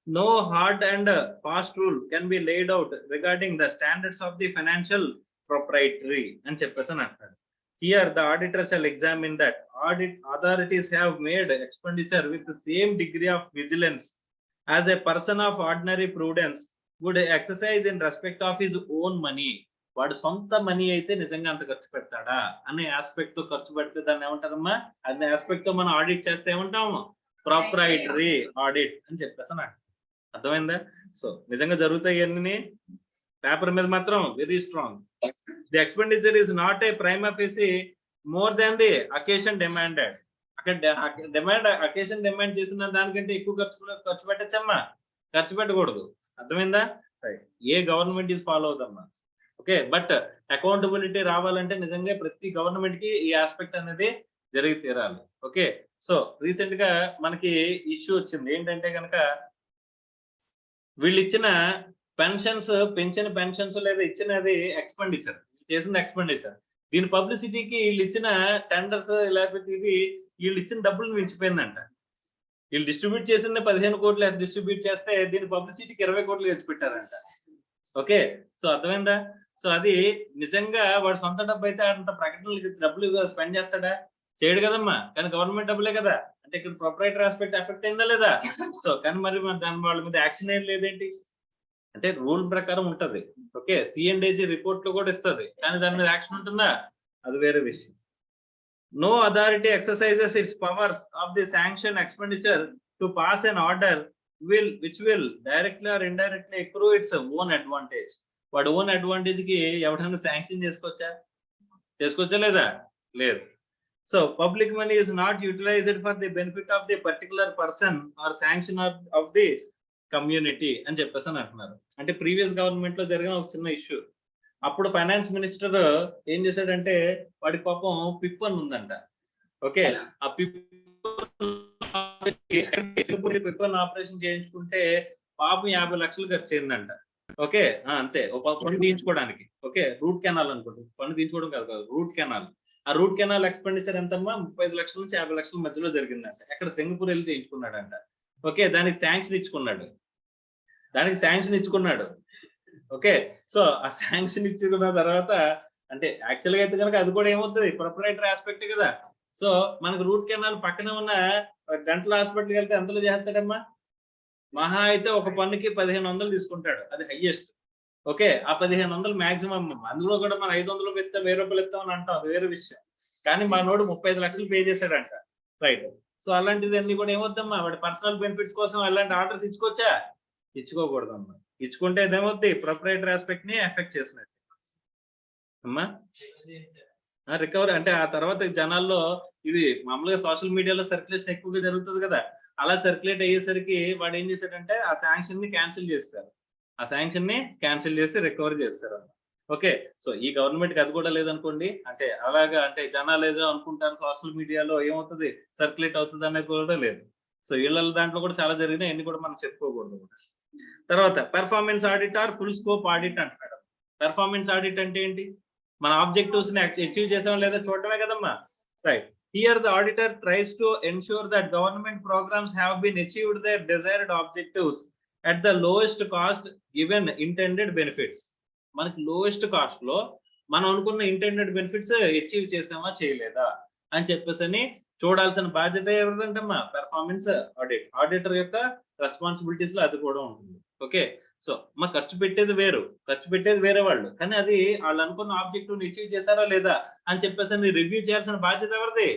No hard and fast rule can be laid out regarding the standards of the financial proprietary అని చెప్పేసి అంటారు. Here the auditor shall examine that audit authorities have made expenditure with the same degree of vigilance as a person of ordinary prudence would exercise in respect of his own money. వాడు సొంత money అయితే నిజంగా అంత ఖర్చు పెడతాడా అనే aspect తో ఖర్చు పెడితే దాన్ని ఏమంటారమ్మా? అదే ఆస్పెక్ట్ తో మనం ఆడిట్ చేస్తే ఏమంటాము? ప్రొప్రైటరీ ఆడిట్ అని చెప్పేసి అంటారు. అర్థమైందా? సో నిజంగా జరుగుతాయి అన్ని పేపర్ మీద మాత్రం very strong. The expenditure is not a prima facie more than the occasion demanded. అక్కడ అకేషన్ డిమాండ్ చేసిన దానికంటే ఎక్కువ ఖర్చు పెట్టచ్చమ్మా? ఖర్చు పెట్టకూడదు. అర్థమైందా? ఏ గవర్నమెంట్ ఈజ్ ఫాలో అవుదమ్మా. ఓకే, బట్ అకౌంటబిలిటీ రావాలంటే నిజంగా ప్రతి గవర్నమెంట్ కి ఈ ఆస్పెక్ట్ అనేది జరిగి తీరాలి. ఓకే, సో రీసెంట్ గా మనకి ఇష్యూ వచ్చింది ఏంటంటే కనుక వీళ్ళు ఇచ్చిన పెన్షన్స్, పెంచిన పెన్షన్స్ లేదా ఇచ్చినది ఎక్స్పెండిచర్, చేసిన ఎక్స్పెండిచర్, దీని పబ్లిసిటీకి వీళ్ళు ఇచ్చిన టెండర్స్ లేకపోతే ఇది వీళ్ళు ఇచ్చిన డబ్బులు మించిపోయిందంట. వీళ్ళు డిస్ట్రిబ్యూట్ చేసింది 15 కోట్లు డిస్ట్రిబ్యూట్ చేస్తే దీని పబ్లిసిటీకి 20 కోట్లు ఖర్చు పెట్టారంట. ఓకే, సో అర్థమైందా? సో అది నిజంగా వాడు సొంత డబ్బు అయితే అంత ప్రకటనలు డబ్బులు స్పెండ్ చేస్తాడా? చేయడు కదమ్మా. కానీ గవర్నమెంట్ డబ్బులే కదా. అంటే ఇక్కడ ప్రొప్రైటరీ ఆస్పెక్ట్ ఎఫెక్ట్ అయిందా లేదా? సో కానీ మరి దాని వాళ్ళ మీద యాక్షన్ ఏం లేదేంటి? అంటే రూల్ ప్రకారం ఉంటది. ఓకే, సిఎండ్ఏజీ రిపోర్ట్ లో కూడా ఇస్తుంది, కానీ దాని మీద యాక్షన్ ఉంటుందా? అది వేరే విషయం. No authority exercises its powers of the sanction expenditure to pass an order which will directly or indirectly accrue its own advantage. వాడు ఓన్ అడ్వాంటేజ్ కి ఎవరైనా శాంక్షన్ చేసుకోవచ్చా లేదా? లేదు. So public money is not utilised for the benefit of the particular person or sanction of the community అని చెప్పేసి అంటున్నారు. అంటే ప్రీవియస్ గవర్నమెంట్ లో జరిగిన ఒక చిన్న ఇష్యూ. అప్పుడు ఫైనాన్స్ మినిస్టర్ ఏం చేశాడంటే వాడి పాపం పిప్ అని ఉందంట. ఓకే, ఆ పిప్ ఆపరేషన్ చేయించుకుంటే పాపం 50 లక్షలు ఖర్చు అయిందంట. ఓకే, అంతే. పన్ను తీయించుకోవడానికి. ఓకే, రూట్ కెనాల్ అనుకుంటుంది, పన్ను తీయించుకోవడం కాదు, రూట్ కెనాల్. ఆ రూట్ కెనాల్ ఎక్స్పెండిచర్ ఎంతమ్మా? 35 లక్షల నుంచి 50 లక్షల మధ్యలో జరిగిందంట. ఎక్కడ సింగపూర్ వెళ్ళి చేయించుకున్నాడంట. ఓకే, దానికి శాంక్షన్ ఇచ్చుకున్నాడు. ఓకే, సో ఆ శాంక్షన్ ఇచ్చుకున్న తర్వాత అంటే యాక్చువల్ గా అయితే కనుక అది కూడా ఏమవుతుంది? ప్రొప్రైటరీ ఆస్పెక్ట్ కదా. సో మనకు రూట్ కెనాల్ పక్కనే ఉన్న గంటల హాస్పిటల్కి వెళ్తే ఎంతలో చేస్తాడమ్మా? మహా అయితే ఒక పన్నుకి 1500 తీసుకుంటాడు, అది హైయెస్ట్. ఓకే, ఆ 1500 మాక్సిమం. అందులో కూడా మనం 500 పెడితే 1000 రూపాయలు ఇస్తామని అంటాం, అది వేరే విషయం. కానీ మనోడు 35 లక్షలు పే చేశాడంట, రైట్? సో అలాంటిది అన్ని కూడా ఏమొద్దమ్మా, వాడి పర్సనల్ బెనిఫిట్స్ కోసం అలాంటి ఆర్డర్స్ ఇచ్చుకోవచ్చా? ఇచ్చుకోకూడదమ్మా. ఇచ్చుకుంటే ఏదేమవుద్ది, ప్రొప్రైటరీ ఆస్పెక్ట్ ని ఎఫెక్ట్ చేసినట్టు అమ్మా. రికవరీ అంటే ఆ తర్వాత జనాల్లో ఇది మామూలుగా సోషల్ మీడియాలో సర్క్యులేషన్ ఎక్కువగా జరుగుతుంది కదా, అలా సర్క్యులేట్ అయ్యేసరికి వాడు ఏం చేశాడంటే ఆ శాంక్షన్ ని క్యాన్సిల్ చేస్తారు, ఆ శాంక్షన్ ని క్యాన్సిల్ చేసి రికవరీ చేస్తారు. ఓకే, సో ఈ గవర్నమెంట్ కి అది కూడా లేదనుకోండి, అంటే అలాగా అంటే జనాలు ఏదో అనుకుంటారు సోషల్ మీడియాలో ఏమవుతుంది సర్క్యులేట్ అవుతుంది అనేది కూడా లేదు. సో వీళ్ళ దాంట్లో కూడా చాలా జరిగినాయి, అన్ని కూడా మనం చెప్పుకోకూడదు. తర్వాత performance audit or full scope audit అంటున్నాడు. పెర్ఫార్మెన్స్ ఆడిట్ అంటే ఏంటి? మన ఆబ్జెక్టివ్స్ ని అచీవ్ చేసాం లేదా చూడటమే కదమ్మా, right? Here the auditor tries to ensure that government programs have been achieved their desired objectives at the lowest cost given intended benefits. మనకి లోయెస్ట్ కాస్ట్ లో మనం అనుకున్న ఇంటెండెడ్ బెనిఫిట్స్ అచీవ్ చేసామా చేయలేదా అని చెప్పేసి చూడాల్సిన బాధ్యత ఎవరిదంటమ్మా? Performance audit. ఆడిటర్ యొక్క రెస్పాన్సిబిలిటీస్ లో అది కూడా ఉంటుంది. ఓకే, సో మా ఖర్చు పెట్టేది వేరే వాళ్ళు, కానీ అది వాళ్ళు అనుకున్న ఆబ్జెక్టివ్ అచీవ్ చేశారా లేదా అని చెప్పేసి రివ్యూ చేయాల్సిన బాధ్యత ఎవరిది?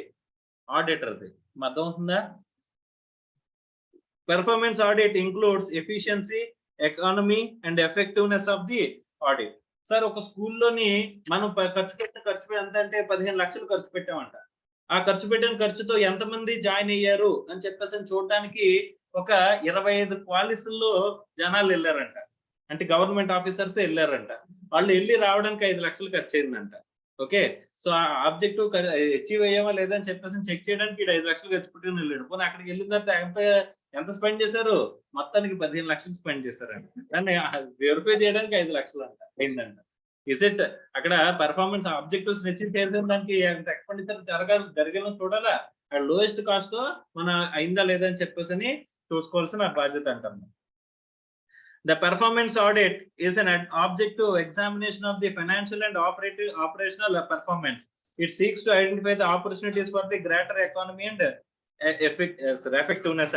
ఆడిటర్ది. అర్థమవుతుందా? Performance audit includes efficiency, economy and effectiveness of the audit. Sir ఒక స్కూల్లోని మనం ఖర్చు ఎంత అంటే 15 లక్షలు ఖర్చు పెట్టామంట. ఆ ఖర్చు పెట్టిన ఖర్చుతో ఎంతమంది జాయిన్ అయ్యారు అని చెప్పేసి చూడడానికి ఒక 25 క్వాలిటీల్లో జనాలు వెళ్ళారంట, అంటే గవర్నమెంట్ ఆఫీసర్స్ వెళ్ళారంట. వాళ్ళు వెళ్ళి రావడానికి 5 లక్షలు ఖర్చు అయిందంట. ఓకే, సో ఆ ఆబ్జెక్టివ్ అచీవ్ అయ్యామా లేదా అని చెప్పేసి చెక్ చేయడానికి 5 లక్షలు ఖర్చు పెట్టుకుని వెళ్ళాడు. పోనీ అక్కడికి వెళ్ళిన తర్వాత ఎంత స్పెండ్ చేశారు? మొత్తానికి 15 లక్షలు స్పెండ్ చేశారంట. దాన్ని వెరిఫై చేయడానికి 5 లక్షలు అంట అయిందంట. ఇస్ ఇట్ అక్కడ పెర్ఫార్మెన్స్ ఆబ్జెక్టివ్స్ అచీవ్ చేయడం దానికి ఎక్స్పెండిచర్ జరిగిన చూడాలా? లోయెస్ట్ కాస్ట్ మన అయిందా లేదా అని చెప్పేసి చూసుకోవాల్సిన బాధ్యత అంటాము. The performance audit is an objective examination of the financial and operational performance. It seeks to identify the opportunities for the greater economy and effectiveness.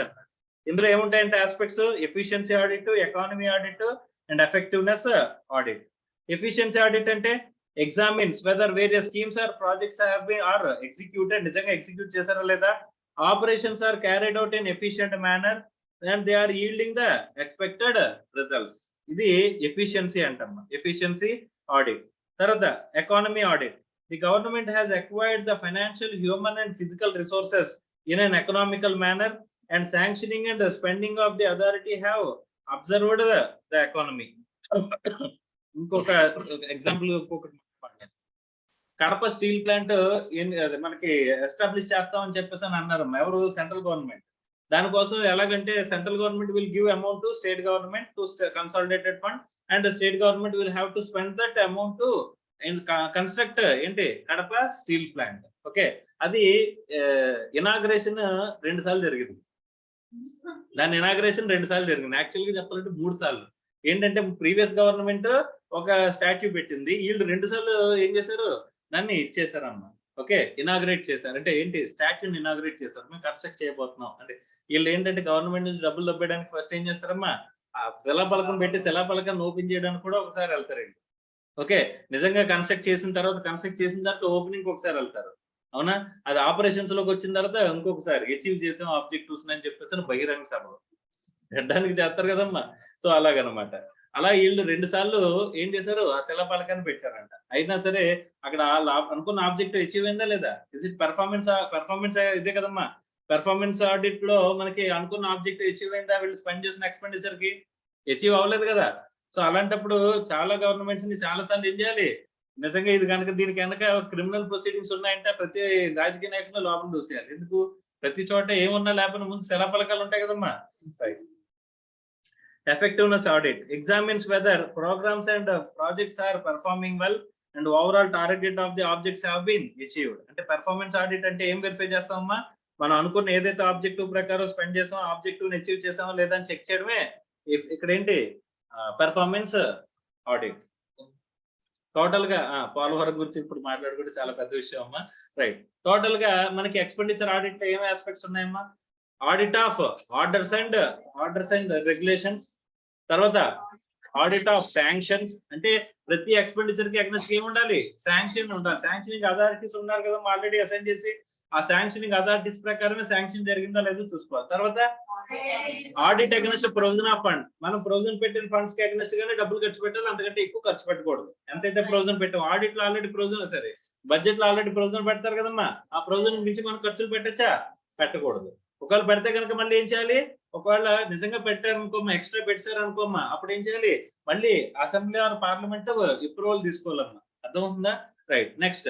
ఇందులో ఏముంటాయంటే aspects efficiency audit, economy audit and effectiveness audit. Efficiency audit అంటే examines whether various schemes or projects have been are executed, నిజంగా execute చేశారా లేదా. Operations are carried out in efficient manner and they are yielding the expected results. ఇది efficiency అంటమ్మా, efficiency audit. తర్వాత economy audit. The government has acquired the financial, human and physical resources in an economical manner and sanctioning and the spending of the authority have observed the economy. ఇంకొక example, Kadapa steel plant మనకి establish చేస్తామని చెప్పేసి అని అన్నారు ఎవరు? Central government. దానికోసం ఎలాగంటే central government will give amount to state government to consolidated fund and state government will have to spend that amount to construct ఏంటి కడప స్టీల్ ప్లాంట్. ఓకే, అది ఇనాగ్రేషన్ 2 సార్లు జరిగింది. దాని ఇనాగ్రేషన్ 2 సార్లు జరిగింది. యాక్చువల్గా చెప్పాలంటే 3 సార్లు. ఏంటంటే ప్రీవియస్ గవర్నమెంట్ ఒక స్టాచ్యూ పెట్టింది, వీళ్ళు 2 సార్లు ఏం చేశారు? దాన్ని ఇచ్చేసారమ్మా. ఓకే, ఇనాగ్రేట్ చేశారు. అంటే ఏంటి? స్టాచ్యూని ఇనాగ్రేట్ చేశారు, మేము కన్స్ట్రక్ట్ చేయబోతున్నాం అంటే. వీళ్ళు ఏంటంటే గవర్నమెంట్ నుంచి డబ్బులు దబ్బేయడానికి ఫస్ట్ ఏం చేస్తారమ్మా? ఆ శిలాఫలకం పెట్టి శిలాఫలకాన్ని ఓపెన్ చేయడానికి కూడా ఒకసారి వెళ్తారండి. ఓకే, నిజంగా కన్స్ట్రక్ట్ చేసిన తర్వాత ఓపెనింగ్ ఒకసారి వెళ్తారు, అవునా? అది ఆపరేషన్స్ లోకి వచ్చిన తర్వాత ఇంకొకసారి అచీవ్ చేసాం ఆబ్జెక్టివ్స్ అని చెప్పేసి బహిరంగ సభలో పెట్టడానికి చేస్తారు కదమ్మా. సో అలాగనమాట. అలా వీళ్ళు 2 సార్లు ఏం చేశారు? ఆ శిలాఫలకాన్ని పెట్టారంట. అయినా సరే అక్కడ అనుకున్న ఆబ్జెక్టివ్ అచీవ్ అయిందా లేదా? ఇస్ ఇట్ పెర్ఫార్మెన్స్ ఇదే కదమ్మా. పెర్ఫార్మెన్స్ ఆడిట్ లో మనకి అనుకున్న ఆబ్జెక్టివ్ అచీవ్ అయిందా? వీళ్ళు స్పెండ్ చేసిన ఎక్స్పెండిచర్ కి అచీవ్ అవ్వలేదు కదా. సో అలాంటప్పుడు చాలా గవర్నమెంట్స్ ని చాలా సార్లు ఏం చేయాలి? నిజంగా ఇది కనుక దీనికి కనుక క్రిమినల్ ప్రొసీడింగ్స్ ఉన్నాయంటే ప్రతి రాజకీయ నాయకులు లోపల చూసేయాలి. ఎందుకు? ప్రతి చోట ఏమున్నా లేకపోతే ముందు శిలాఫలకాలు ఉంటాయి కదమ్మా. Effectiveness audit examines whether programs and projects are performing well and overall target of the objects have been achieved. అంటే performance audit అంటే ఏం వెరిఫై చేస్తామమ్మా? మనం అనుకున్న ఏదైతే ఆబ్జెక్టివ్ ప్రకారం స్పెండ్ చేసామో ఆబ్జెక్టివ్ ని అచీవ్ చేసామో లేదా అని చెక్ చేయడమే ఇక్కడ ఏంటి? Performance audit. టోటల్ గా పోలవరం గురించి ఇప్పుడు మాట్లాడుకుంటే చాలా పెద్ద విషయం అమ్మా. రైట్. టోటల్ గా మనకి ఎక్స్పెండిచర్ ఆడిట్ లో ఏం ఆస్పెక్ట్స్ ఉన్నాయమ్మా? Audit of orders and regulations, తర్వాత ఆడిట్ ఆఫ్ శాంక్షన్స్, అంటే ప్రతి ఎక్స్పెండిచర్ కి అగ్నెస్ట్ ఏమి ఉండాలి? శాంక్షన్ ఉండాలి. శాంక్షనింగ్ అథారిటీస్ ఉన్నారు కదా ఆల్రెడీ అసైన్ చేసి, ఆ శాంక్షనింగ్ అథారిటీస్ ప్రకారమే శాంక్షన్ జరిగిందా లేదో చూసుకోవాలి. తర్వాత audit against provision of fund, మనం ప్రొవిజన్ పెట్టిన ఫండ్స్ కి అగెన్స్ట్ గానే డబ్బులు ఖర్చు పెట్టాలి, అంతకంటే ఎక్కువ ఖర్చు పెట్టకూడదు. ఎంతైతే ప్రొవిజన్ పెట్టాం, ఆడిట్ లో ఆల్రెడీ ప్రొవిజన్, సరే బడ్జెట్ లో ఆల్రెడీ ప్రొవిజన్ పెడతారు కదమ్మా, ఆ ప్రొవిజన్ మించి మనం ఖర్చులు పెట్టచ్చా? పెట్టకూడదు. ఒకవేళ పెడితే కనుక మళ్ళీ ఏం చేయాలి? ఒకవేళ నిజంగా పెట్టారు అనుకోమ్మా, ఎక్స్ట్రా పెట్టారు అనుకోమ్మా, అప్పుడు ఏం చేయాలి? మళ్ళీ అసెంబ్లీ ఆర్ పార్లమెంట్ అప్రూవల్ తీసుకోవాలమ్మా. అర్థమవుతుందా? రైట్. నెక్స్ట్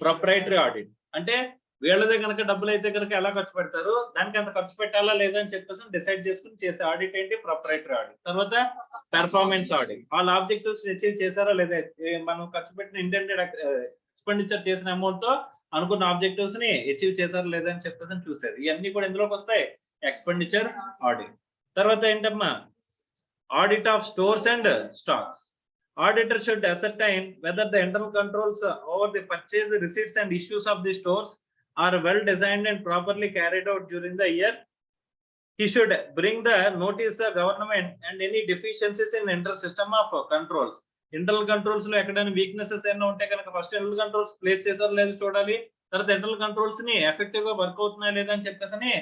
ప్రొప్రైటరీ ఆడిట్, అంటే వీళ్ళదే కనుక డబ్బులు అయితే కనుక ఎలా ఖర్చు పెడతారు, దానికి అంత ఖర్చు పెట్టాలా లేదా అని చెప్పేసి డిసైడ్ చేసుకుని చేసే ఆడిట్ ఏంటి? Proprietary audit. తర్వాత పెర్ఫార్మెన్స్ ఆడిట్, వాళ్ళ ఆబ్జెక్టివ్స్ అచీవ్ చేశారా లేదా, మనం ఖర్చు పెట్టిన ఇంటెండెడ్ ఎక్స్పెండిచర్ చేసిన అమౌంట్ తో అనుకున్న ఆబ్జెక్టివ్స్ ని అచీవ్ చేశారా లేదా అని చెప్పేసి చూసేది. ఇవన్నీ కూడా ఎందులోకి వస్తాయి? Expenditure audit. తర్వాత ఏంటమ్మా? Audit of stores and stock. Auditor should ascertain whether the internal controls over the purchase, receipts and issues of the stores are well designed and properly carried out during the year. He should bring the notice the government and any deficiencies in internal system of controls. Internal controls లో ఎక్కడైనా weaknesses ఏమైనా ఉంటే కనుక first internal controls place చేశారో లేదో చూడాలి. తర్వాత internal controls ని ఎఫెక్టివ్ గా వర్క్ అవుతున్నాయా లేదా అని చెప్పేసి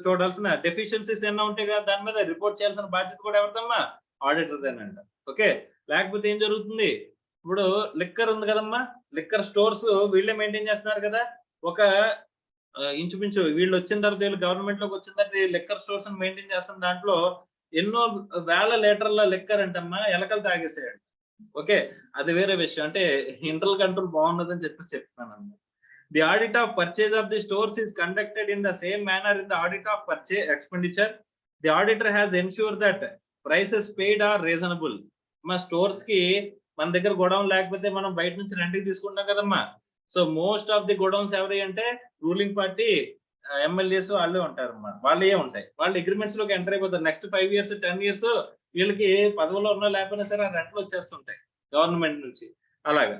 చూడాల్సిన, డెఫిషియన్సీస్ ఏమైనా ఉంటే కదా దాని మీద రిపోర్ట్ చేయాల్సిన బాధ్యత కూడా ఎవరిదమ్మా? ఆడిటర్ దేనంట. ఓకే. లేకపోతే ఏం జరుగుతుంది? ఇప్పుడు లిక్కర్ ఉంది కదమ్మా, లిక్కర్ స్టోర్స్ వీళ్ళే మెయింటైన్ చేస్తున్నారు కదా. ఒక ఇంచుమించు వీళ్ళు వచ్చిన తర్వాత, వీళ్ళు గవర్నమెంట్ లోకి వచ్చిన తర్వాత లిక్కర్ స్టోర్స్ మెయింటైన్ చేస్తున్న దాంట్లో ఎన్నో వేల లీటర్ల లిక్కర్ అంటమ్మా ఎలకలు తాగేసేయండి. ఓకే, అది వేరే విషయం. అంటే ఇంటర్నల్ కంట్రోల్ బాగున్నదని చెప్పేసి చెప్తున్నాను అన్నమాట. The audit of purchase of the stores is conducted in the same manner in the audit of purchase expenditure. The auditor has ensure that prices paid are reasonable. మా stores కి మన దగ్గర godown లేకపోతే మనం బయట నుంచి రెంట్కి తీసుకుంటాం కదమ్మా. So most of the godowns ఎవరి అంటే రూలింగ్ పార్టీ ఎమ్మెల్యేస్ వాళ్ళే ఉంటారు అన్నమాట. వాళ్ళే ఉంటాయి. వాళ్ళు అగ్రిమెంట్స్ లోకి ఎంటర్ అయిపోతారు. నెక్స్ట్ 5 years 10 years వీళ్ళకి పదవులో ఉన్నా లేకపోయినా సరే రెంట్లు వచ్చేస్తుంటాయి గవర్నమెంట్ నుంచి. అలాగా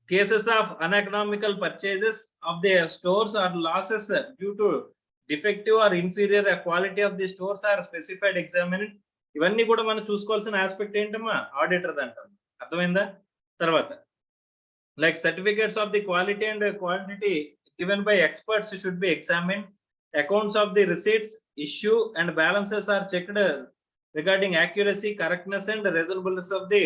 cases of uneconomical purchases of the stores or losses due to defective or inferior quality of the stores are specified examine. ఇవన్నీ కూడా మనం చూసుకోవాల్సిన ఆస్పెక్ట్ ఏంటమ్మా? ఆడిటర్ అంటాం. అర్థమైందా? తర్వాత like certificates of the quality and quantity given by experts should be examined. Accounts of the receipts issue and balances are checked regarding accuracy, correctness and reasonableness of the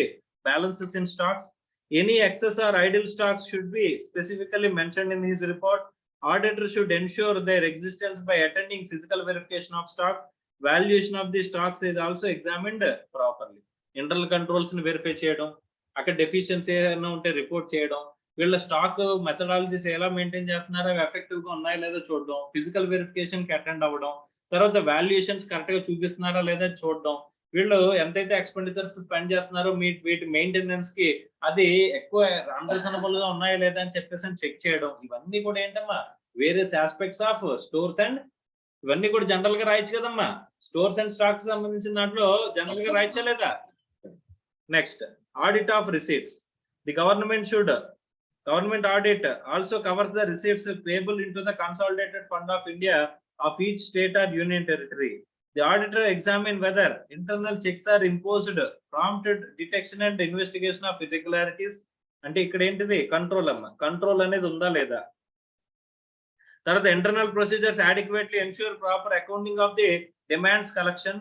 balances in stocks. Any excess or idle stocks should be specifically mentioned in his report. Auditor should ensure their existence by attending physical verification of stock. Valuation of the stocks is also examined properly. Internal controls ని verify చేయడం, అక్కడ deficiency ఏమైనా ఉంటే report చేయడం, వీళ్ళ stock methodologies ఎలా maintain చేస్తున్నారో అవి ఎఫెక్టివ్ గా ఉన్నాయో లేదో చూడడం, ఫిజికల్ వెరిఫికేషన్ కి అటెండ్ అవ్వడం, తర్వాత వాల్యుయేషన్స్ కరెక్ట్ గా చూపిస్తున్నారా లేదా చూడడం, వీళ్ళు ఎంతైతే ఎక్స్పెండిచర్స్ స్పెండ్ చేస్తున్నారో వీటి మెయింటెనెన్స్ కి అది ఎక్కువ అన్రీజనబుల్ గా ఉన్నాయా లేదా అని చెప్పేసి చెక్ చేయడం. ఇవన్నీ కూడా ఏంటమ్మా? Various aspects of stores and, ఇవన్నీ కూడా జనరల్ గా రాయొచ్చు కదమ్మా. స్టోర్స్ అండ్ స్టాక్ సంబంధించిన దాంట్లో జనరల్ గా రాయొచ్చా లేదా? Next audit of receipts. The government audit also covers the receipts payable into the consolidated fund of India of each state or union territory. The auditor examine whether internal checks are imposed, prompted detection and investigation of irregularities. అంటే ఇక్కడ ఏంటిది? Control అమ్మా. Control అనేది ఉందా లేదా. తర్వాత internal procedures adequately ensure proper accounting of the demands collection.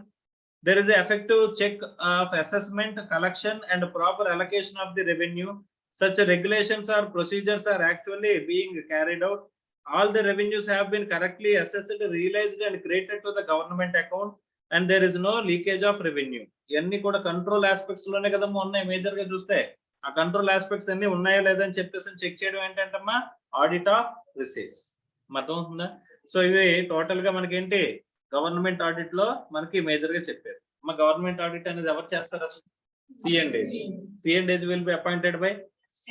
There is an effective check of assessment, collection and proper allocation of the revenue. Such regulations or procedures are actually being carried out. All the revenues have been correctly assessed, realized and credited to the government account and there is no leakage of revenue. ఇవన్నీ కూడా control aspects లోనే కదమ్మా ఉన్నాయి. Major గా చూస్తే ఆ control aspects అన్ని ఉన్నాయా లేదా అని చెప్పేసి చెక్ చేయడం ఏంటంటమ్మా? Audit of receipts. అర్థం అవుతుందా? సో ఇవి టోటల్ గా మనకి ఏంటి? గవర్నమెంట్ ఆడిట్ లో మనకి మేజర్ గా చెప్పారు. మా గవర్నమెంట్ ఆడిట్ అనేది ఎవరు చేస్తారు అసలు? C&AG will be appointed by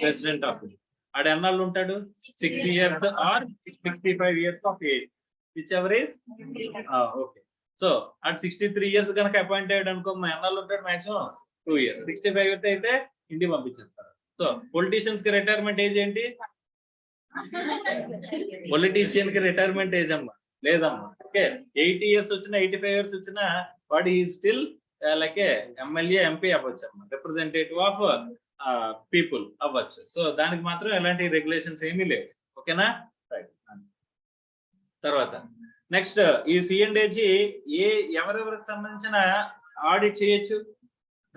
President of India. ఆడు ఎన్నాళ్ళు ఉంటాడు? 60 years or 65 years of age, whichever is okay. So అటు 63 years కనుక అపాయింట్ అయ్యాడు అనుకో, ఎన్నాళ్ళు ఉంటాడు? Maximum 2 years. 65 అయితే ఇంటికి పంపించేస్తారు. సో పొలిటీషియన్స్ కి రిటైర్మెంట్ ఏజ్ ఏంటి? పొలిటీషియన్ కి రిటైర్మెంట్ ఏజ్ అమ్మా లేదమ్మా. ఓకే, 80 years వచ్చినా 85 years వచ్చినా వాడు ఈ స్టిల్ లైక్ ఎమ్మెల్యే ఎంపీ అవ్వచ్చు అమ్మా, రిప్రజెంటేటివ్ ఆఫ్ పీపుల్ అవ్వచ్చు. సో దానికి మాత్రం ఎలాంటి రెగ్యులేషన్స్ ఏమీ లేవు. ఓకేనా? రైట్. తర్వాత నెక్స్ట్ ఈ సిఎండ్ఏజీ ఎవరెవరికి సంబంధించిన ఆడిట్ చేయొచ్చు?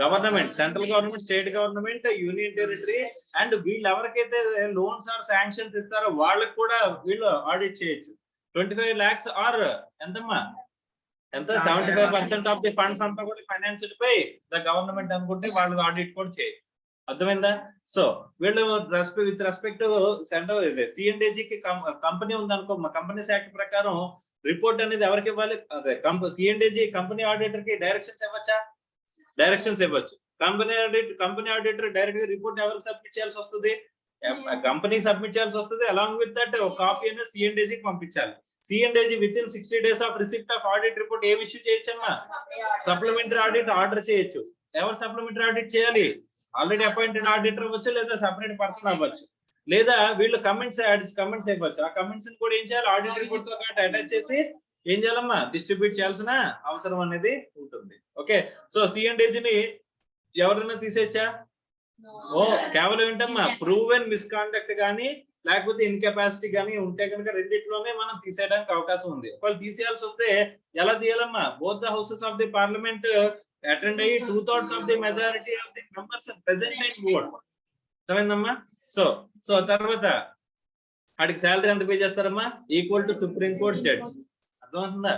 Government, central government, state government, union territory and వీళ్ళు ఎవరికైతే లోన్స్ ఆర్ శాంక్షన్స్ ఇస్తారో వాళ్ళకి కూడా వీళ్ళు ఆడిట్ చేయొచ్చు. 25 lakhs ఆర్ ఎంతమ్మా, ఎంత 75% ఆఫ్ ది ఫండ్స్ అంతా కూడా ఫైనాన్స్డ్ బై ద గవర్నమెంట్ అనుకుంటే వాళ్ళు ఆడిట్ కూడా చేయొచ్చు. అర్థమైందా? సో వీళ్ళు విత్ రెస్పెక్ట్ సెంట్రల్ సిఎండ్ఏజీకి కంపెనీ ఉందనుకో, కంపెనీస్ యాక్ట్ ప్రకారం రిపోర్ట్ అనేది ఎవరికి ఇవ్వాలి? అదే సిఎండ్ఏజీ కంపెనీ ఆడిటర్ కి డైరెక్షన్స్ ఇవ్వచ్చా? డైరెక్షన్స్ ఇవ్వచ్చు. కంపెనీ ఆడిటర్ డైరెక్ట్ గా రిపోర్ట్ ఎవరికి సబ్మిట్ చేయాల్సి వస్తుంది? కంపెనీకి సబ్మిట్ చేయాల్సి వస్తుంది. అలాంగ్ విత్ దట్ ఒక కాపీ అనేది సిఎండ్ఏజీకి పంపించాలి. C and AG within 60 days of receipt of audit report ఏం ఇష్యూ చేయొచ్చమ్మా? సప్లిమెంటరీ ఆడిట్ ఆర్డర్ చేయొచ్చు. ఎవరు సప్లిమెంటరీ ఆడిట్ చేయాలి? ఆల్రెడీ అపాయింటెడ్ ఆడిటర్ అవ్వచ్చు, లేదా సపరేట్ పర్సన్ అవ్వచ్చు, లేదా వీళ్ళు కమెంట్స్ ఇవ్వచ్చు. ఆ కమెంట్స్ కూడా ఏం చేయాలి? ఆడిట్ రిపోర్ట్ తో అటాచ్ చేసి ఏం చేయాలమ్మా? డిస్ట్రిబ్యూట్ చేయాల్సిన అవసరం అనేది ఉంటుంది. ఓకే, సో సిఎండ్ఏజీని ఎవరైనా తీసేచ్చా? ఓ కేవలం ఏంటమ్మా, ప్రూవెన్ మిస్కాండక్ట్ కానీ లేకపోతే ఇన్కెపాసిటీ కానీ ఉంటే కనుక రెండిట్లోనే మనం తీసేయడానికి అవకాశం ఉంది. ఒకవేళ తీసేయాల్సి వస్తే ఎలా తీయాలమ్మా? Both the houses of the parliament attend అయ్యి 2/3 of the majority of the members present and vote. అర్థమైందమ్మా? సో తర్వాత వాడికి శాలరీ ఎంత పే చేస్తారమ్మా? Equal to supreme court judge. అర్థమవుతుందా?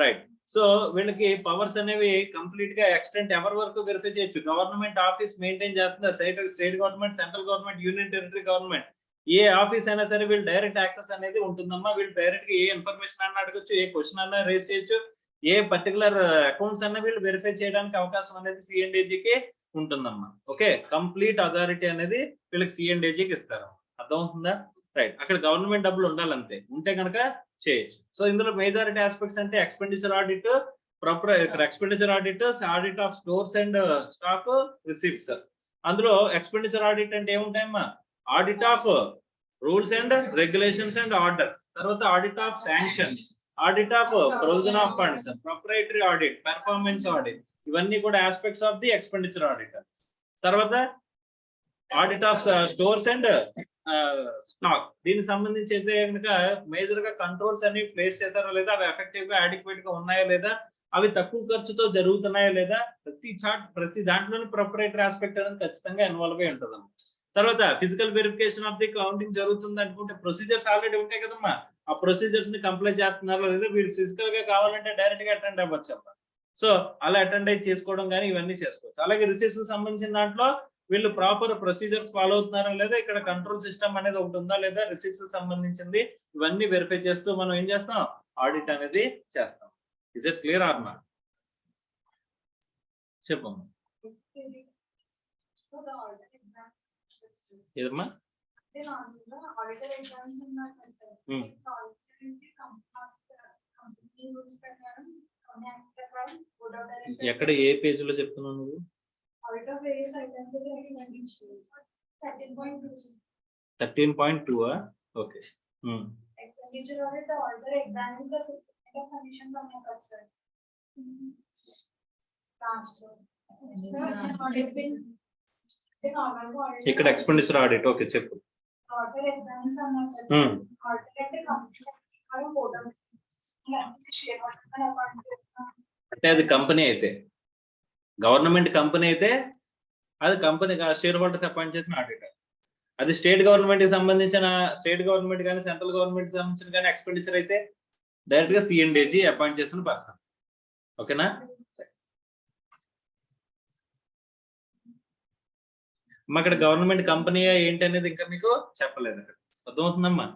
రైట్. సో వీళ్ళకి పవర్స్ అనేవి కంప్లీట్ గా ఎక్స్టెంట్ ఎవరి వరకు వెరిఫై చేయొచ్చు? గవర్నమెంట్ ఆఫీస్ మెయింటైన్ చేస్తుందా? State government, central government, union territory government, ఏ ఆఫీస్ అయినా సరే వీళ్ళు డైరెక్ట్ యాక్సెస్ అనేది ఉంటుందమ్మా. వీళ్ళు డైరెక్ట్ గా ఏ ఇన్ఫర్మేషన్ అన్నా అడగచ్చు, ఏ క్వశ్చన్ అన్నా రేస్ చేయొచ్చు, ఏ పర్టికులర్ అకౌంట్స్ అన్నా వీళ్ళు వెరిఫై చేయడానికి అవకాశం అనేది సిఎండ్ఏజీకి ఉంటుందమ్మా. ఓకే, కంప్లీట్ అథారిటీ అనేది వీళ్ళకి సిఎండ్ఏజీకి ఇస్తారు. అర్థమవుతుందా? రైట్. అక్కడ గవర్నమెంట్ డబ్బులు ఉండాలంతే, ఉంటే కనుక చేయొచ్చు. సో ఇందులో మేజారిటీ ఆస్పెక్ట్స్ అంటే ఎక్స్పెండిచర్ ఆడిట్, ఇక్కడ expenditure audit, audit of stores and stock receipts. అందులో ఎక్స్పెండిచర్ ఆడిట్ అంటే ఏముంటాయమ్మా? Audit of rules and regulations and orders, తర్వాత audit of sanctions, audit of provision of funds, proprietary audit, performance audit, ఇవన్నీ కూడా aspects of the expenditure audit. తర్వాత audit of stores and stock, దీనికి సంబంధించి అయితే కనుక మేజర్ గా కంట్రోల్స్ అన్ని ప్లేస్ చేశారో లేదా, అవి ఎఫెక్టివ్ గా అడిక్వేట్ గా ఉన్నాయా లేదా, అవి తక్కువ ఖర్చుతో జరుగుతున్నాయా లేదా, ప్రతి దాంట్లోని ప్రొపరేటరీ ఆస్పెక్ట్ అనేది ఖచ్చితంగా ఇన్వాల్వ్ అయి ఉంటుంది. తర్వాత physical verification of the counting జరుగుతుంది అనుకుంటే ప్రొసీజర్స్ ఆల్రెడీ ఉంటాయి కదమ్మా, ఆ ప్రొసీజర్స్ ని కంప్లై చేస్తున్నారో లేదా, వీళ్ళు ఫిజికల్ గా కావాలంటే డైరెక్ట్ గా అటెండ్ అవ్వచ్చు అమ్మా. సో అలా అటెండ్ అయ్యి చేసుకోవడం కానీ ఇవన్నీ చేసుకోవచ్చు. అలాగే రిసిప్ట్స్ సంబంధించిన దాంట్లో వీళ్ళు ప్రాపర్ ప్రొసీజర్స్ ఫాలో అవుతున్నారా లేదా, ఇక్కడ కంట్రోల్ సిస్టమ్ అనేది ఒకటి ఉందా లేదా, రిసిప్ట్స్ సంబంధించింది ఇవన్నీ వెరిఫై చేస్తూ మనం ఏం చేస్తాం? ఆడిట్ అనేది చేస్తాం. Is it clear or not? చెప్పమ్మా. ఏదమ్మా? ఎక్కడ ఏ పేజ్ లో చెప్తున్నావు నువ్వు? 13.2 okay. Expenditure audit, the auditor examines the fulfillment of conditions on your concern. ఇక్కడ ఎక్స్పెండిచర్ ఆడిట్ ఓకే చెప్పు. Auditor examines on your concern. Auditor అంటే కంపెనీ అంటే అది కంపెనీ అయితే, గవర్నమెంట్ కంపెనీ అయితే అది కంపెనీ షేర్ హోల్డర్స్ అపాయింట్ చేసిన ఆడిటర్. అది స్టేట్ గవర్నమెంట్ కి సంబంధించిన, స్టేట్ గవర్నమెంట్ కానీ సెంట్రల్ గవర్నమెంట్ కి సంబంధించిన కానీ ఎక్స్పెండిచర్ అయితే డైరెక్ట్ గా సిఎండ్ఏజీ అపాయింట్ చేసిన పర్సన్. ఓకేనా? అక్కడ గవర్నమెంట్ కంపెనీ ఏంటి అనేది ఇంకా మీకు చెప్పలేదు. అక్కడ అర్థమవుతుందమ్మా?